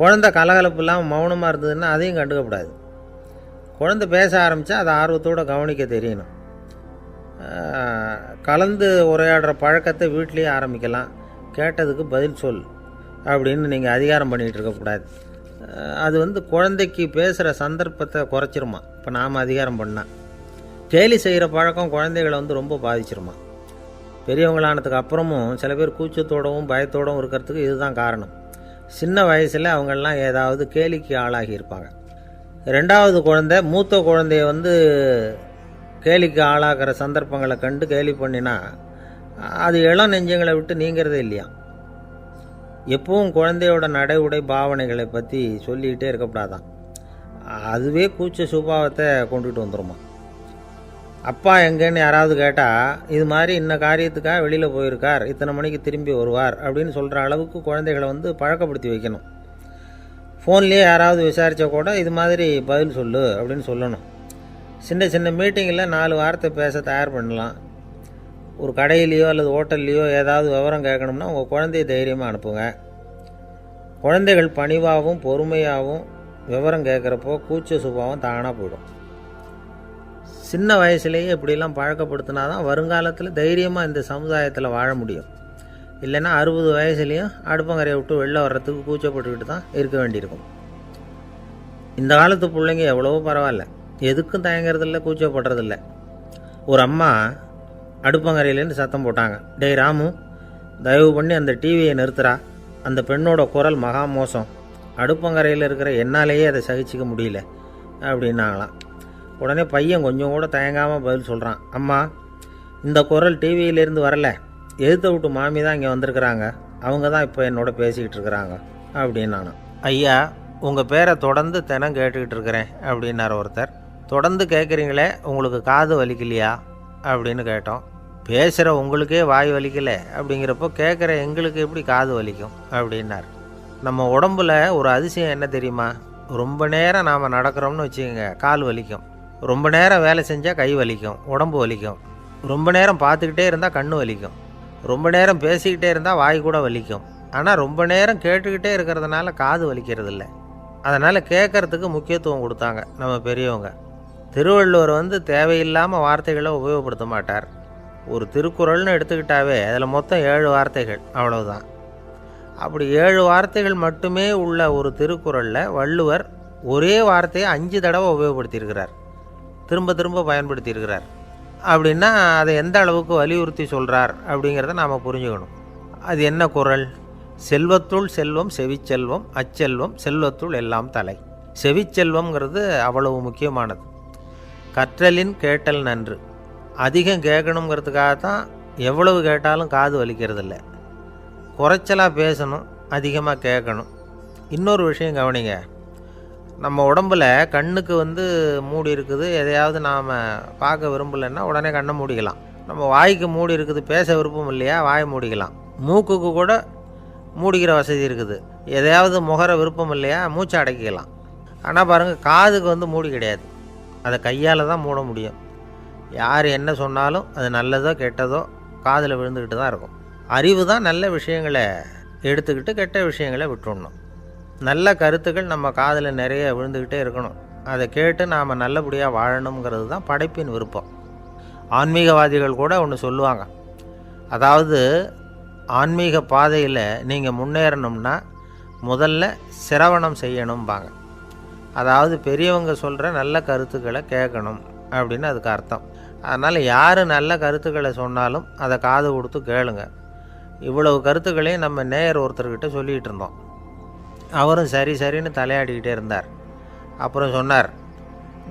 Speaker 1: குழந்தை கலகலப்பு இல்லாமல் மௌனமாக இருந்ததுன்னா அதையும் கண்டுக்கக்கூடாது. குழந்தை பேச ஆரம்பித்தா அதை ஆர்வத்தோடு கவனிக்க தெரியணும். கலந்து உரையாடுற பழக்கத்தை வீட்லேயே ஆரம்பிக்கலாம். கேட்டதுக்கு பதில் சொல் அப்படின்னு நீங்கள் அதிகாரம் பண்ணிகிட்டு இருக்கக்கூடாது. அது குழந்தைக்கு பேசுகிற சந்தர்ப்பத்தை குறைச்சிருமா. இப்போ நாம் அதிகாரம் பண்ணால் கேலி செய்கிற பழக்கம் குழந்தைகளை ரொம்ப பாதிச்சிருமா. பெரியவங்களானதுக்கு அப்புறமும் சில பேர் கூச்சத்தோடவும் பயத்தோடவும் இருக்கிறதுக்கு இதுதான் காரணம். சின்ன வயசில் அவங்கெல்லாம் ஏதாவது கேலிக்கு ஆளாகி இருப்பாங்க. 2வது குழந்தை மூத்த குழந்தைய கேலிக்கு ஆளாகிற சந்தர்ப்பங்களை கண்டு கேலி பண்ணினா அது இளம் நெஞ்சங்களை விட்டு நீங்கிறதே இல்லையா. எப்பவும் குழந்தையோட நடை உடை பாவனைகளை பற்றி சொல்லிக்கிட்டே இருக்கக்கூடாதான். அதுவே கூச்ச சுபாவத்தை கொண்டுட்டு வந்துடுமா. அப்பா எங்கேன்னு யாராவது கேட்டால் இது மாதிரி இன்ன காரியத்துக்காக வெளியில் போயிருக்கார், இத்தனை மணிக்கு திரும்பி வருவார் அப்படின்னு சொல்கிற அளவுக்கு குழந்தைகளை பழக்கப்படுத்தி வைக்கணும். ஃபோன்லேயே யாராவது விசாரித்தா கூட இது மாதிரி பதில் சொல்லு அப்படின்னு சொல்லணும். சின்ன சின்ன மீட்டிங்கில் 4 வார்த்தை பேச தயார் பண்ணலாம். ஒரு கடையிலையோ அல்லது ஹோட்டல்லையோ ஏதாவது விவரம் கேட்கணும்னா உங்கள் குழந்தைய தைரியமாக அனுப்புங்க. குழந்தைகள் பணிவாகவும் பொறுமையாகவும் விவரம் கேட்குறப்போ கூச்ச சுபாவம் தானாக போயிடும். சின்ன வயசுலேயே இப்படிலாம் பழக்கப்படுத்தினா தான் வருங்காலத்தில் தைரியமாக இந்த சமுதாயத்தில் வாழ முடியும். இல்லைன்னா 60 வயசுலேயும் அடுப்பங்கரையை விட்டு வெளில வர்றதுக்கு கூச்சப்பட்டுக்கிட்டு தான் இருக்க வேண்டியிருக்கும். இந்த காலத்து பிள்ளைங்க எவ்வளவோ பரவாயில்ல, எதுக்கும் தயங்குறதில்ல, கூச்சப்படுறதில்ல. ஒரு அம்மா அடுப்பங்கரையிலேருந்து சத்தம் போட்டாங்க, டேய் ராமு, தயவு பண்ணி அந்த டிவியை நிறுத்துறா, அந்த பெண்ணோட குரல் மகா மோசம், அடுப்பங்கரையில் இருக்கிற என்னாலேயே அதை சகிச்சிக்க முடியல அப்படின்னாங்களாம். உடனே பையன் கொஞ்சம் கூட தயங்காமல் பதில் சொல்கிறான், அம்மா, இந்த குரல் டிவியிலேருந்து வரல, எதிர்த்த விட்டு மாமி தான் இங்கே வந்திருக்கிறாங்க, அவங்க தான் இப்போ என்னோட பேசிக்கிட்டு இருக்கிறாங்க அப்படின்னு. ஐயா, உங்கள் பேரை தொடர்ந்து தினம் கேட்டுக்கிட்டு இருக்கிறேன் அப்படின்னார் ஒருத்தர். தொடர்ந்து கேட்குறீங்களே, உங்களுக்கு காது வலிக்கலையா அப்படின்னு கேட்டோம். பேசுகிற உங்களுக்கே வாய் வலிக்கலை அப்படிங்கிறப்போ கேட்குற எங்களுக்கு எப்படி காது வலிக்கும் அப்படின்னார். நம்ம உடம்புல ஒரு அதிசயம் என்ன தெரியுமா? ரொம்ப நேரம் நாம் நடக்கிறோம்னு வச்சுக்கோங்க, கால் வலிக்கும். ரொம்ப நேரம் வேலை செஞ்சால் கை வலிக்கும், உடம்பு வலிக்கும். ரொம்ப நேரம் பார்த்துக்கிட்டே இருந்தால் கண்ணு வலிக்கும். ரொம்ப நேரம் பேசிக்கிட்டே இருந்தால் வாய் கூட வலிக்கும். ஆனால் ரொம்ப நேரம் கேட்டுக்கிட்டே இருக்கிறதுனால காது வலிக்கிறது இல்லை. அதனால் கேட்குறதுக்கு முக்கியத்துவம் கொடுத்தாங்க நம்ம பெரியவங்க. திருவள்ளுவர் தேவையில்லாமல் வார்த்தைகளை உபயோகப்படுத்த மாட்டார். ஒரு திருக்குறள்னு எடுத்துக்கிட்டாவே அதில் மொத்தம் 7 வார்த்தைகள், அவ்வளவுதான். அப்படி 7 வார்த்தைகள் மட்டுமே உள்ள ஒரு திருக்குறளில் வள்ளுவர் ஒரே வார்த்தையை 5 தடவை உபயோகப்படுத்தியிருக்கிறார், திரும்ப திரும்ப பயன்படுத்தியிருக்கிறார். அப்படின்னா அதை எந்த அளவுக்கு வலியுறுத்தி சொல்கிறார் அப்படிங்கிறத நாம் புரிஞ்சுக்கணும். அது என்ன குறள்? செல்வத்துள் செல்வம் செவிச்செல்வம், அச்செல்வம் செல்வத்துள் எல்லாம் தலை. செவிச்செல்வம்ங்கிறது அவ்வளவு முக்கியமானது. கற்றலின் கேட்டல் நன்று. அதிகம் கேட்கணுங்கிறதுக்காக தான் எவ்வளவு கேட்டாலும் காது வலிக்கிறதில்ல. குறைச்சலாக பேசணும், அதிகமாக கேட்கணும். இன்னொரு விஷயம் கவனிங்க, நம்ம உடம்பில் கண்ணுக்கு மூடி இருக்குது, எதையாவது நாம் பார்க்க விரும்பலைன்னா உடனே கண்ணை மூடிக்கலாம். நம்ம வாய்க்கு மூடி இருக்குது, பேச விருப்பம் இல்லையா, வாயை மூடிக்கலாம். மூக்குக்கு கூட மூடிக்கிற வசதி இருக்குது, எதையாவது முகர விருப்பம் இல்லையா, மூச்சை அடக்கிக்கலாம். ஆனால் பாருங்கள், காதுக்கு மூடி கிடையாது, அதை கையால் தான் மூட முடியும். யார் என்ன சொன்னாலும் அது நல்லதோ கெட்டதோ காதில் விழுந்துக்கிட்டு தான் இருக்கும். அறிவு தான் நல்ல விஷயங்களை எடுத்துக்கிட்டு கெட்ட விஷயங்களை விட்டுடணும். நல்ல கருத்துக்கள் நம்ம காதில் நிறைய விழுந்துக்கிட்டே இருக்கணும். அதை கேட்டு நாம் நல்லபடியாக வாழணுங்கிறது தான் படைப்பின் விருப்பம். ஆன்மீகவாதிகள் கூட ஒன்று சொல்லுவாங்க, அதாவது ஆன்மீக பாதையில் நீங்கள் முன்னேறணும்னா முதல்ல சிரவணம் செய்யணும்பாங்க. அதாவது பெரியவங்க சொல்கிற நல்ல கருத்துக்களை கேட்கணும் அப்படின்னு அதுக்கு அர்த்தம். அதனால் யார் நல்ல கருத்துக்களை சொன்னாலும் அதை காது கொடுத்து கேளுங்க. இவ்வளவு கருத்துக்களையும் நம்ம நேயர் ஒருத்தர்கிட்ட சொல்லிகிட்டு இருந்தோம். அவரும் சரி சரின்னு தலையாடிக்கிட்டே இருந்தார். அப்புறம் சொன்னார்,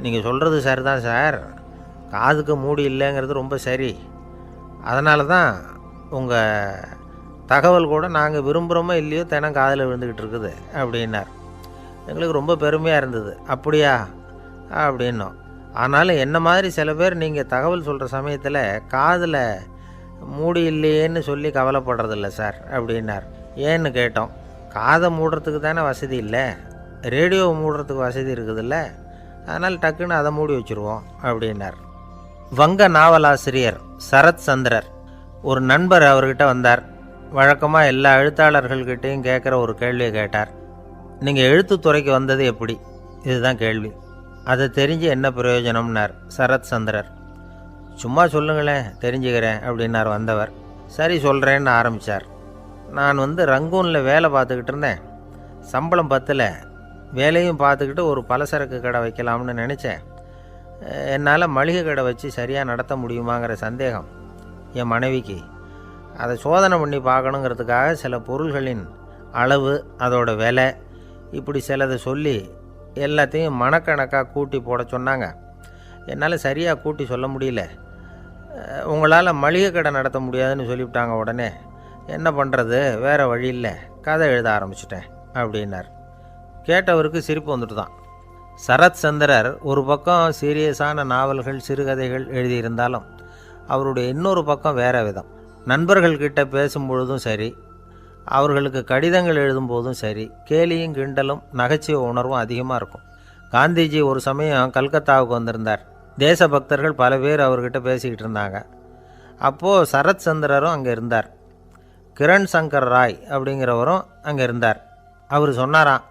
Speaker 1: நீங்கள் சொல்கிறது சரிதான் சார், காதுக்கு மூடி இல்லைங்கிறது ரொம்ப சரி. அதனால தான் உங்கள் தகவல் கூட நாங்கள் விரும்புகிறோமோ இல்லையோ தினம் காதில் விழுந்துக்கிட்டு இருக்குது அப்படின்னார். எங்களுக்கு ரொம்ப பெருமையாக இருந்தது. அப்படியா அப்படின்னோம். ஆனாலும் என்ன மாதிரி சில பேர் நீங்கள் தகவல் சொல்கிற சமயத்தில் காதில் மூடி இல்லையேன்னு சொல்லி கவலைப்படுறதில்ல சார் அப்படின்னார். ஏன்னு கேட்டோம். காதை மூடுறதுக்கு தானே வசதி இல்லை, ரேடியோவை மூடுறதுக்கு வசதி இருக்குதுல்ல, அதனால் டக்குன்னு அதை மூடி வச்சுருவோம் அப்படின்னார். வங்க நாவலாசிரியர் சரத் சந்திரர் ஒரு நண்பர் அவர்கிட்ட வந்தார். வழக்கமாக எல்லா எழுத்தாளர்கள்கிட்டையும் கேட்குற ஒரு கேள்வியை கேட்டார். நீங்கள் எழுத்துத்துறைக்கு வந்தது எப்படி? இதுதான் கேள்வி. அதை தெரிஞ்சு என்ன பிரயோஜனம்னார் சரத் சந்திரர். சும்மா சொல்லுங்களேன், தெரிஞ்சுக்கிறேன் அப்படின்னார் வந்தவர். சரி சொல்கிறேன்னு ஆரம்பித்தார். நான் ரங்கூனில் வேலை பார்த்துக்கிட்டு இருந்தேன். சம்பளம் பத்தில், வேலையும் பார்த்துக்கிட்டு ஒரு பலசரக்கு கடை வைக்கலாம்னு நினச்சேன். என்னால் மளிகை கடை வச்சு சரியாக நடத்த முடியுமாங்கிற சந்தேகம் என் மனைவிக்கு. அதை சோதனை பண்ணி பார்க்கணுங்கிறதுக்காக சில பொருள்களின் அளவு, அதோட விலை, இப்படி சிலதை சொல்லி எல்லாத்தையும் மனக்கணக்காக கூட்டி போட சொன்னாங்க. என்னால் சரியாக கூட்டி சொல்ல முடியல. உங்களால் மளிகை கடை நடத்த முடியாதுன்னு சொல்லிவிட்டாங்க. உடனே என்ன பண்ணுறது, வேறு வழி இல்லை, கதை எழுத ஆரம்பிச்சிட்டேன் அப்படின்னார். கேட்டவருக்கு சிரிப்பு வந்துட்டு தான். சரத் சந்திரர் ஒரு பக்கம் சீரியஸான நாவல்கள், சிறுகதைகள் எழுதியிருந்தாலும் அவருடைய இன்னொரு பக்கம் வேறு விதம். நண்பர்கள்கிட்ட பேசும்பொழுதும் சரி, அவர்களுக்கு கடிதங்கள் எழுதும்போதும் சரி, கேலியும் கிண்டலும் நகைச்சுவை உணர்வும் அதிகமாக இருக்கும். காந்திஜி ஒரு சமயம் கல்கத்தாவுக்கு வந்திருந்தார். தேசபக்தர்கள் பல பேர் அவர்கிட்ட பேசிக்கிட்டு இருந்தாங்க. அப்போது சரத் சந்திரரும் அங்கே இருந்தார். கிரண் சங்கர் ராய் அப்படிங்கிறவரும் அங்கே இருந்தார். அவர் சொன்னாராம்,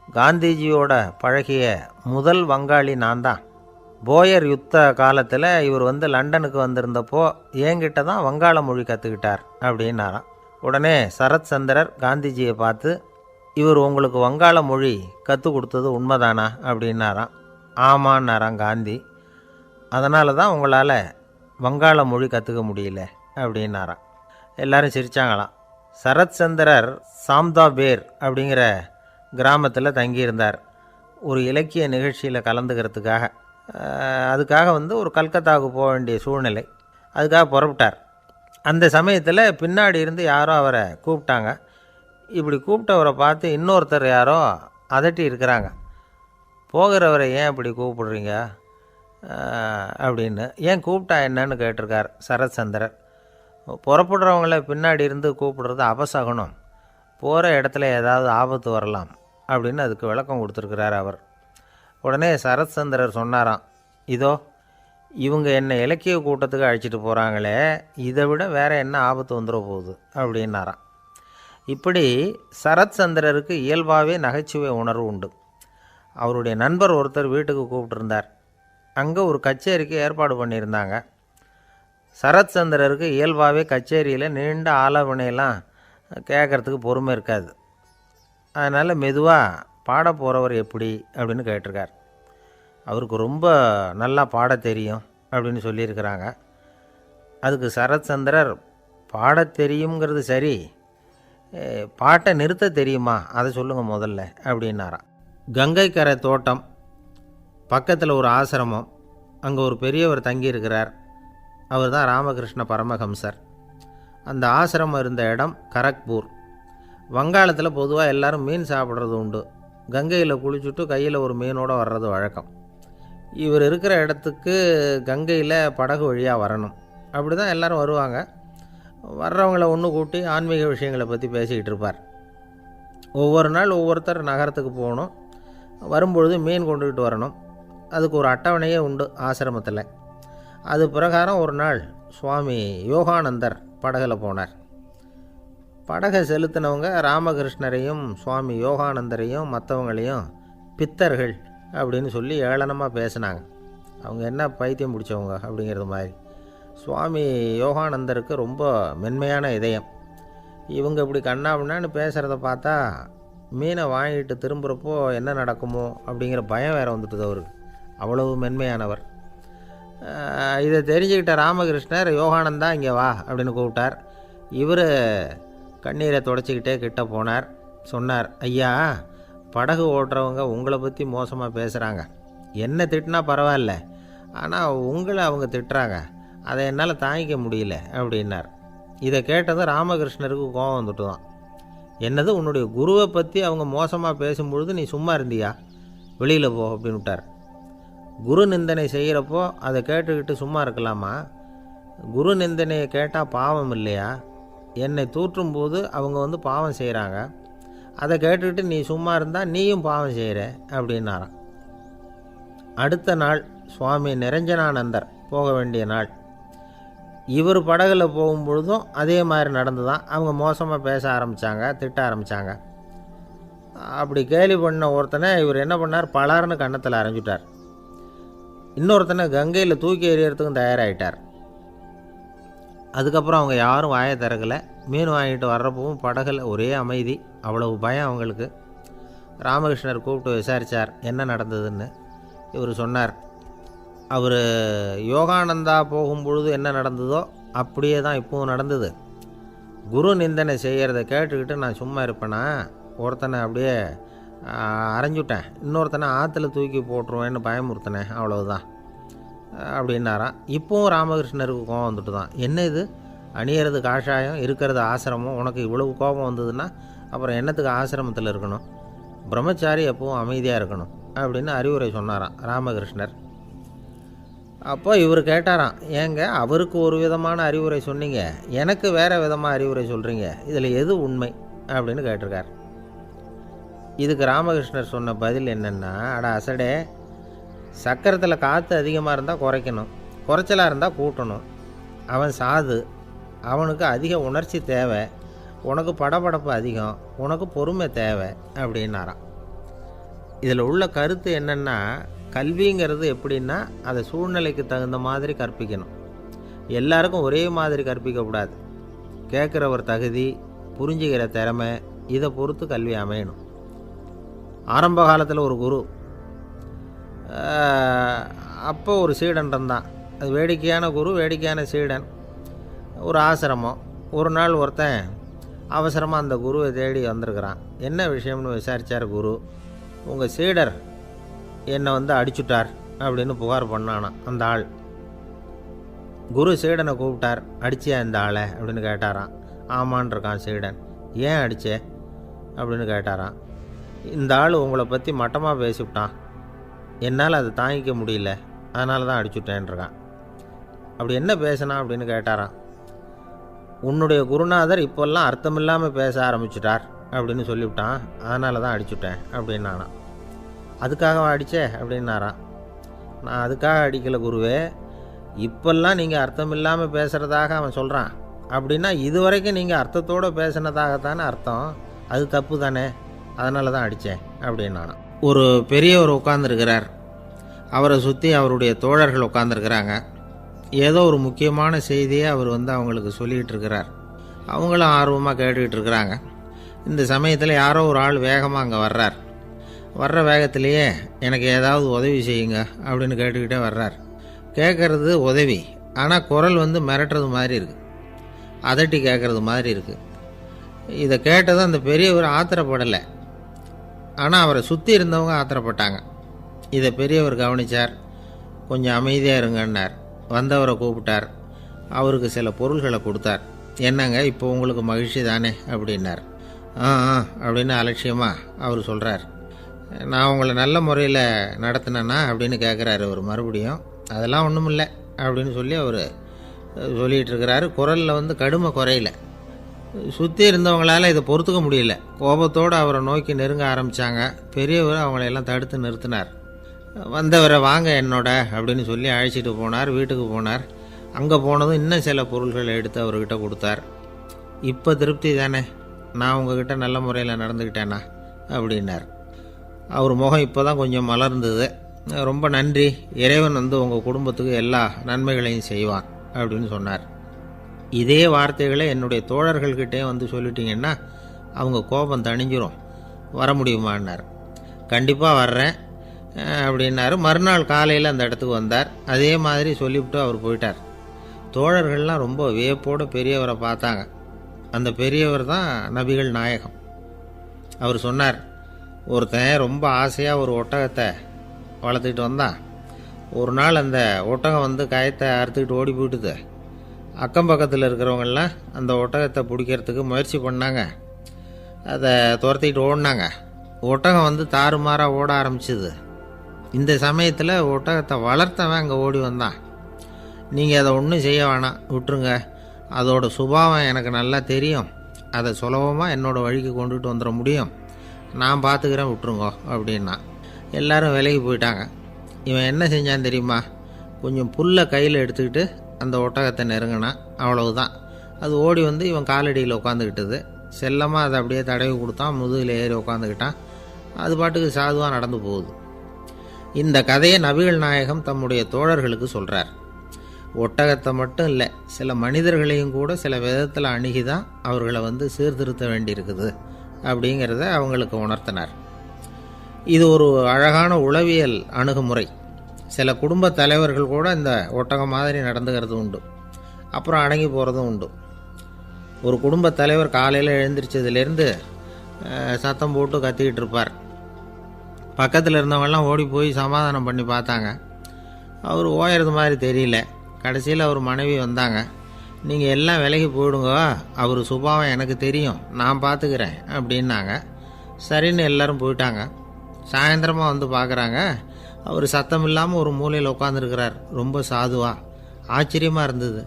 Speaker 1: காந்திஜியோட பழகிய முதல் வங்காளி நான் தான். போயர் யுத்த காலத்தில் இவர் லண்டனுக்கு வந்திருந்தப்போ என்கிட்ட தான் வங்காள மொழி கற்றுக்கிட்டார் அப்படின்னாராம். உடனே சரத் சந்திரர் காந்திஜியை பார்த்து, இவர் உங்களுக்கு வங்காள மொழி கற்றுக் கொடுத்தது உண்மைதானா அப்படின்னாராம். ஆமான்னாராம் காந்தி. அதனால தான் உங்களால் வங்காள மொழி கற்றுக்க முடியல அப்படின்னாராம். எல்லாரும் சிரித்தாங்களாம். சரத் சந்திரர் சாம்தாபேர் அப்படிங்கிற கிராமத்தில் தங்கியிருந்தார் ஒரு இலக்கிய நிகழ்ச்சியில் கலந்துக்கிறதுக்காக. அதுக்காக ஒரு கல்கத்தாவுக்கு போக வேண்டிய சூழ்நிலை. அதுக்காக புறப்பட்டார். அந்த சமயத்தில் பின்னாடி இருந்து யாரோ அவரை கூப்பிட்டாங்க. இப்படி கூப்பிட்டவரை பார்த்து இன்னொருத்தர் யாரோ அதட்டி இருக்கிறாங்க. போகிறவரை ஏன் இப்படி கூப்பிடுறீங்க அப்படின்னு. ஏன் கூப்பிட்டா என்னன்னு கேட்டிருக்கார் சரத் சந்திரர். புறப்படுறவங்கள பின்னாடி இருந்து கூப்பிடுறது அபசகுனம், போகிற இடத்துல ஏதாவது ஆபத்து வரலாம் அப்படின்னு அதுக்கு விளக்கம் கொடுத்துருக்கிறார் அவர். உடனே சரத் சந்திரர் சொன்னாராம், இதோ இவங்க என்னை இலக்கிய கூட்டத்துக்கு அழைச்சிட்டு போகிறாங்களே, இதை விட வேறு என்ன ஆபத்து வந்துட போகுது அப்படின்னாராம். இப்படி சரத் சந்திரருக்கு இயல்பாகவே நகைச்சுவை உணர்வு உண்டு. அவருடைய நண்பர் ஒருத்தர் வீட்டுக்கு கூப்பிட்டுருந்தார். அங்கே ஒரு கச்சேரிக்கு ஏற்பாடு பண்ணியிருந்தாங்க. சரத் சந்திரருக்கு இயல்பாகவே கச்சேரியில் நீண்ட ஆலோசனையெல்லாம் கேட்குறதுக்கு பொறுமை இருக்காது. அதனால் மெதுவாக பாட போகிறவர் எப்படி அப்படின்னு கேட்டிருக்கார். அவருக்கு ரொம்ப நல்லா பாட தெரியும் அப்படின்னு சொல்லியிருக்கிறாங்க. அதுக்கு சரத் சந்திரர், பாட தெரியுங்கிறது சரி, பாட்டை நிறுத்த தெரியுமா அதை சொல்லுங்கள் முதல்ல அப்படின்னாராம். கங்கைக்கரை தோட்டம் பக்கத்தில் ஒரு ஆசிரமம், அங்கே ஒரு பெரியவர் தங்கியிருக்கிறார். அவர் தான் ராமகிருஷ்ண பரமஹம்சர். அந்த ஆசிரமம் இருந்த இடம் கரக்பூர். வங்காளத்தில் பொதுவாக எல்லோரும் மீன் சாப்பிட்றது உண்டு. கங்கையில் குளிச்சுட்டு கையில் ஒரு மீனோடு வர்றது வழக்கம். இவர் இருக்கிற இடத்துக்கு கங்கையில் படகு வழியாக வரணும். அப்படி தான் எல்லோரும் வருவாங்க. வர்றவங்கள ஒன்று கூட்டி ஆன்மீக விஷயங்களை பற்றி பேசிக்கிட்டு இருப்பார். ஒவ்வொரு நாள் ஒவ்வொருத்தர் நகரத்துக்கு போகணும். வரும்பொழுது மீன் கொண்டுக்கிட்டு வரணும். அதுக்கு ஒரு அட்டவணையே உண்டு ஆசிரமத்தில். அது பிரகாரம் ஒரு நாள் சுவாமி யோகானந்தர் படகில் போனார். படகை செலுத்தினவங்க ராமகிருஷ்ணரையும் சுவாமி யோகானந்தரையும் மற்றவங்களையும் பித்தர்கள் அப்படின்னு சொல்லி ஏளனமாக பேசினாங்க. அவங்க என்ன பைத்தியம் பிடிச்சவங்க அப்படிங்கிறது மாதிரி. சுவாமி யோகானந்தருக்கு ரொம்ப மென்மையான இதயம். இவங்க இப்படி கண்ணாபின்னான்னு பேசுகிறத பார்த்தா மீனை வாங்கிட்டு திரும்புகிறப்போ என்ன நடக்குமோ அப்படிங்கிற பயம் வேறு வந்துட்டுது அவருக்கு. அவ்வளவு மென்மையானவர். இதை தெரிஞ்சுக்கிட்ட ராமகிருஷ்ணர், யோகானந்தா இங்கே வா அப்படின்னு கூப்பிட்டார். இவர் கண்ணீரை தொடச்சிக்கிட்டே கிட்ட போனார். சொன்னார், ஐயா, படகு ஓட்டுறவங்க உங்களை பற்றி மோசமாக பேசுகிறாங்க. என்ன திட்டினா பரவாயில்ல, ஆனால் உங்களை அவங்க திட்டுறாங்க. அதை என்னால் தாங்கிக்க முடியல அப்படின்னார். இதை கேட்டதும் ராமகிருஷ்ணருக்கு கோபம் வந்துட்டு தான். என்னது, உன்னுடைய குருவை பற்றி அவங்க மோசமாக பேசும்பொழுது நீ சும்மா இருந்தியா? வெளியில் போ அப்படின்னு விட்டார். குரு நிந்தனை செய்கிறப்போ அதை கேட்டுக்கிட்டு சும்மா இருக்கலாமா? குரு நிந்தனையை கேட்டால் பாவம் இல்லையா? என்னை தூற்றும் போது அவங்க பாவம் செய்கிறாங்க. அதை கேட்டுக்கிட்டு நீ சும்மா இருந்தால் நீயும் பாவம் செய்கிற அப்படின்னாராம். அடுத்த நாள் சுவாமி நிரஞ்சனானந்தர் போக வேண்டிய நாள். இவர் படகுல போகும்பொழுதும் அதே மாதிரி நடந்து தான். அவங்க மோசமாக பேச ஆரம்பித்தாங்க, திட்ட ஆரம்பித்தாங்க. அப்படி கேலி பண்ண ஒருத்தனை இவர் என்ன பண்ணார், பலார்னு கன்னத்தில் அரைஞ்சிட்டார். இன்னொருத்தனை கங்கையில் தூக்கி எறியறதுக்கும் தயாராகிட்டார். அதுக்கப்புறம் அவங்க யாரும் வாயை திறக்கலை. மீன் வாங்கிட்டு வர்றப்பவும் படகுல ஒரே அமைதி. அவ்வளவு பயம் அவங்களுக்கு. ராமகிருஷ்ணர் கூப்பிட்டு விசாரித்தார் என்ன நடந்ததுன்னு. இவர் சொன்னார், அவர் யோகானந்தா போகும்பொழுது என்ன நடந்ததோ அப்படியே தான் இப்போவும் நடந்தது. குரு நிந்தனை செய்கிறத கேட்டுக்கிட்டு நான் சும்மா இருப்பேனா? ஒருத்தனை அப்படியே அரைஞ்சுட்டேன், இன்னொருத்தனை ஆற்றுல தூக்கி போட்டுருவேன்னு பயமுறுத்தினேன், அவ்வளவுதான் அப்படின்னாராம். இப்போவும் ராமகிருஷ்ணருக்கு கோபம் வந்துட்டு தான். என்ன இது, அணியறது காஷாயம், இருக்கிறது ஆசிரமம், உனக்கு இவ்வளவு கோபம் வந்ததுன்னா அப்புறம் என்னத்துக்கு ஆசிரமத்தில் இருக்கணும்? பிரம்மச்சாரி எப்பவும் அமைதியாக இருக்கணும் அப்படின்னு அறிவுரை சொன்னாராம் ராமகிருஷ்ணர். அப்போ இவர் கேட்டாராம், ஏங்க அவருக்கு ஒரு விதமான அறிவுரை சொன்னீங்க, எனக்கு வேறு விதமாக அறிவுரை சொல்கிறீங்க, இதில் எது உண்மை அப்படின்னு கேட்டிருக்கார். இதுக்கு ராமகிருஷ்ணர் சொன்ன பதில் என்னென்னா, அட அசடே, சக்கரத்தில் காற்று அதிகமாக இருந்தால் குறைக்கணும், குறைச்சலாக இருந்தால் கூட்டணும். அவன் சாது, அவனுக்கு அதிக உணர்ச்சி தேவை, உனக்கு படபடப்பு அதிகம், உனக்கு பொறுமை தேவை அப்படின்னாராம். இதில் உள்ள கருத்து என்னென்னா, கல்விங்கிறது எப்படின்னா அதை சூழ்நிலைக்கு தகுந்த மாதிரி கற்பிக்கணும். எல்லாருக்கும் ஒரே மாதிரி கற்பிக்கக்கூடாது. கேட்குறவர் தகுதி, புரிஞ்சுக்கிற திறமை, இதை பொறுத்து கல்வி அமையணும். ஆரம்ப காலத்தில் ஒரு குரு, அப்போ ஒரு சீடன் இருந்தான். அது வேடிக்கையான குரு, வேடிக்கையான சீடன். ஒரு ஆசிரமம். ஒரு நாள் ஒருத்தன் அவசரமாக அந்த குருவை தேடி வந்திருக்கிறான். என்ன விஷயம்னு விசாரித்தார் குரு. உங்கள் சீடர் என்னை அடிச்சுட்டார் அப்படின்னு புகார் பண்ணானான் அந்த ஆள். குரு சீடனை கூப்பிட்டார். அடிச்சியா இந்த ஆளை அப்படின்னு கேட்டாரான். ஆமான் இருக்கான் சீடன். ஏன் அடிச்சே அப்படின்னு கேட்டாரான். இந்த ஆள் உங்களை பற்றி மட்டமாக பேசிவிட்டான், என்னால் அதை தாங்கிக்க முடியல, அதனால தான் அடிச்சுட்டேன்ருக்கான். அப்படி என்ன பேசினான் அப்படின்னு கேட்டாரான். உன்னுடைய குருநாதர் இப்போல்லாம் அர்த்தமில்லாமல் பேச ஆரம்பிச்சுட்டார் அப்படின்னு சொல்லிவிட்டான், அதனால தான் அடிச்சுட்டேன் அப்படின்னானா. அதுக்காக அடித்தே அப்படின்னாரான். நான் அதுக்காக அடிக்கலை குருவே, இப்போல்லாம் நீங்கள் அர்த்தமில்லாமல் பேசுகிறதாக அவன் சொல்கிறான், அப்படின்னா இது வரைக்கும் நீங்கள் அர்த்தத்தோடு பேசினதாகத்தானே அர்த்தம், அது தப்பு தானே, அதனால தான் அடித்தேன் அப்படின்னானா. ஒரு பெரியவர் உட்கார்ந்துருக்கிறார். அவரை சுற்றி அவருடைய தோழர்கள் உட்காந்துருக்கிறாங்க. ஏதோ ஒரு முக்கியமான செய்தியை அவர் அவங்களுக்கு சொல்லிகிட்டு இருக்கிறார். அவங்களும் ஆர்வமாக கேட்டுக்கிட்டு இருக்கிறாங்க. இந்த சமயத்தில் யாரோ ஒரு ஆள் வேகமாக அங்கே வர்றார். வர்ற வேகத்திலேயே எனக்கு ஏதாவது உதவி செய்யுங்க அப்படின்னு கேட்டுக்கிட்டே வர்றார். கேட்குறது உதவி, ஆனால் குரல் மிரட்டுறது மாதிரி இருக்குது, அதட்டி கேட்குறது மாதிரி இருக்குது. இதை கேட்டதும் அந்த பெரியவர் ஆத்திரப்படலை. ஆனால் அவரை சுற்றி இருந்தவங்க ஆத்திரப்பட்டாங்க. இதை பெரியவர் கவனித்தார். கொஞ்சம் அமைதியாக இருங்கன்னார். வந்தவரை கூப்பிட்டார். அவருக்கு சில பொருள்களை கொடுத்தார். என்னங்க இப்போ உங்களுக்கு மகிழ்ச்சி தானே அப்படின்னார். ஆ அப்படின்னு அலட்சியமாக அவர் சொல்கிறார். நான் உங்களை நல்ல முறையில் நடத்தினேன்னா அப்படின்னு கேட்குறாரு அவர் மறுபடியும். அதெல்லாம் ஒன்றும் இல்லை அப்படின்னு சொல்லி அவர் சொல்லிகிட்டு இருக்கிறாரு. குரலில் கடுமை குறையில. சுற்றி இருந்தவங்களால் இதை பொறுத்துக்க முடியல. கோபத்தோடு அவரை நோக்கி நெருங்க ஆரம்பித்தாங்க. பெரியவர் அவங்களையெல்லாம் தடுத்து நிறுத்தினார். வந்தவரை வாங்க என்னோட அப்படின்னு சொல்லி அழைச்சிட்டு போனார். வீட்டுக்கு போனார். அங்கே போனதும் இன்னும் சில பொருள்களை எடுத்து அவர்கிட்ட கொடுத்தார். இப்போ திருப்தி தானே, நான் உங்ககிட்ட நல்ல முறையில் நடந்துக்கிட்டேனா அப்படின்னார். அவர் முகம் இப்போ தான் கொஞ்சம் மலர்ந்தது. ரொம்ப நன்றி, இறைவன் உங்கள் குடும்பத்துக்கு எல்லா நன்மைகளையும் செய்வான் அப்படின்னு சொன்னார். இதே வார்த்தைகளை என்னுடைய தோழர்கள்கிட்டே சொல்லிட்டீங்கன்னா அவங்க கோபம் தணிஞ்சிரும். வர முடியுமான்னார். கண்டிப்பாக வர்றேன் அப்படின்னாரு. மறுநாள் காலையில் அந்த இடத்துக்கு வந்தார். அதே மாதிரி சொல்லிவிட்டு அவர் போயிட்டார். தோழர்கள்லாம் ரொம்ப வியப்போடு பெரியவரை பார்த்தாங்க. அந்த பெரியவர் தான் நபிகள் நாயகம். அவர் சொன்னார், ஒருத்தன் ரொம்ப ஆசையாக ஒரு ஒட்டகத்தை வளர்த்துக்கிட்டு வந்தான். ஒரு நாள் அந்த ஒட்டகம் கயத்தை அறுத்துக்கிட்டு ஓடி போயிட்டுது. அக்கம் பக்கத்தில் இருக்கிறவங்கெல்லாம் அந்த ஒட்டகத்தை பிடிக்கிறதுக்கு முயற்சி பண்ணாங்க. அதை துரத்திக்கிட்டு ஓடினாங்க. ஒட்டகம் தாறுமாறாக ஓட ஆரம்பிச்சிது. இந்த சமயத்தில் ஒட்டகத்தை வளர்த்தவன் அங்கே ஓடி வந்தான். நீங்கள் அதை ஒன்றும் செய்ய வேணாம், விட்டுருங்க. அதோட சுபாவம் எனக்கு நல்லா தெரியும். அதை சுலபமாக என்னோடய வழிக்கு கொண்டுட்டு வந்துட முடியும். நான் பார்த்துக்கிறேன், விட்டுருங்கோ அப்படின்னா. எல்லாரும் விலகி போயிட்டாங்க. இவன் என்ன செஞ்சான் தெரியுமா? கொஞ்சம் புல்லை கையில் எடுத்துக்கிட்டு அந்த ஒட்டகத்தை நெருங்கினான். அவ்வளவுதான். அது ஓடி இவன் காலடியில் உட்காந்துக்கிட்டது. செல்லமாக அதை அப்படியே தடவி கொடுத்தான். முதுகில் ஏறி உட்காந்துக்கிட்டான். அது பாட்டுக்கு சாதுவாக நடந்து போகுது. இந்த கதையை நபிகள் நாயகம் தம்முடைய தோழர்களுக்கு சொல்கிறார். ஒட்டகத்தை மட்டும் இல்லை, சில மனிதர்களையும் கூட சில விதத்தில் அணுகி தான் அவர்களை சீர்திருத்த வேண்டியிருக்குது அப்படிங்கிறத அவங்களுக்கு உணர்த்தினார். இது ஒரு அழகான உளவியல் அணுகுமுறை. சில குடும்ப தலைவர்கள் கூட இந்த ஒட்டகம் மாதிரி நடந்துக்கிறது உண்டு. அப்புறம் அடங்கி போகிறதும் உண்டு. ஒரு குடும்ப தலைவர் காலையில் எழுந்திரிச்சதுலேருந்து சத்தம் போட்டு கத்திக்கிட்டு இருப்பார். பக்கத்தில் இருந்தவங்கெல்லாம் ஓடி போய் சமாதானம் பண்ணி பார்த்தாங்க. அவர் ஓயறது மாதிரி தெரியல. கடைசியில் அவர் மனைவி வந்தாங்க. நீங்கள் எல்லாம் விலகி போயிடுங்க, அவர் சுபாவம் எனக்கு தெரியும், நான் பார்த்துக்கிறேன் அப்படின்னாங்க. சரின்னு எல்லோரும் போயிட்டாங்க. சாயந்தரமாக பார்க்குறாங்க, அவர் சத்தம் இல்லாமல் ஒரு மூலையில் உட்காந்துருக்கிறார். ரொம்ப சாதுவா. ஆச்சரியமாக இருந்தது.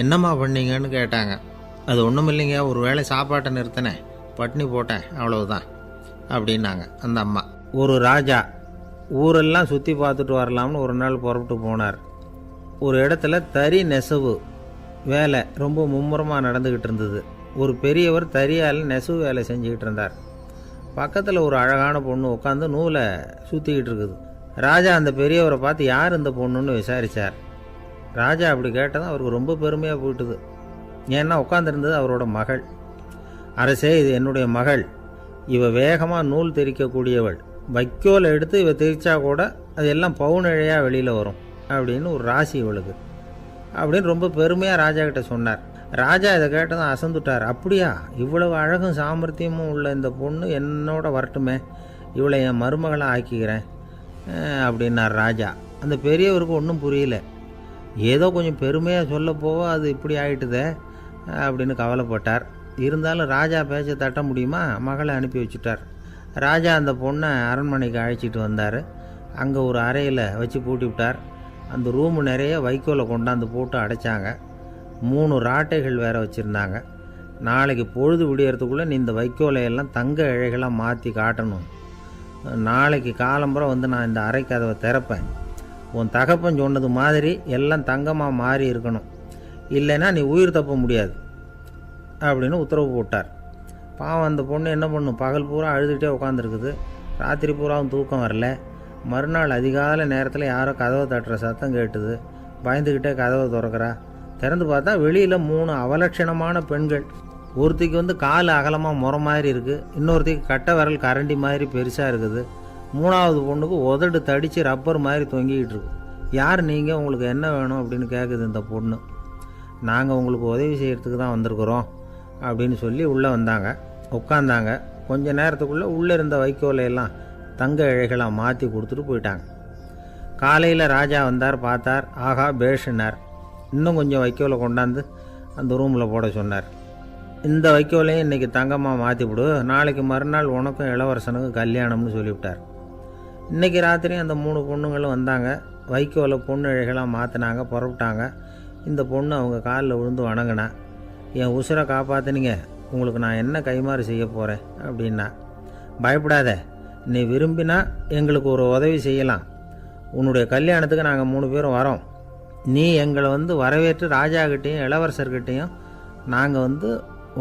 Speaker 1: என்னம்மா பண்ணீங்கன்னு கேட்டாங்க. அது ஒன்றும் இல்லைங்க, ஒரு வேளை சாப்பாட்டை நிறுத்தினேன், பட்னி போட்டேன், அவ்வளவுதான் அப்படின்னாங்க அந்த அம்மா. ஒரு ராஜா ஊரெல்லாம் சுற்றி பார்த்துட்டு வரலாம்னு ஒரு நாள் புறப்பட்டு போனார். ஒரு இடத்துல தறி நெசவு வேலை ரொம்ப மும்முரமாக நடந்துக்கிட்டு இருந்தது. ஒரு பெரியவர் தறியால் நெசவு வேலை செஞ்சுக்கிட்டு இருந்தார். பக்கத்தில் ஒரு அழகான பொண்ணு உட்காந்து நூலை சுற்றிக்கிட்டு இருக்குது. ராஜா அந்த பெரியவரை பார்த்து யார் இந்த பொண்ணுன்னு விசாரித்தார். ராஜா அப்படி கேட்டதும் அவருக்கு ரொம்ப பெருமையாக போயிட்டுது. ஏன்னா உட்காந்துருந்தது அவரோட மகள். அரசே, இது என்னுடைய மகள். இவ வேகமாக நூல் தெரிக்கக்கூடியவள். வைக்கோலை எடுத்து இவ தெரிச்சா கூட அது எல்லாம் பவுனிழையாக வெளியில் வரும் அப்படின்னு ஒரு ராசி இவளுக்கு அப்படின்னு ரொம்ப பெருமையாக ராஜா கிட்ட சொன்னார். ராஜா இதை கேட்டதும் அசந்துட்டார். அப்படியா, இவ்வளவு அழகும் சாமர்த்தியமும் உள்ள இந்த பொண்ணு என்னோட வரட்டுமே, இவளை என் மருமகளை ஆக்கிக்கிறேன் அப்படின்னார் ராஜா. அந்த பெரியவருக்கு ஒன்றும் புரியல. ஏதோ கொஞ்சம் பெருமையாக சொல்ல போக அது இப்படி ஆகிட்டுதே அப்படின்னு கவலைப்பட்டார். இருந்தாலும் ராஜா பேச்சை தட்ட முடியுமா? மகளை அனுப்பி வச்சுட்டார். ராஜா அந்த பொண்ணை அரண்மனைக்கு அழைச்சிட்டு வந்தார். அங்கே ஒரு அறையில் வச்சு பூட்டி விட்டார். அந்த ரூமு நிறைய வைக்கோலை கொண்டாந்து போட்டு அடைச்சாங்க. 3 ராட்டைகள் வேறு வச்சுருந்தாங்க. நாளைக்கு பொழுது விடியறதுக்குள்ளே நீ இந்த வைக்கோலையெல்லாம் தங்க இழைகளாக மாற்றி காட்டணும். நாளைக்கு காலம்புற நான் இந்த அறை கதவை திறப்பேன். உன் தகப்பன் சொன்னது மாதிரி எல்லாம் தங்கமாக மாறி இருக்கணும், இல்லைன்னா நீ உயிர் தப்ப முடியாது அப்படின்னு உத்தரவு போட்டார். பாவம் அந்த பொண்ணு என்ன பண்ணும், பகல் பூரா அழுதுகிட்டே உட்காந்துருக்குது. ராத்திரி பூராவும் தூக்கம் வரல. மறுநாள் அதிகாலை நேரத்தில் யாரோ கதவை தட்டுற சத்தம் கேட்டுது. பயந்துக்கிட்டே கதவை திறக்கிறா. திறந்து பார்த்தா வெளியில் 3 அவலட்சணமான பெண்கள். ஒருத்திக்கு கால் அகலமாக முறை மாதிரி இருக்குது, இன்னொருத்திக்கு கட்டை விரல் கரண்டி மாதிரி பெருசாக இருக்குது, 3ஆவது பொண்ணுக்கு உதடு தடித்து ரப்பர் மாதிரி தொங்கிக்கிட்டு இருக்கு. யார் நீங்கள், உங்களுக்கு என்ன வேணும் அப்படின்னு கேட்குது இந்த பொண்ணு. நாங்கள் உங்களுக்கு உதவி செய்கிறதுக்கு தான் வந்திருக்கிறோம் அப்படின்னு சொல்லி உள்ளே வந்தாங்க. உட்காந்தாங்க. கொஞ்ச நேரத்துக்குள்ளே உள்ளே இருந்த வைக்கோலையெல்லாம் தங்க இழைகளாக மாற்றி கொடுத்துட்டு போயிட்டாங்க. காலையில் ராஜா வந்தார், பார்த்தார். ஆகா பேஷுனார். இன்னும் கொஞ்சம் வைக்கோலை கொண்டாந்து அந்த ரூமில் போட சொன்னார். இந்த வைக்கோலையும் இன்றைக்கி தங்கமாக மாற்றிவிடு, நாளைக்கு மறுநாள் உனக்கும் இளவரசனுக்கும் கல்யாணம்னு சொல்லிவிட்டார். இன்றைக்கி ராத்திரி அந்த 3 பொண்ணுங்களும் வந்தாங்க. வைக்கோலை பொண்ணு இழைகளாக மாற்றினாங்க, புறப்பட்டாங்க. இந்த பொண்ணு அவங்க காலில் விழுந்து வணங்கினா. என் உசுரை காப்பாற்றினீங்க, உங்களுக்கு நான் என்ன கைமாறு செய்ய போகிறேன் அப்படின்னா. பயப்படாத, நீ விரும்பினா எங்களுக்கு ஒரு உதவி செய்யலாம். உன்னுடைய கல்யாணத்துக்கு நாங்கள் 3 பேரும் வரோம். நீ எங்களை வரவேற்று ராஜாக்கிட்டேயும் இளவரசர்கிட்டையும் நாங்கள்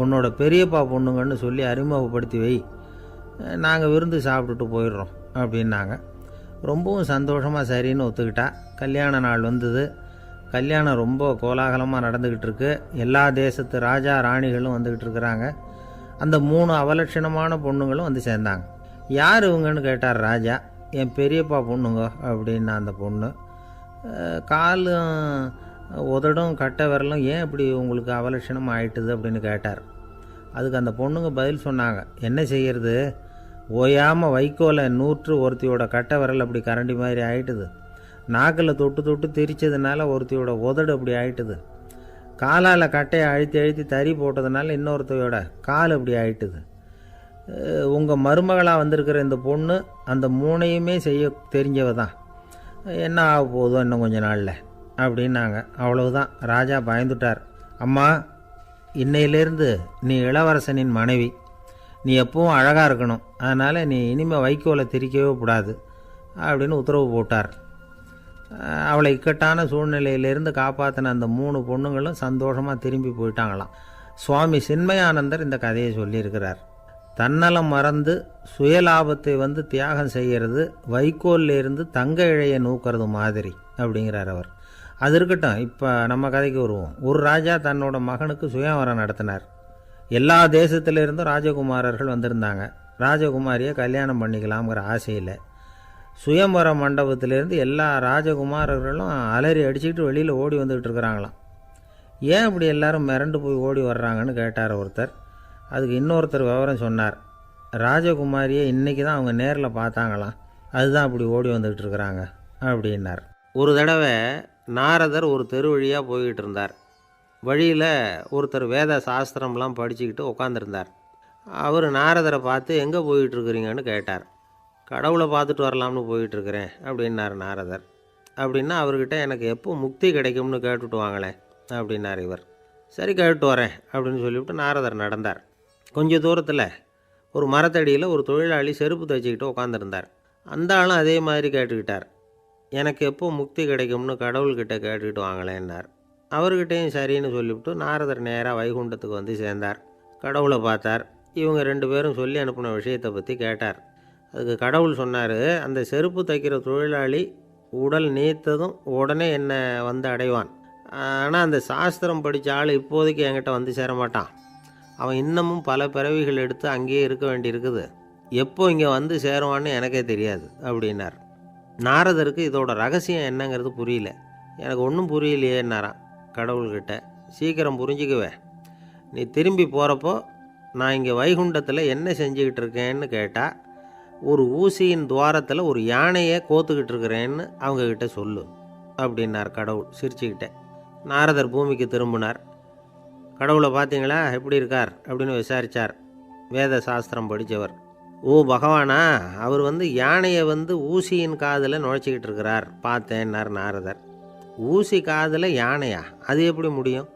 Speaker 1: உன்னோட பெரியப்பா பொண்ணுங்கன்னு சொல்லி அறிமுகப்படுத்தி வை, நாங்கள் விருந்து சாப்பிட்டுட்டு போயிடுறோம் அப்படின்னாங்க. ரொம்பவும் சந்தோஷமாக சரின்னு ஒத்துக்கிட்டா. கல்யாண நாள் வந்தது. கல்யாணம் ரொம்ப கோலாகலமாக நடந்துக்கிட்டு இருக்கு. எல்லா தேசத்து ராஜா ராணிகளும் வந்துக்கிட்டு இருக்கிறாங்க. அந்த 3 அவலட்சணமான பொண்ணுங்களும் சேர்ந்தாங்க. யார் இவங்கன்னு கேட்டார் ராஜா. என் பெரியப்பா பொண்ணுங்க அப்படின்னா அந்த பொண்ணு. காலும் உதடும் கட்டை விரலும் ஏன் இப்படி உங்களுக்கு அவலட்சணமாக ஆயிட்டுது அப்படின்னு கேட்டார். அதுக்கு அந்த பொண்ணுங்க பதில் சொன்னாங்க. என்ன செய்கிறது, ஓயாமல் வைக்கோலை நூற்று ஒருத்தியோட கட்டை விரல் அப்படி கரண்டி மாதிரி ஆயிட்டுது. நாக்கில் தொட்டு தொட்டு திரிச்சதுனால ஒருத்தியோட உதடு அப்படி ஆயிட்டுது. காலால் கட்டையை அழுத்தி அழுத்தி தறி போட்டதுனால இன்னொருத்தையோட கால் அப்படி ஆயிட்டுது. உங்கள் மருமகளாக வந்திருக்கிற இந்த பொண்ணு அந்த 3ஐயுமே செய்ய தெரிஞ்சவ தான். என்ன ஆக போதோ இன்னும் கொஞ்ச நாளில் அப்படின்னாங்க. அவ்வளவுதான். ராஜா பயந்துட்டார். அம்மா, இன்னையிலேருந்து நீ இளவரசனின் மனைவி. நீ எப்பவும் அழகாக இருக்கணும். அதனால் நீ இனிமேல் வைக்கோலை திரிக்கவே கூடாது அப்படின்னு உத்தரவு போட்டார். அவளை இக்கட்டான சூழ்நிலையிலிருந்து காப்பாற்றின அந்த 3 பொண்ணுங்களும் சந்தோஷமாக திரும்பி போயிட்டாங்களாம். சுவாமி சின்மயானந்தர் இந்த கதையை சொல்லியிருக்கிறார். தன்னலம் மறந்து சுயலாபத்தை தியாகம் செய்கிறது வைக்கோல்லேருந்து தங்க இழையை நூக்கிறது மாதிரி அப்படிங்கிறார் அவர். அது இருக்கட்டும், இப்போ நம்ம கதைக்கு வருவோம். ஒரு ராஜா தன்னோட மகனுக்கு சுயவரம் நடத்தினார். எல்லா தேசத்திலிருந்தும் ராஜகுமாரர்கள் வந்திருந்தாங்க. ராஜகுமாரியை கல்யாணம் பண்ணிக்கலாம்ங்கிற ஆசையில் சுயம்பர மண்டபத்திலேருந்து எல்லா ராஜகுமாரர்களும் அலறி அடிச்சுக்கிட்டு வெளியில் ஓடி வந்துக்கிட்டு இருக்கிறாங்களாம். ஏன் இப்படி எல்லாரும் மிரண்டு போய் ஓடி வர்றாங்கன்னு கேட்டார் ஒருத்தர். அதுக்கு இன்னொருத்தர் விவரம் சொன்னார். ராஜகுமாரியை இன்றைக்கி தான் அவங்க நேரில் பார்த்தாங்களாம், அதுதான் அப்படி ஓடி வந்துக்கிட்டு இருக்கிறாங்க அப்படின்னார். ஒரு தடவை நாரதர் ஒரு தெரு வழியாக போய்கிட்டு இருந்தார். வழியில் ஒருத்தர் வேத சாஸ்திரம்லாம் படிச்சுக்கிட்டு உட்காந்துருந்தார். அவர் நாரதரை பார்த்து எங்கே போயிட்டுருக்குறீங்கன்னு கேட்டார். கடவுளை பார்த்துட்டு வரலாம்னு போயிட்டுருக்கிறேன் அப்படின்னார் நாரதர். அப்படின்னா அவர்கிட்ட எனக்கு எப்போ முக்தி கிடைக்கும்னு கேட்டுட்டு வாங்களேன் அப்படின்னார் இவர். சரி, கேட்டு வரேன் அப்படின்னு சொல்லிவிட்டு நாரதர் நடந்தார். கொஞ்சம் தூரத்தில் ஒரு மரத்தடியில் ஒரு தொழிலாளி செருப்பு தைச்சிக்கிட்டு உட்காந்துருந்தார். அந்த ஆளும் அதே மாதிரி கேட்டுக்கிட்டார். எனக்கு எப்போ முக்தி கிடைக்கும்னு கடவுள்கிட்ட கேட்டுக்கிட்டு வாங்களேன்னார். அவர்கிட்டையும் சரின்னு சொல்லிவிட்டு நாரதர் நேராக வைகுண்டத்துக்கு சேர்ந்தார். கடவுளை பார்த்தார். இவங்க 2 பேரும் சொல்லி அனுப்பின விஷயத்தை பற்றி கேட்டார். அதுக்கு கடவுள் சொன்னார், அந்த செருப்பு தைக்கிற தொழிலாளி உடல் நீத்ததும் உடனே என்னை அடைவான். ஆனால் அந்த சாஸ்திரம் படித்த ஆள் இப்போதைக்கு என்கிட்ட சேர மாட்டான். அவன் இன்னமும் பல பிறவிகள் எடுத்து அங்கேயே இருக்க வேண்டியிருக்குது. எப்போ இங்கே சேருவான்னு எனக்கே தெரியாது அப்படின்னார். நாரதருக்கு இதோட ரகசியம் என்னங்கிறது புரியல. எனக்கு ஒன்றும் புரியலையேன்னாரான் கடவுள்கிட்ட. சீக்கிரம் புரிஞ்சுக்குவேன், நீ திரும்பி போகிறப்போ நான் இங்கே வைகுண்டத்தில் என்ன செஞ்சுக்கிட்டு இருக்கேன்னு கேட்டால், ஒரு ஊசியின் துவாரத்தில் ஒரு யானையை கோத்துக்கிட்டு இருக்கிறேன்னு அவங்கக்கிட்ட சொல்லு அப்படின்னார் கடவுள் சிரிச்சுக்கிட்டே. நாரதர் பூமிக்கு திரும்பினார். கடவுளை பார்த்தீங்களா, எப்படி இருக்கார் அப்படின்னு விசாரித்தார். வேத சாஸ்திரம் படித்தவர். ஓ பகவானா, அவர் யானையை ஊசியின் காதில் நுழைச்சிக்கிட்டு இருக்கிறார் பார்த்தேன்னார் நாரதர். ஊசி காதில் யானையா, அது எப்படி முடியும்?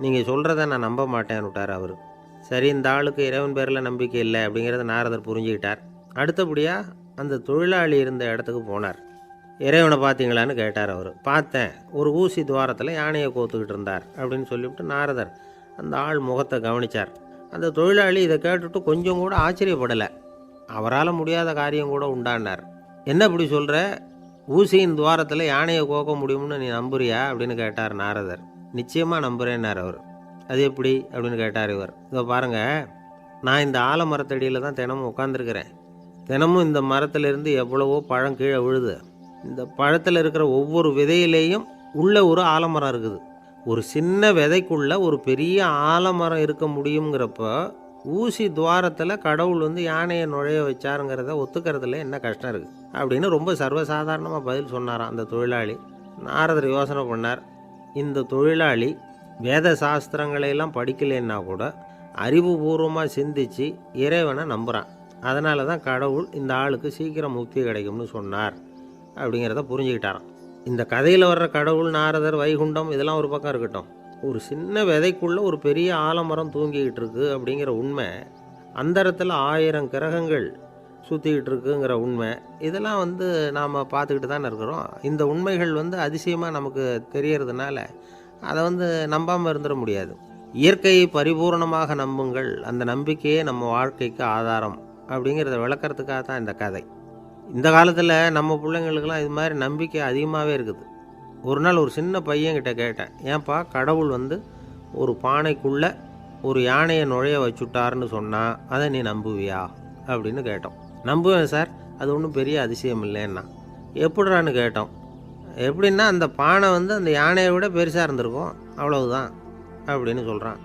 Speaker 1: நீங்கள் சொல்கிறத நான் நம்ப மாட்டேன்னு விட்டார் அவர். சரி, இந்த ஆளுக்கு இறைவன் பேரில் நம்பிக்கை இல்லை அப்படிங்கிறத நாரதர் புரிஞ்சுக்கிட்டார். அடுத்தபடியாக அந்த தொழிலாளி இருந்த இடத்துக்கு போனார். இறைவனை பார்த்தீங்களான்னு கேட்டார் அவர். பார்த்தேன், ஒரு ஊசி துவாரத்தில் யானையை கோத்துக்கிட்டு இருந்தார் அப்படின்னு சொல்லிவிட்டு நாரதர் அந்த ஆள் முகத்தை கவனித்தார். அந்த தொழிலாளி இதை கேட்டுட்டு கொஞ்சம் கூட ஆச்சரியப்படலை. அவரால் முடியாத காரியம் கூட உண்டானார். என்ன இப்படி சொல்கிற, ஊசியின் துவாரத்தில் யானையை கோக்க முடியும்னு நீ நம்புறியா அப்படின்னு கேட்டார் நாரதர். நிச்சயமாக நம்புகிறேன்னார் அவர். அது எப்படி அப்படின்னு கேட்டார் இவர். இதோ பாருங்கள், நான் இந்த ஆலமரத்தடியில் தான் தினமும் உட்காந்துருக்கிறேன். தினமும் இந்த மரத்திலிருந்து எவ்வளவோ பழம் கீழே விழுது. இந்த பழத்தில் இருக்கிற ஒவ்வொரு விதையிலேயும் உள்ள ஒரு ஆலமரம் இருக்குது. ஒரு சின்ன விதைக்குள்ள ஒரு பெரிய ஆலமரம் இருக்க முடியுங்கிறப்ப ஊசி துவாரத்தில் கடவுள் வந்து யானையை நுழைய வச்சாருங்கிறத ஒத்துக்கிறதுல என்ன கஷ்டம் இருக்குது அப்படின்னு ரொம்ப சர்வசாதாரணமாக பதில் சொன்னாராம் அந்த தொழிலாளி. நாரதர் யோசனை பண்ணார், இந்த தொழிலாளி வேத சாஸ்திரங்களையெல்லாம் படிக்கலைன்னா கூட அறிவுபூர்வமாக சிந்தித்து இறைவனை நம்புகிறான். அதனால தான் கடவுள் இந்த ஆளுக்கு சீக்கிரம் முக்தி கிடைக்கும்னு சொன்னார் அப்படிங்கிறத புரிஞ்சுக்கிட்டாராம். இந்த கதையில் வர்ற கடவுள், நாரதர், வைகுண்டம் இதெல்லாம் ஒரு பக்கம் இருக்கட்டும், ஒரு சின்ன விதைக்குள்ளே ஒரு பெரிய ஆலமரம் தூங்கிக்கிட்டு இருக்கு அப்படிங்கிற உண்மை, அந்தரத்தில் 1000 கிரகங்கள் சுற்றிக்கிட்டு இருக்குங்கிற உண்மை, இதெல்லாம் வந்து நாம் பார்த்துக்கிட்டு தானே இருக்கிறோம். இந்த உண்மைகள் வந்து அதிசயமாக நமக்கு தெரியறதுனால அதை வந்து நம்பாமல் இருந்துட முடியாது. இயற்கையை பரிபூர்ணமாக நம்புங்கள், அந்த நம்பிக்கையே நம்ம வாழ்க்கைக்கு ஆதாரம் அப்படிங்கிறத விளக்கறதுக்காக தான் இந்த கதை. இந்த காலத்தில் நம்ம பிள்ளைங்களுக்கெல்லாம் இது மாதிரி நம்பிக்கை அதிகமாகவே இருக்குது. ஒரு நாள் ஒரு சின்ன பையன்கிட்ட கேட்டேன், ஏன்பா கடவுள் வந்து ஒரு பானைக்குள்ளே ஒரு யானையை நுழைய வச்சுட்டாருன்னு சொன்னால் அதை நீ நம்புவியா அப்படின்னு கேட்டோம். நம்புவேன் சார், அது ஒன்றும் பெரிய அதிசயம் இல்லைன்னா. எப்படிறான்னு கேட்டோம். எப்படின்னா அந்த பானை வந்து அந்த யானையை விட பெருசாக இருந்திருக்கும், அவ்வளவுதான் அப்படின்னு சொல்கிறான்.